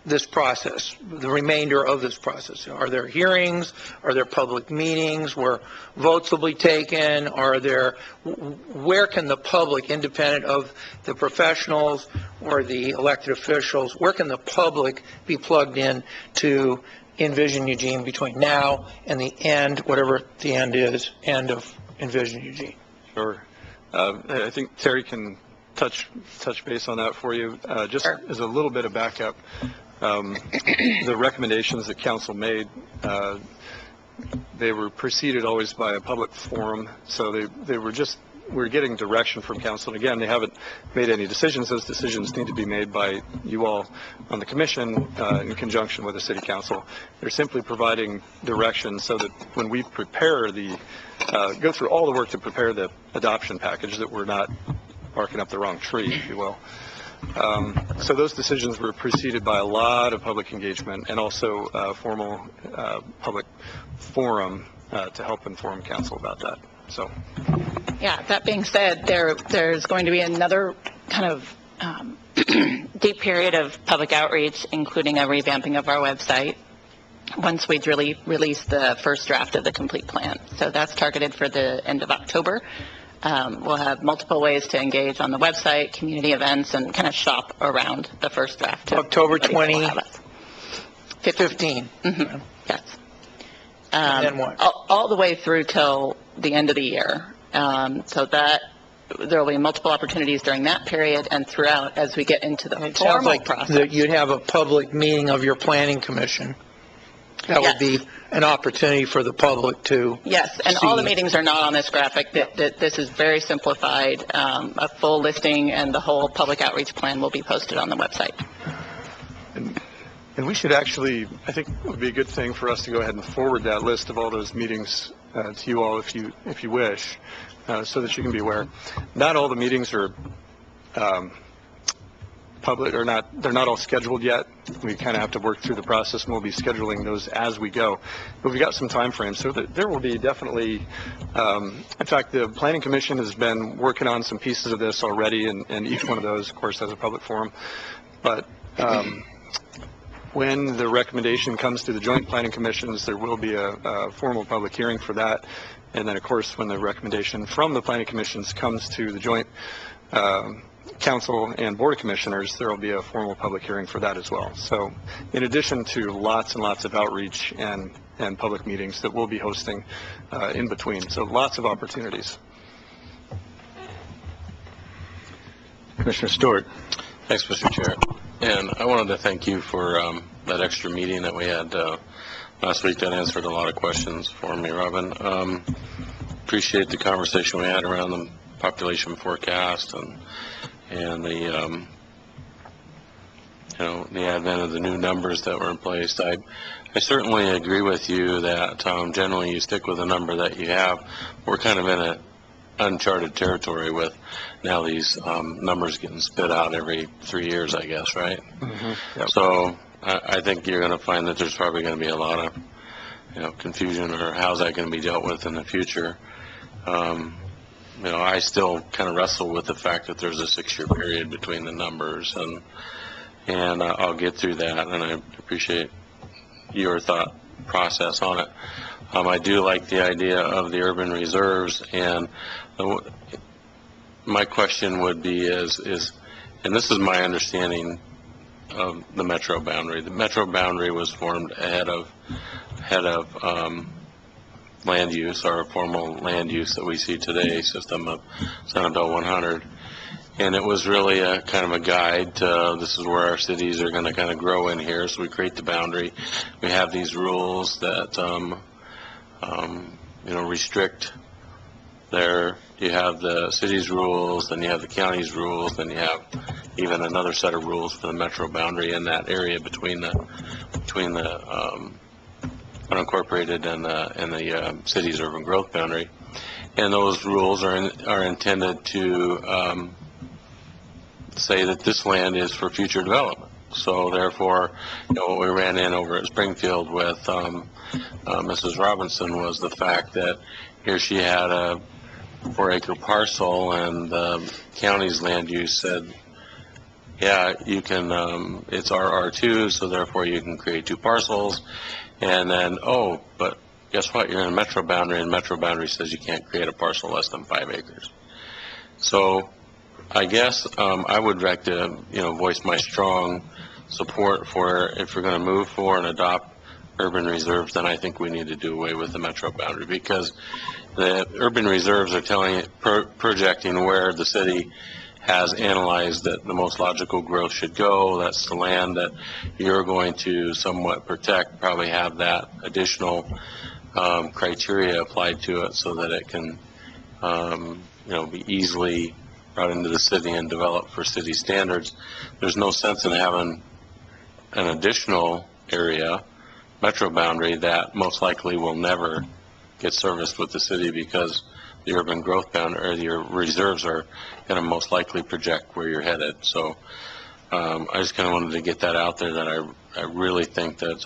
this process, the remainder of this process? Are there hearings? Are there public meetings where votes will be taken? Where can the public, independent of the professionals or the elected officials, where can the public be plugged in to Envision Eugene between now and the end, whatever the end is, end of Envision Eugene? Sure. I think Terry can touch base on that for you. Just as a little bit of backup, the recommendations that council made, they were preceded always by a public forum, so we're getting direction from council. And again, they haven't made any decisions. Those decisions need to be made by you all on the commission in conjunction with the city council. They're simply providing direction so that when we prepare go through all the work to prepare the adoption package, that we're not barking up the wrong tree, if you will. So those decisions were preceded by a lot of public engagement and also a formal public forum to help inform council about that. So, Yeah, that being said, there's going to be another kind of deep period of public outreach, including a revamping of our website, once we really release the first draft of the complete plan. So that's targeted for the end of October. We'll have multiple ways to engage on the website, community events, and kind of shop around the first draft. October 2015. Mm-hmm. Yes. And then what? All the way through till the end of the year. So that there will be multiple opportunities during that period and throughout as we get into the It sounds formal like process. that you'd have a public meeting of your planning commission. That would be an opportunity for the public to Yes, and all the see. meetings are not on this graphic. That this is very simplified. A full listing and the whole public outreach plan will be posted on the website. and we should actually, I think it would be a good thing for us to go ahead and forward that list of all those meetings to you all if you wish, so that you can be aware. Not all the meetings are public, or they're not all scheduled yet. We kind of have to work through the process, and we'll be scheduling those as we go. But we've got some time frames, so there will be definitely, in fact, the Planning Commission has been working on some pieces of this already, and each one of those, of course, has a public forum. But when the recommendation comes to the joint planning commissions, there will be a formal public hearing for that. And then, of course, when the recommendation from the planning commissions comes to the joint council and board of commissioners, there will be a formal public hearing for that as well. So in addition to lots and lots of outreach and public meetings that we'll be hosting in between, so lots of opportunities. Commissioner Stewart. Thanks, Mr. Chair. And I wanted to thank you for that extra meeting that we had last week. That answered a lot of questions for me, Robin. Appreciate the conversation we had around the population forecast and the the advent of the new numbers that were in place. I certainly agree with you that generally you stick with the number that you have. We're kind of in a uncharted territory with now these numbers getting spit out every 3 years, I guess, right? Mm-hmm. Yep. So I think you're going to find that there's probably going to be a lot of confusion, or how's that going to be dealt with in the future. I still kind of wrestle with the fact that there's a 6-year period between the numbers, and I'll get through that, and I appreciate your thought process on it. I do like the idea of the urban reserves, and my question would be is, and this is my understanding of the metro boundary. The metro boundary was formed ahead of land use, our formal land use that we see today, system of Senate Bill 100. And it was really a kind of a guide to this is where our cities are going to kind of grow in here. So we create the boundary. We have these rules that, restrict there. You have the city's rules, then you have the county's rules, then you have even another set of rules for the metro boundary in that area between the unincorporated and the city's urban growth boundary. And those rules are intended to say that this land is for future development. So therefore, what we ran in over at Springfield with Mrs. Robinson was the fact that here she had a 4-acre parcel, and the county's land use said, yeah, you can, it's R2, so therefore you can create 2 parcels. And then, but guess what? You're in a metro boundary, and metro boundary says you can't create a parcel less than 5 acres. So I guess I would like to, voice my strong support for, if we're going to move forward and adopt urban reserves, then I think we need to do away with the metro boundary, because the urban reserves are projecting where the city has analyzed that the most logical growth should go. That's the land that you're going to somewhat protect, probably have that additional criteria applied to it so that it can, be easily brought into the city and developed for city standards. There's no sense in having an additional area, metro boundary, that most likely will never get serviced with the city, because the urban growth boundary or your reserves are going to most likely project where you're headed. So I just kind of wanted to get that out there, that I really think that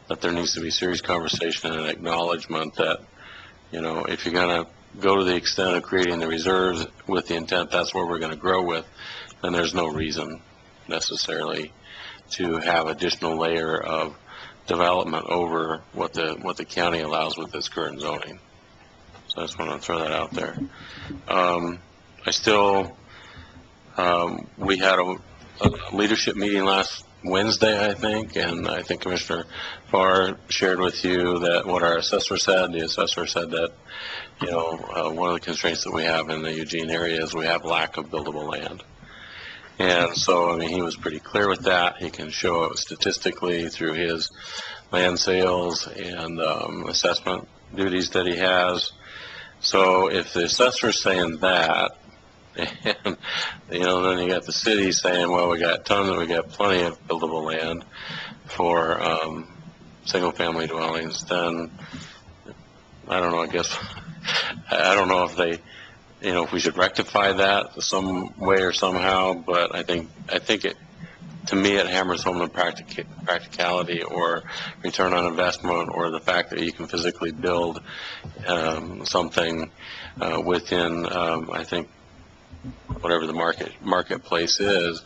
that there needs to be serious conversation and acknowledgement that, if you're going to go to the extent of creating the reserves with the intent that's where we're going to grow with, then there's no reason necessarily to have additional layer of development over what the county allows with its current zoning. So I just want to throw that out there. We had a leadership meeting last Wednesday, I think, and I think Commissioner Farr shared with you that what our assessor said. The assessor said that, one of the constraints that we have in the Eugene area is we have lack of buildable land. And so, he was pretty clear with that. He can show it statistically through his land sales and assessment duties that he has. So if the assessor's saying that, and, then you got the city saying, well, we got plenty of buildable land for single-family dwellings, then I don't know, I guess, I don't know if they, if we should rectify that some way or somehow, but I think it, to me, it hammers home the practicality or return on investment, or the fact that you can physically build something within, I think, whatever the marketplace is.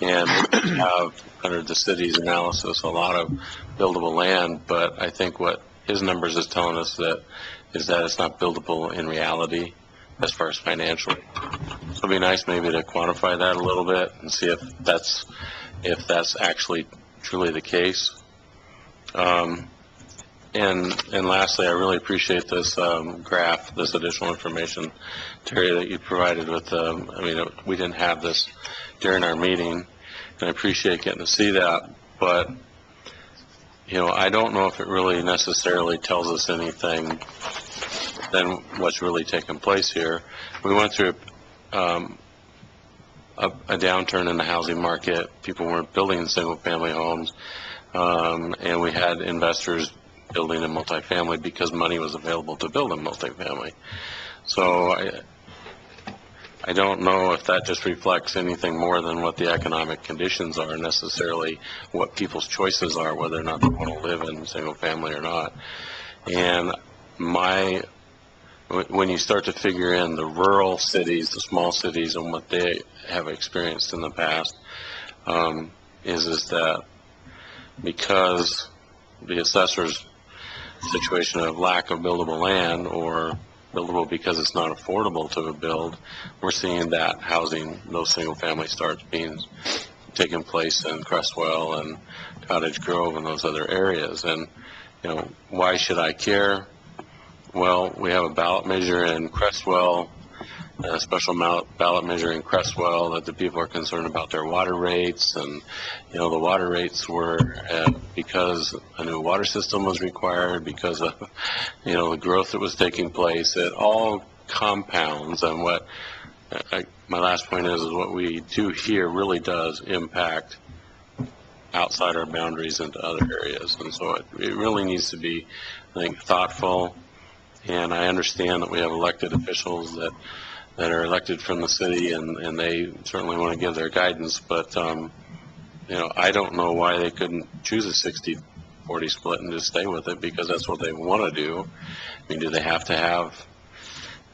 And we have, under the city's analysis, a lot of buildable land, but I think what his numbers is telling us is that it's not buildable in reality as far as financial. So it'd be nice maybe to quantify that a little bit and see if that's actually truly the case. And lastly, I really appreciate this graph, this additional information, Terry, that you provided with. We didn't have this during our meeting, and I appreciate getting to see that. But I don't know if it really necessarily tells us anything than what's really taken place here. We went through a downturn in the housing market. People weren't building single-family homes, and we had investors building in multifamily because money was available to build in multifamily. So I don't know if that just reflects anything more than what the economic conditions are, necessarily what people's choices are, whether or not they want to live in single family or not. And when you start to figure in the rural cities, the small cities, and what they have experienced in the past, is that because the assessor's situation of lack of buildable land, or buildable because it's not affordable to build, we're seeing that housing, those single family starts being taking place in Crestwell and Cottage Grove and those other areas. And why should I care? Well, we have a ballot measure in Crestwell, a special ballot measure in Crestwell, that the people are concerned about their water rates. And the water rates were because a new water system was required, because of the growth that was taking place. It all compounds, and what my last point is what we do here really does impact outside our boundaries into other areas. And so it really needs to be, I think, thoughtful. And I understand that we have elected officials that are elected from the city, and they certainly want to give their guidance, but I don't know why they couldn't choose a 60-40 split and just stay with it, because that's what they want to do. I mean, do they have to have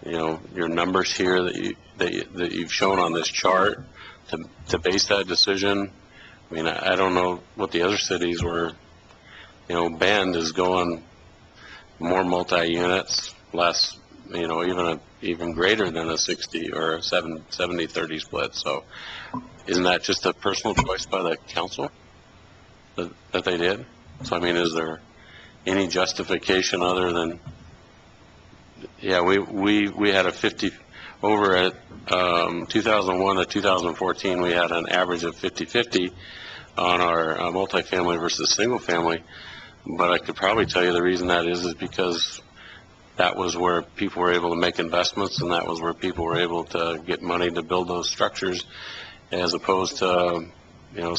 your numbers here that you've shown on this chart to base that decision? I mean, I don't know what the other cities were. Bend is going more multi-units, less, even greater than a 60 or a 70-30 split. So isn't that just a personal choice by the council that they did? So, I mean, is there any justification other than, we had a 50, over at 2001 to 2014, we had an average of 50-50 on our multifamily versus single family. But I could probably tell you the reason that is because that was where people were able to make investments, and that was where people were able to get money to build those structures, as opposed to,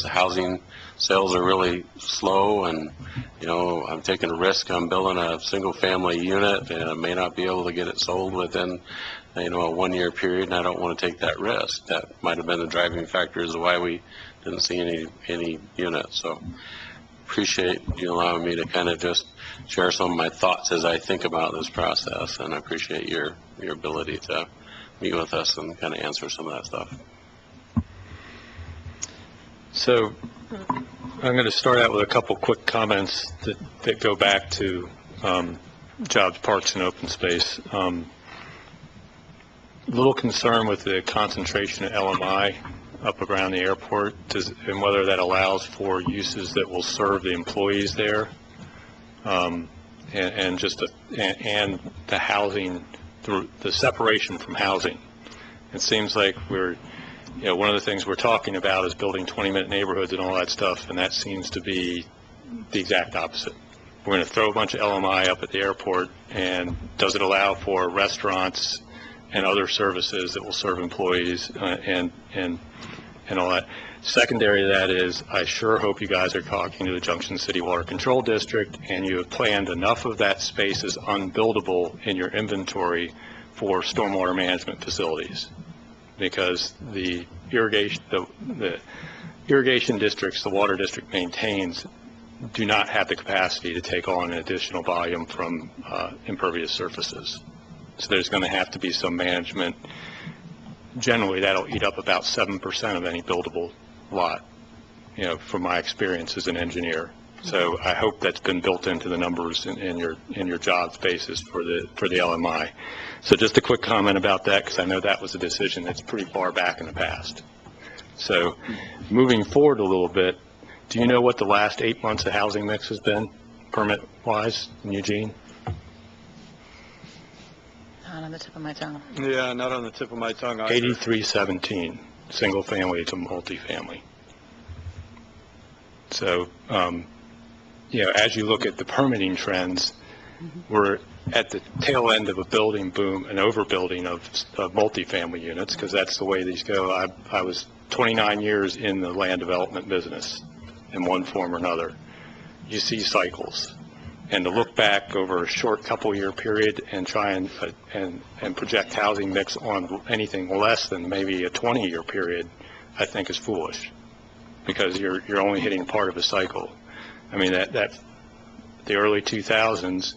housing sales are really slow, and, I'm taking a risk. I'm building a single family unit, and I may not be able to get it sold within, a 1-year period, and I don't want to take that risk. That might have been the driving factor as to why we didn't see any units. So appreciate you allowing me to kind of just share some of my thoughts as I think about this process, and I appreciate your ability to meet with us and kind of answer some of that stuff. So I'm going to start out with a couple quick comments that go back to jobs, parks, and open space. Little concern with the concentration of LMI up around the airport, and whether that allows for uses that will serve the employees there, and the housing, the separation from housing. It seems like one of the things we're talking about is building 20-minute neighborhoods and all that stuff, and that seems to be the exact opposite. We're going to throw a bunch of LMI up at the airport, and does it allow for restaurants and other services that will serve employees and all that? Secondary to that is, I sure hope you guys are talking to the Junction City Water Control District, and you have planned enough of that space as unbuildable in your inventory for stormwater management facilities, because the irrigation districts the water district maintains do not have the capacity to take on an additional volume from impervious surfaces. So there's going to have to be some management. Generally, that'll eat up about 7% of any buildable lot, from my experience as an engineer. So I hope that's been built into the numbers in your jobs basis for the LMI. So just a quick comment about that, because I know that was a decision that's pretty far back in the past. So moving forward a little bit, do you know what the last 8 months of housing mix has been, permit-wise, in Eugene? Not on the tip of my tongue. Yeah, not on the tip of my tongue either. 8317, single family to multifamily. So, as you look at the permitting trends, we're at the tail end of a building boom, an overbuilding of multifamily units, because that's the way these go. I was 29 years in the land development business in one form or another. You see cycles. And to look back over a short couple-year period and try and project housing mix on anything less than maybe a 20-year period, I think is foolish, because you're only hitting part of a cycle. I mean, that the early 2000s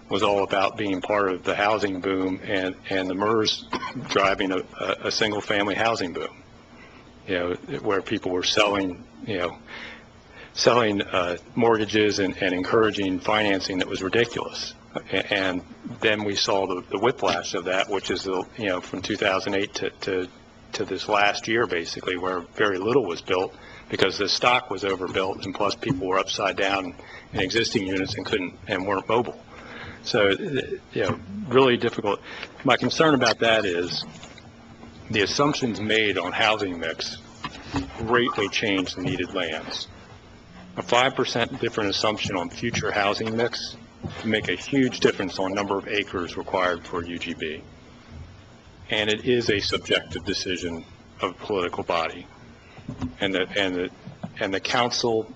was all about being part of the housing boom and the MERS driving a single-family housing boom, where people were selling mortgages and encouraging financing that was ridiculous. And then we saw the whiplash of that, which is, from 2008 to this last year, basically, where very little was built because the stock was overbuilt, and plus people were upside down in existing units and weren't mobile. So, really difficult. My concern about that is the assumptions made on housing mix greatly change the needed lands. A 5% different assumption on future housing mix can make a huge difference on number of acres required for UGB. And it is a subjective decision of a political body. And the council,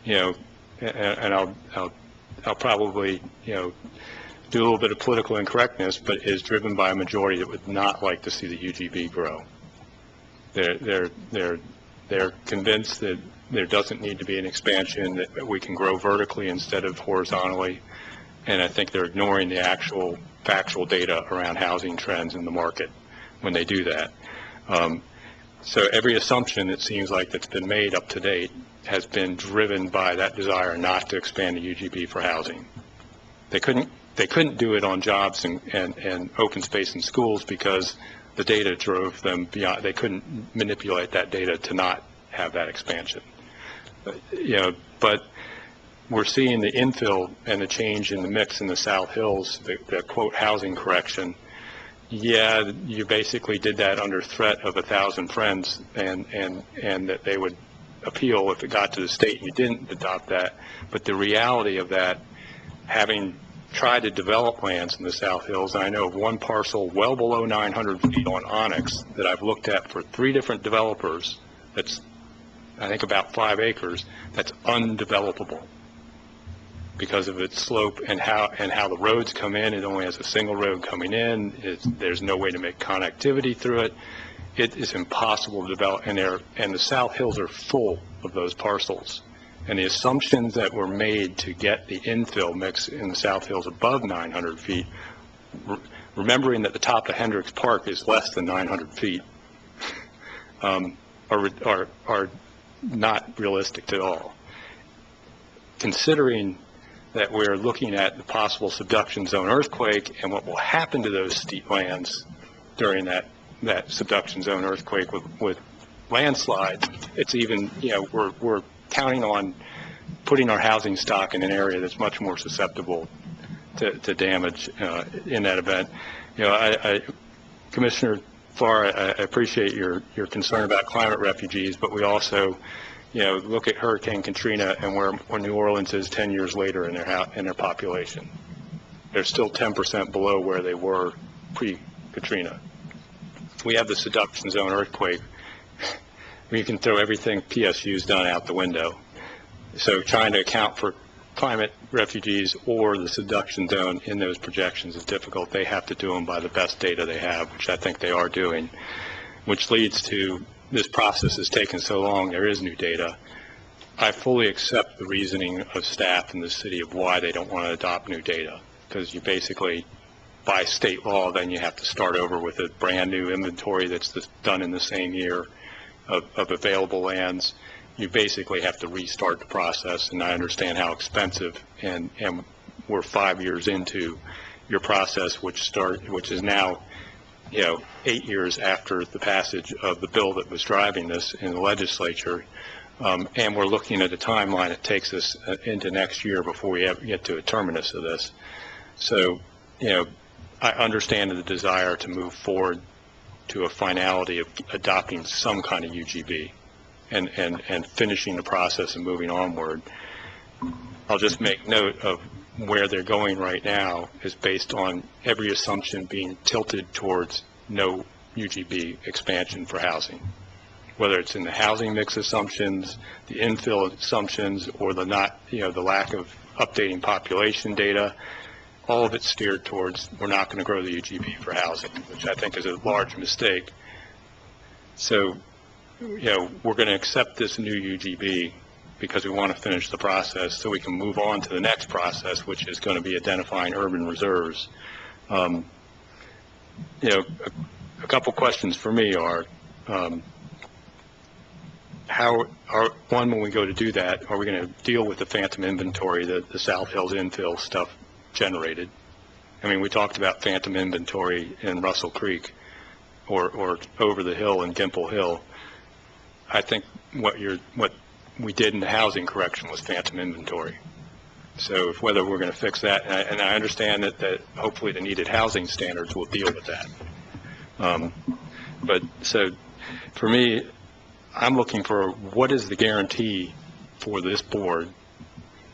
and I'll probably, do a little bit of political incorrectness, but is driven by a majority that would not like to see the UGB grow. They're convinced that there doesn't need to be an expansion, that we can grow vertically instead of horizontally. And I think they're ignoring the actual factual data around housing trends in the market when they do that. So every assumption, it seems like, that's been made up to date has been driven by that desire not to expand the UGB for housing. They couldn't do it on jobs and open space in schools because the data drove them beyond. They couldn't manipulate that data to not have that expansion. But we're seeing the infill and the change in the mix in the South Hills, the quote housing correction. Yeah, you basically did that under threat of 1,000 friends, and that they would appeal if it got to the state. You didn't adopt that, but the reality of that, having tried to develop lands in the South Hills, I know of one parcel well below 900 feet on Onyx that I've looked at for 3 different developers. That's, I think, about 5 acres. That's undevelopable because of its slope and how the roads come in. It only has a single road coming in. There's no way to make connectivity through it. It is impossible to develop, and the South Hills are full of those parcels. And the assumptions that were made to get the infill mix in the South Hills above 900 feet, remembering that the top of Hendricks Park is less than 900 feet, are not realistic at all. Considering that we're looking at the possible subduction zone earthquake and what will happen to those steep lands during that subduction zone earthquake with landslides, it's even, we're counting on putting our housing stock in an area that's much more susceptible to damage in that event. Commissioner Farr, I appreciate your concern about climate refugees, but we also, look at Hurricane Katrina and where New Orleans is 10 years later in their population. They're still 10% below where they were pre-Katrina. We have the subduction zone earthquake. We can throw everything PSU's done out the window. So trying to account for climate refugees or the subduction zone in those projections is difficult. They have to do them by the best data they have, which I think they are doing, which leads to this process has taken so long. There is new data. I fully accept the reasoning of staff in the city of why they don't want to adopt new data, because you basically, by state law, then you have to start over with a brand new inventory that's done in the same year. of available lands, you basically have to restart the process, and I understand how expensive, and we're 5 years into your process, which is now, 8 years after the passage of the bill that was driving this in the legislature, and we're looking at a timeline that takes us into next year before we ever get to a terminus of this. So, I understand the desire to move forward to a finality of adopting some kind of UGB and finishing the process and moving onward. I'll just make note of where they're going right now is based on every assumption being tilted towards no UGB expansion for housing, whether it's in the housing mix assumptions, the infill assumptions, or the lack of updating population data. All of it steered towards we're not going to grow the UGB for housing, which I think is a large mistake. So, we're going to accept this new UGB because we want to finish the process so we can move on to the next process, which is going to be identifying urban reserves. A couple questions for me are, when we go to do that, are we going to deal with the phantom inventory that the South Hills infill stuff generated? I mean, we talked about phantom inventory in Russell Creek or over the hill in Gimple Hill. I think what we did in the housing correction was phantom inventory. So whether we're going to fix that, and I understand that hopefully the needed housing standards will deal with that. But so for me, I'm looking for what is the guarantee for this board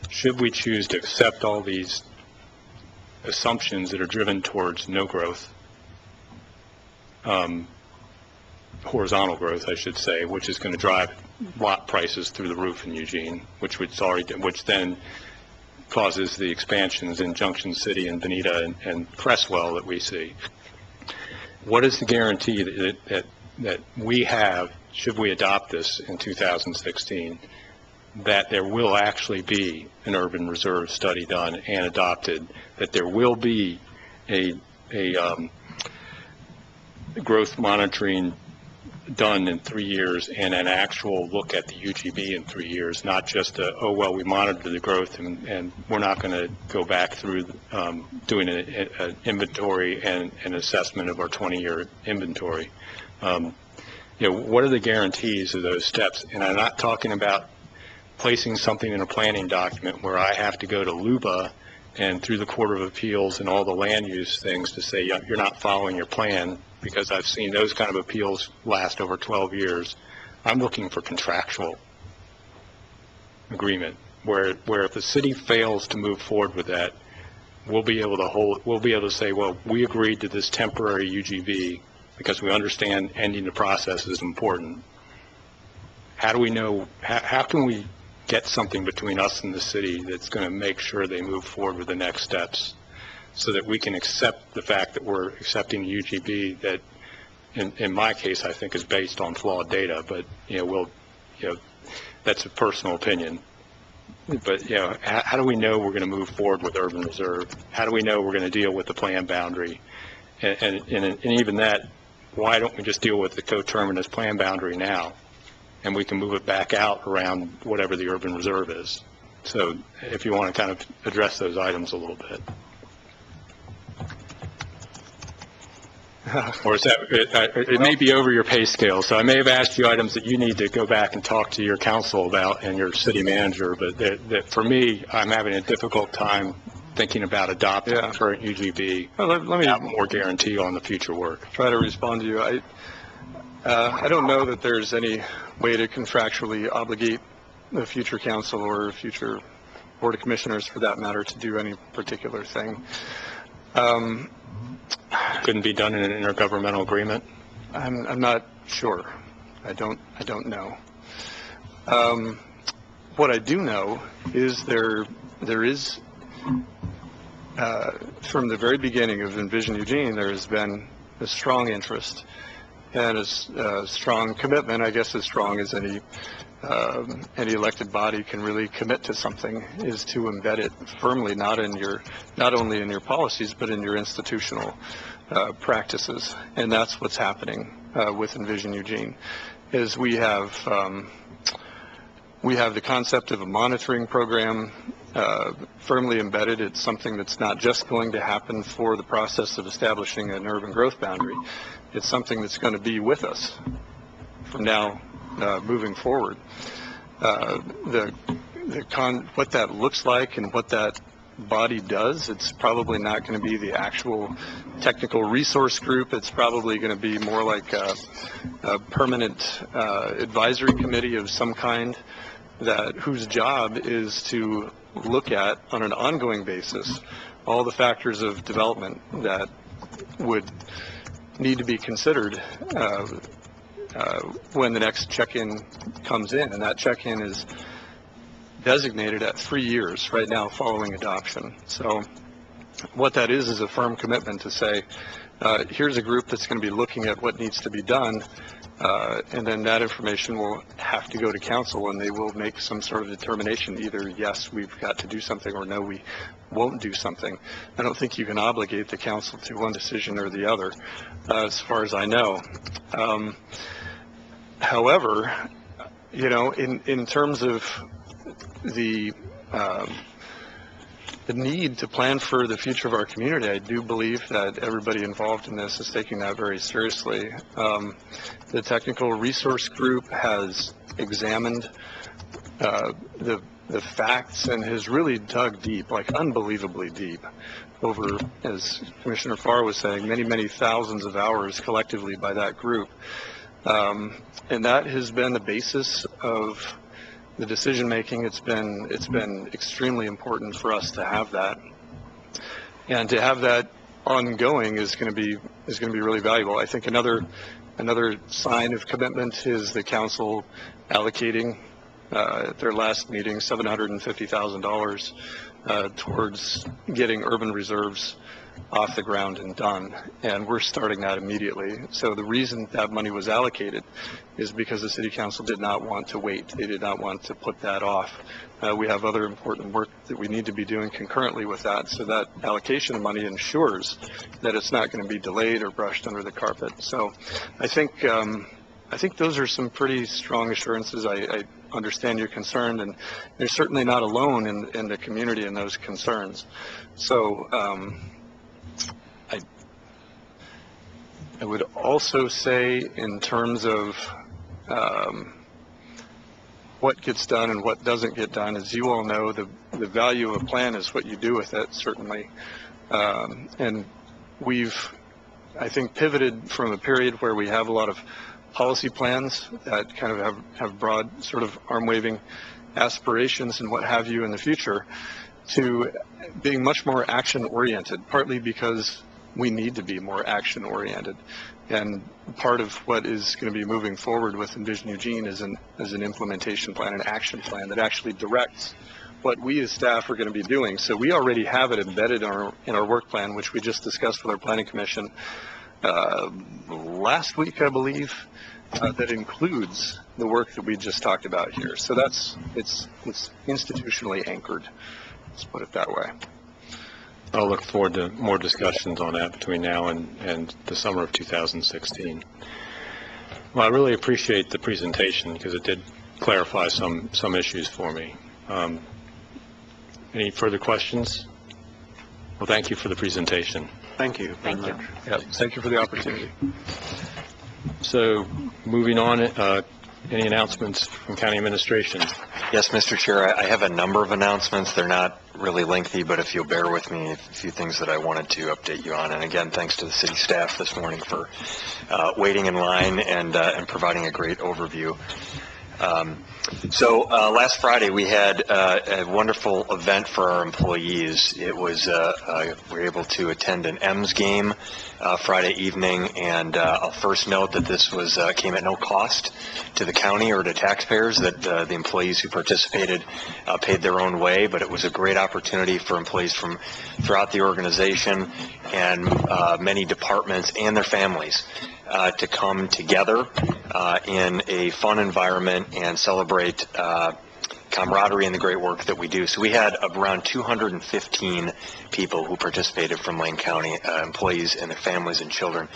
should we choose to accept all these assumptions that are driven towards no growth, horizontal growth, I should say, which is going to drive lot prices through the roof in Eugene, which then causes the expansions in Junction City and Bonita and Cresswell that we see. What is the guarantee that we have, should we adopt this in 2016, that there will actually be an urban reserve study done and adopted, that there will be a growth monitoring done in 3 years and an actual look at the UGB in 3 years, not just we monitor the growth and we're not going to go back through doing an inventory and an assessment of our 20-year inventory. What are the guarantees of those steps? And I'm not talking about placing something in a planning document where I have to go to LUBA and through the Court of Appeals and all the land use things to say you're not following your plan, because I've seen those kind of appeals last over 12 years. I'm looking for contractual agreement where if the city fails to move forward with that, we'll be able to say, well, we agreed to this temporary UGB because we understand ending the process is important. How do we know, how can we get something between us and the city that's going to make sure they move forward with the next steps so that we can accept the fact that we're accepting the UGB that, in my case, I think is based on flawed data, but, that's a personal opinion. But, how do we know we're going to move forward with urban reserve? How do we know we're going to deal with the plan boundary? And even that, why don't we just deal with the coterminous plan boundary now? And we can move it back out around whatever the urban reserve is. So if you want to kind of address those items a little bit. Or is that, it may be over your pay scale, so I may have asked you items that you need to go back and talk to your council about and your city manager, but that for me, I'm having a difficult time thinking about adopting the current UGB let me without more guarantee on the future work. Try to respond to you. I don't know that there's any way to contractually obligate the future council or future board of commissioners, for that matter, to do any particular thing. Couldn't be done in an intergovernmental agreement? I'm not sure. I don't know. What I do know is there is, from the very beginning of Envision Eugene, there has been a strong interest and a strong commitment, I guess as strong as any elected body can really commit to something, is to embed it firmly, not only in your policies, but in your institutional practices. And that's what's happening with Envision Eugene. is we have the concept of a monitoring program firmly embedded. It's something that's not just going to happen for the process of establishing an urban growth boundary. It's something that's going to be with us from now moving forward. What that looks like and what that body does, it's probably not going to be the actual technical resource group. It's probably going to be more like a permanent advisory committee of some kind whose job is to look at on an ongoing basis all the factors of development that would need to be considered when the next check-in comes in, and that check-in is designated at 3 years right now following adoption. So what that is a firm commitment to say, here's a group that's going to be looking at what needs to be done, and then that information will have to go to council, and they will make some sort of determination, either yes, we've got to do something, or no, we won't do something. I don't think you can obligate the council to one decision or the other, as far as I know. However, you know, in terms of the need to plan for the future of our community, I do believe that everybody involved in this is taking that very seriously. The technical resource group has examined the facts and has really dug deep, like unbelievably deep, over, as Commissioner Farr was saying, many, many thousands of hours collectively by that group. And that has been the basis of the decision making. It's been extremely important for us to have that, and to have that ongoing is going to be really valuable. I think another sign of commitment is the council allocating at their last meeting $750,000 towards getting urban reserves off the ground and done, and we're starting that immediately. So the reason that money was allocated is because the city council did not want to wait. They did not want to put that off. We have other important work that we need to be doing concurrently with that, so that allocation of money ensures that it's not going to be delayed or brushed under the carpet. So I think those are some pretty strong assurances. I understand your concern, and you're certainly not alone in the community in those concerns. So I would also say, in terms of what gets done and what doesn't get done, as you all know, the value of a plan is what you do with it, certainly. And we've, I think, pivoted from a period where we have a lot of policy plans that kind of have broad sort of arm-waving aspirations and what have you in the future, to being much more action-oriented, partly because we need to be more action-oriented. And part of what is going to be moving forward with Envision Eugene is an implementation plan, an action plan that actually directs what we as staff are going to be doing. So we already have it embedded in our work plan, which we just discussed with our planning commission last week, I believe, that includes the work that we just talked about here. So it's institutionally anchored. Let's put it that way. I'll look forward to more discussions on that between now and the summer of 2016. Well, I really appreciate the presentation because it did clarify some issues for me. Any further questions? Well, thank you for the presentation. Thank you. Thank you. Yeah, thank you for the opportunity. So, moving on, any announcements from county administration? Yes, Mr. Chair, I have a number of announcements. They're not really lengthy, but if you'll bear with me, a few things that I wanted to update you on. And again, thanks to the city staff this morning for waiting in line and providing a great overview. So last Friday we had a wonderful event for our employees. It was we were able to attend an M's game Friday evening, and I'll first note that this was came at no cost to the county or to taxpayers, that the employees who participated paid their own way, but it was a great opportunity for employees from throughout the organization and many departments and their families to come together in a fun environment and celebrate camaraderie and the great work that we do. So we had around 215 people who participated from Lane County, employees and their families and children,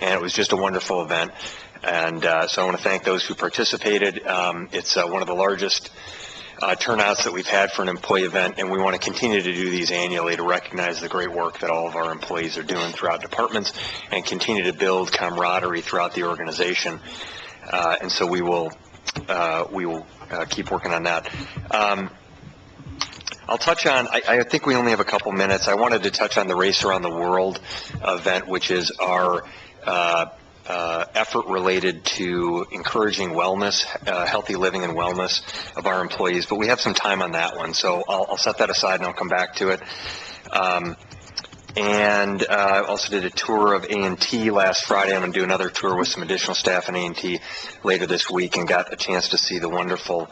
and it was just a wonderful event. And so I want to thank those who participated. It's one of the largest turnouts that we've had for an employee event, and we want to continue to do these annually to recognize the great work that all of our employees are doing throughout departments and continue to build camaraderie throughout the organization. And so we will keep working on that. I'll touch on, I think we only have a couple minutes. I wanted to touch on the Race Around the World event, which is our effort related to encouraging wellness, healthy living and wellness of our employees. But we have some time on that one, so I'll set that aside and I'll come back to it. And I also did a tour of A&T last Friday. I'm going to do another tour with some additional staff in A&T later this week, and got a chance to see the wonderful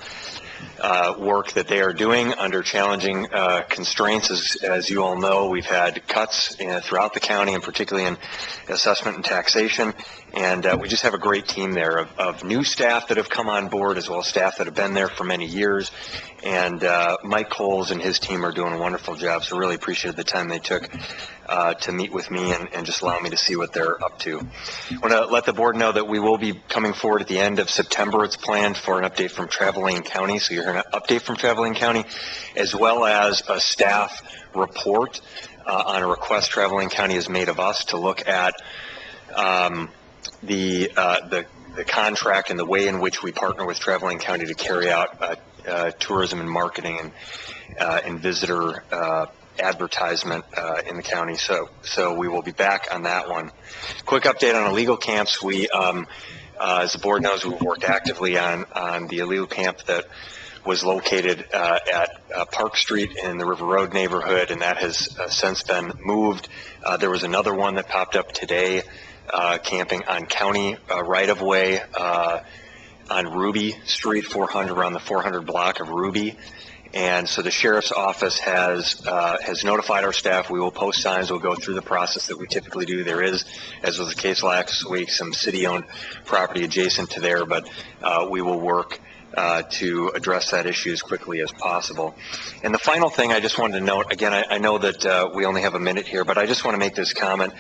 work that they are doing under challenging constraints. As you all know, we've had cuts throughout the county, and particularly in assessment and taxation. And we just have a great team there of new staff that have come on board, as well as staff that have been there for many years. And Mike Coles and his team are doing a wonderful job, so really appreciated the time they took to meet with me and just allow me to see what they're up to. I want to let the board know that we will be coming forward at the end of September. It's planned for an update from Travel Lane County, so you're hearing an update from Travel Lane County, as well as a staff report on a request Travel Lane County has made of us to look at the contract and the way in which we partner with Travel Lane County to carry out tourism and marketing and visitor advertisement in the county. So we will be back on that one. Quick update on illegal camps. We, as the board knows, we've worked actively on the illegal camp that was located at Park Street in the River Road neighborhood, and that has since been moved. There was another one that popped up today, camping on county right-of-way on Ruby Street, 400, around the 400 block of Ruby. And so the sheriff's office has notified our staff. We will post signs. We'll go through the process that we typically do. There is, as was the case last week, some city-owned property adjacent to there, but we will work to address that issue as quickly as possible. And the final thing I just wanted to note, again, I know that we only have a minute here, but I just want to make this comment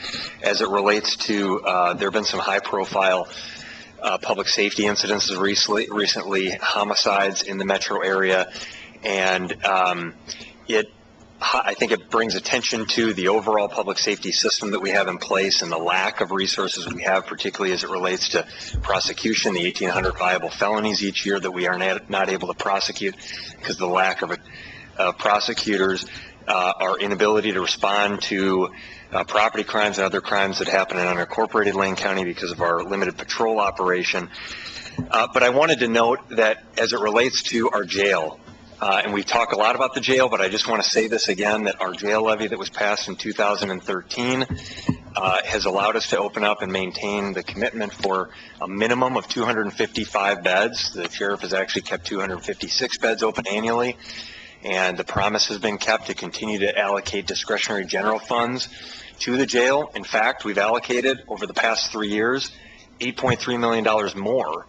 as it relates to there have been some high-profile public safety incidences recently, homicides in the metro area, and I think it brings attention to the overall public safety system that we have in place and the lack of resources we have, particularly as it relates to prosecution, the 1,800 viable felonies each year that we are not able to prosecute because of the lack of prosecutors, our inability to respond to property crimes and other crimes that happen in unincorporated Lane County because of our limited patrol operation. But I wanted to note that as it relates to our jail, and we talk a lot about the jail, but I just want to say this again, that our jail levy that was passed in 2013 has allowed us to open up and maintain the commitment for a minimum of 255 beds. The sheriff has actually kept 256 beds open annually, and the promise has been kept to continue to allocate discretionary general funds to the jail. In fact, we've allocated over the past 3 years $8.3 million more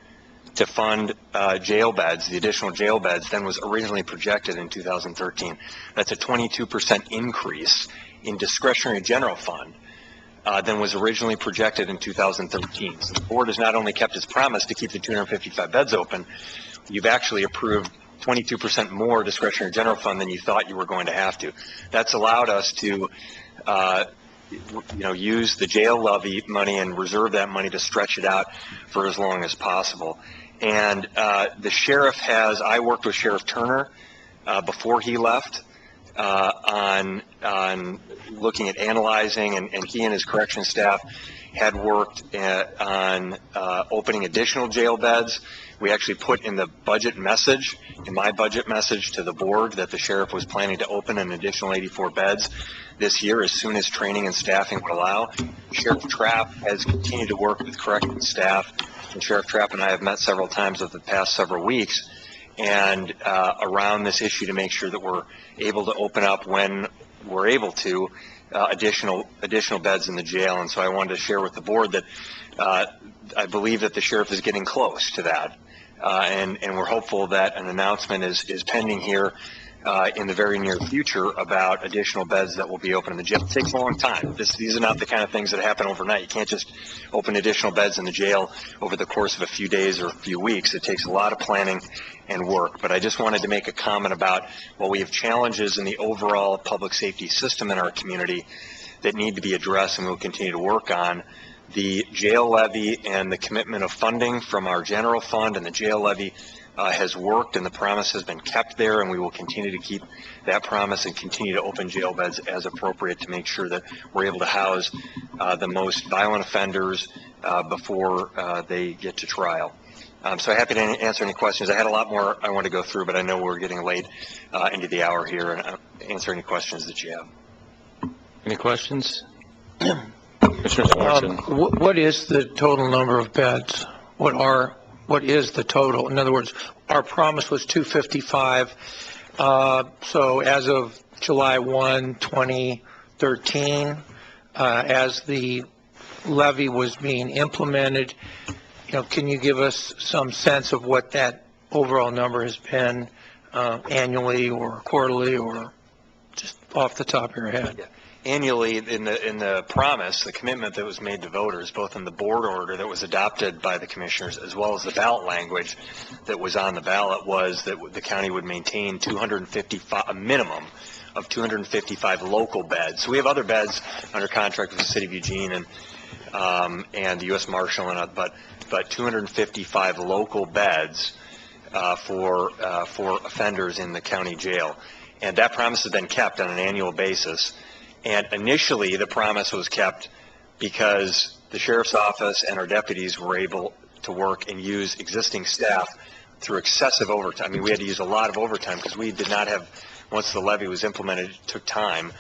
to fund jail beds, the additional jail beds, than was originally projected in 2013. That's a 22% increase in discretionary general fund than was originally projected in 2013. So the board has not only kept its promise to keep the 255 beds open, you've actually approved 22% more discretionary general fund than you thought you were going to have to. That's allowed us to use the jail levy money and reserve that money to stretch it out for as long as possible. And the sheriff I worked with Sheriff Turner before he left on looking at analyzing, and he and his correction staff had worked on opening additional jail beds. We actually put in the budget message, in my budget message to the board, that the sheriff was planning to open an additional 84 beds this year as soon as training and staffing would allow. Sheriff Trapp has continued to work with correction staff, and Sheriff Trapp and I have met several times over the past several weeks and around this issue to make sure that we're able to open up when we're able to additional beds in the jail. And so I wanted to share with the board that I believe that the sheriff is getting close to that. and we're hopeful that an announcement is pending here in the very near future about additional beds that will be open in the jail. It takes a long time. These are not the kind of things that happen overnight. You can't just open additional beds in the jail over the course of a few days or a few weeks. It takes a lot of planning and work. But I just wanted to make a comment about, while we have challenges in the overall public safety system in our community that need to be addressed and we'll continue to work on, the jail levy and the commitment of funding from our general fund and the jail levy has worked, and the promise has been kept there, and we will continue to keep that promise and continue to open jail beds as appropriate to make sure that we're able to house the most violent offenders before they get to trial. So happy to answer any questions. I had a lot more I want to go through, but I know we're getting late into the hour here, and answer any questions that you have. Any questions? Commissioner Sorensen. What is the total number of beds? What is the total? In other words, our promise was 255. So as of July 1, 2013, as the levy was being implemented, can you give us some sense of what that overall number has been annually or quarterly, or just off the top of your head? Yeah. Annually, in the promise, the commitment that was made to voters, both in the board order that was adopted by the commissioners as well as the ballot language that was on the ballot, was that the county would maintain a minimum of 255 local beds. So we have other beds under contract with the city of Eugene and the U.S. Marshal, but 255 local beds for offenders in the county jail. And that promise has been kept on an annual basis. And initially, the promise was kept because the sheriff's office and our deputies were able to work and use existing staff through excessive overtime. I mean, we had to use a lot of overtime because we did not have, once the levy was implemented, it took time,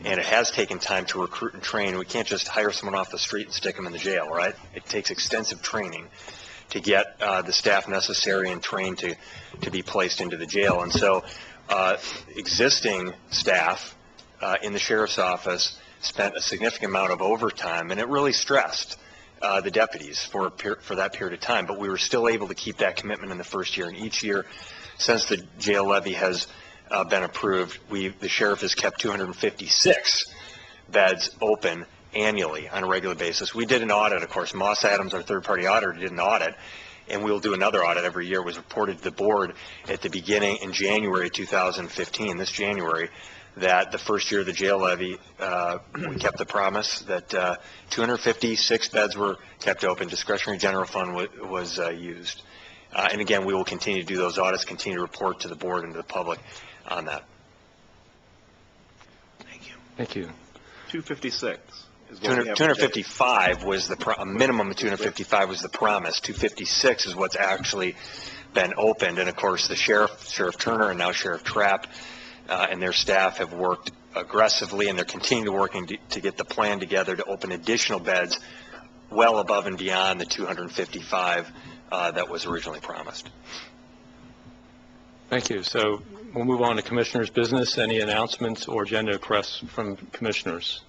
and it has taken time to recruit and train. We can't just hire someone off the street and stick them in the jail, right? It takes extensive training to get the staff necessary and trained to be placed into the jail. And so existing staff in the sheriff's office spent a significant amount of overtime, and it really stressed the deputies for that period of time. But we were still able to keep that commitment in the first year, and each year since the jail levy has been approved, the sheriff has kept 256 beds open annually on a regular basis. We did an audit, of course. Moss Adams, our third-party auditor, did an audit, and we'll do another audit every year. It was reported to the board at the beginning in January 2015, this January, that the first year of the jail levy, we kept the promise that 256 beds were kept open. Discretionary general fund was used. And again, we will continue to do those audits, continue to report to the board and to the public on that. Thank you. Thank you. 256 is what we have. 255 was a minimum of 255 was the promise. 256 is what's actually been opened. And of course, the Sheriff Turner and now Sheriff Trapp and their staff have worked aggressively, and they're continuing to work to get the plan together to open additional beds well above and beyond the 255 that was originally promised. Thank you. So we'll move on to commissioners' business. Any announcements or agenda requests from commissioners?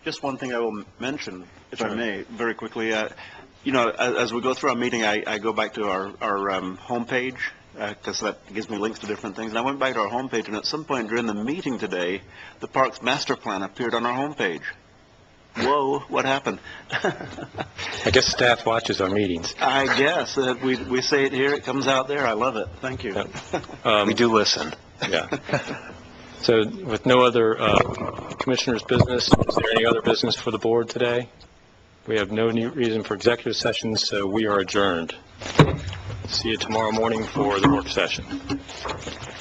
Just one thing I will mention, if I may, very quickly. As we go through our meeting, I go back to our homepage, because that gives me links to different things. And I went back to our homepage, and at some point during the meeting today, the Parks Master Plan appeared on our homepage. Whoa, what happened? I guess staff watches our meetings. I guess. We say it here, it comes out there. I love it. Thank you. We do listen. Yeah. So with no other commissioners' business, is there any other business for the board today? We have no new reason for executive sessions, so we are adjourned. See you tomorrow morning for the work session.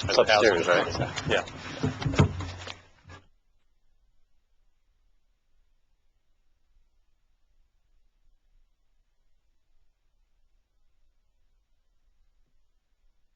It's upstairs, right? Yeah.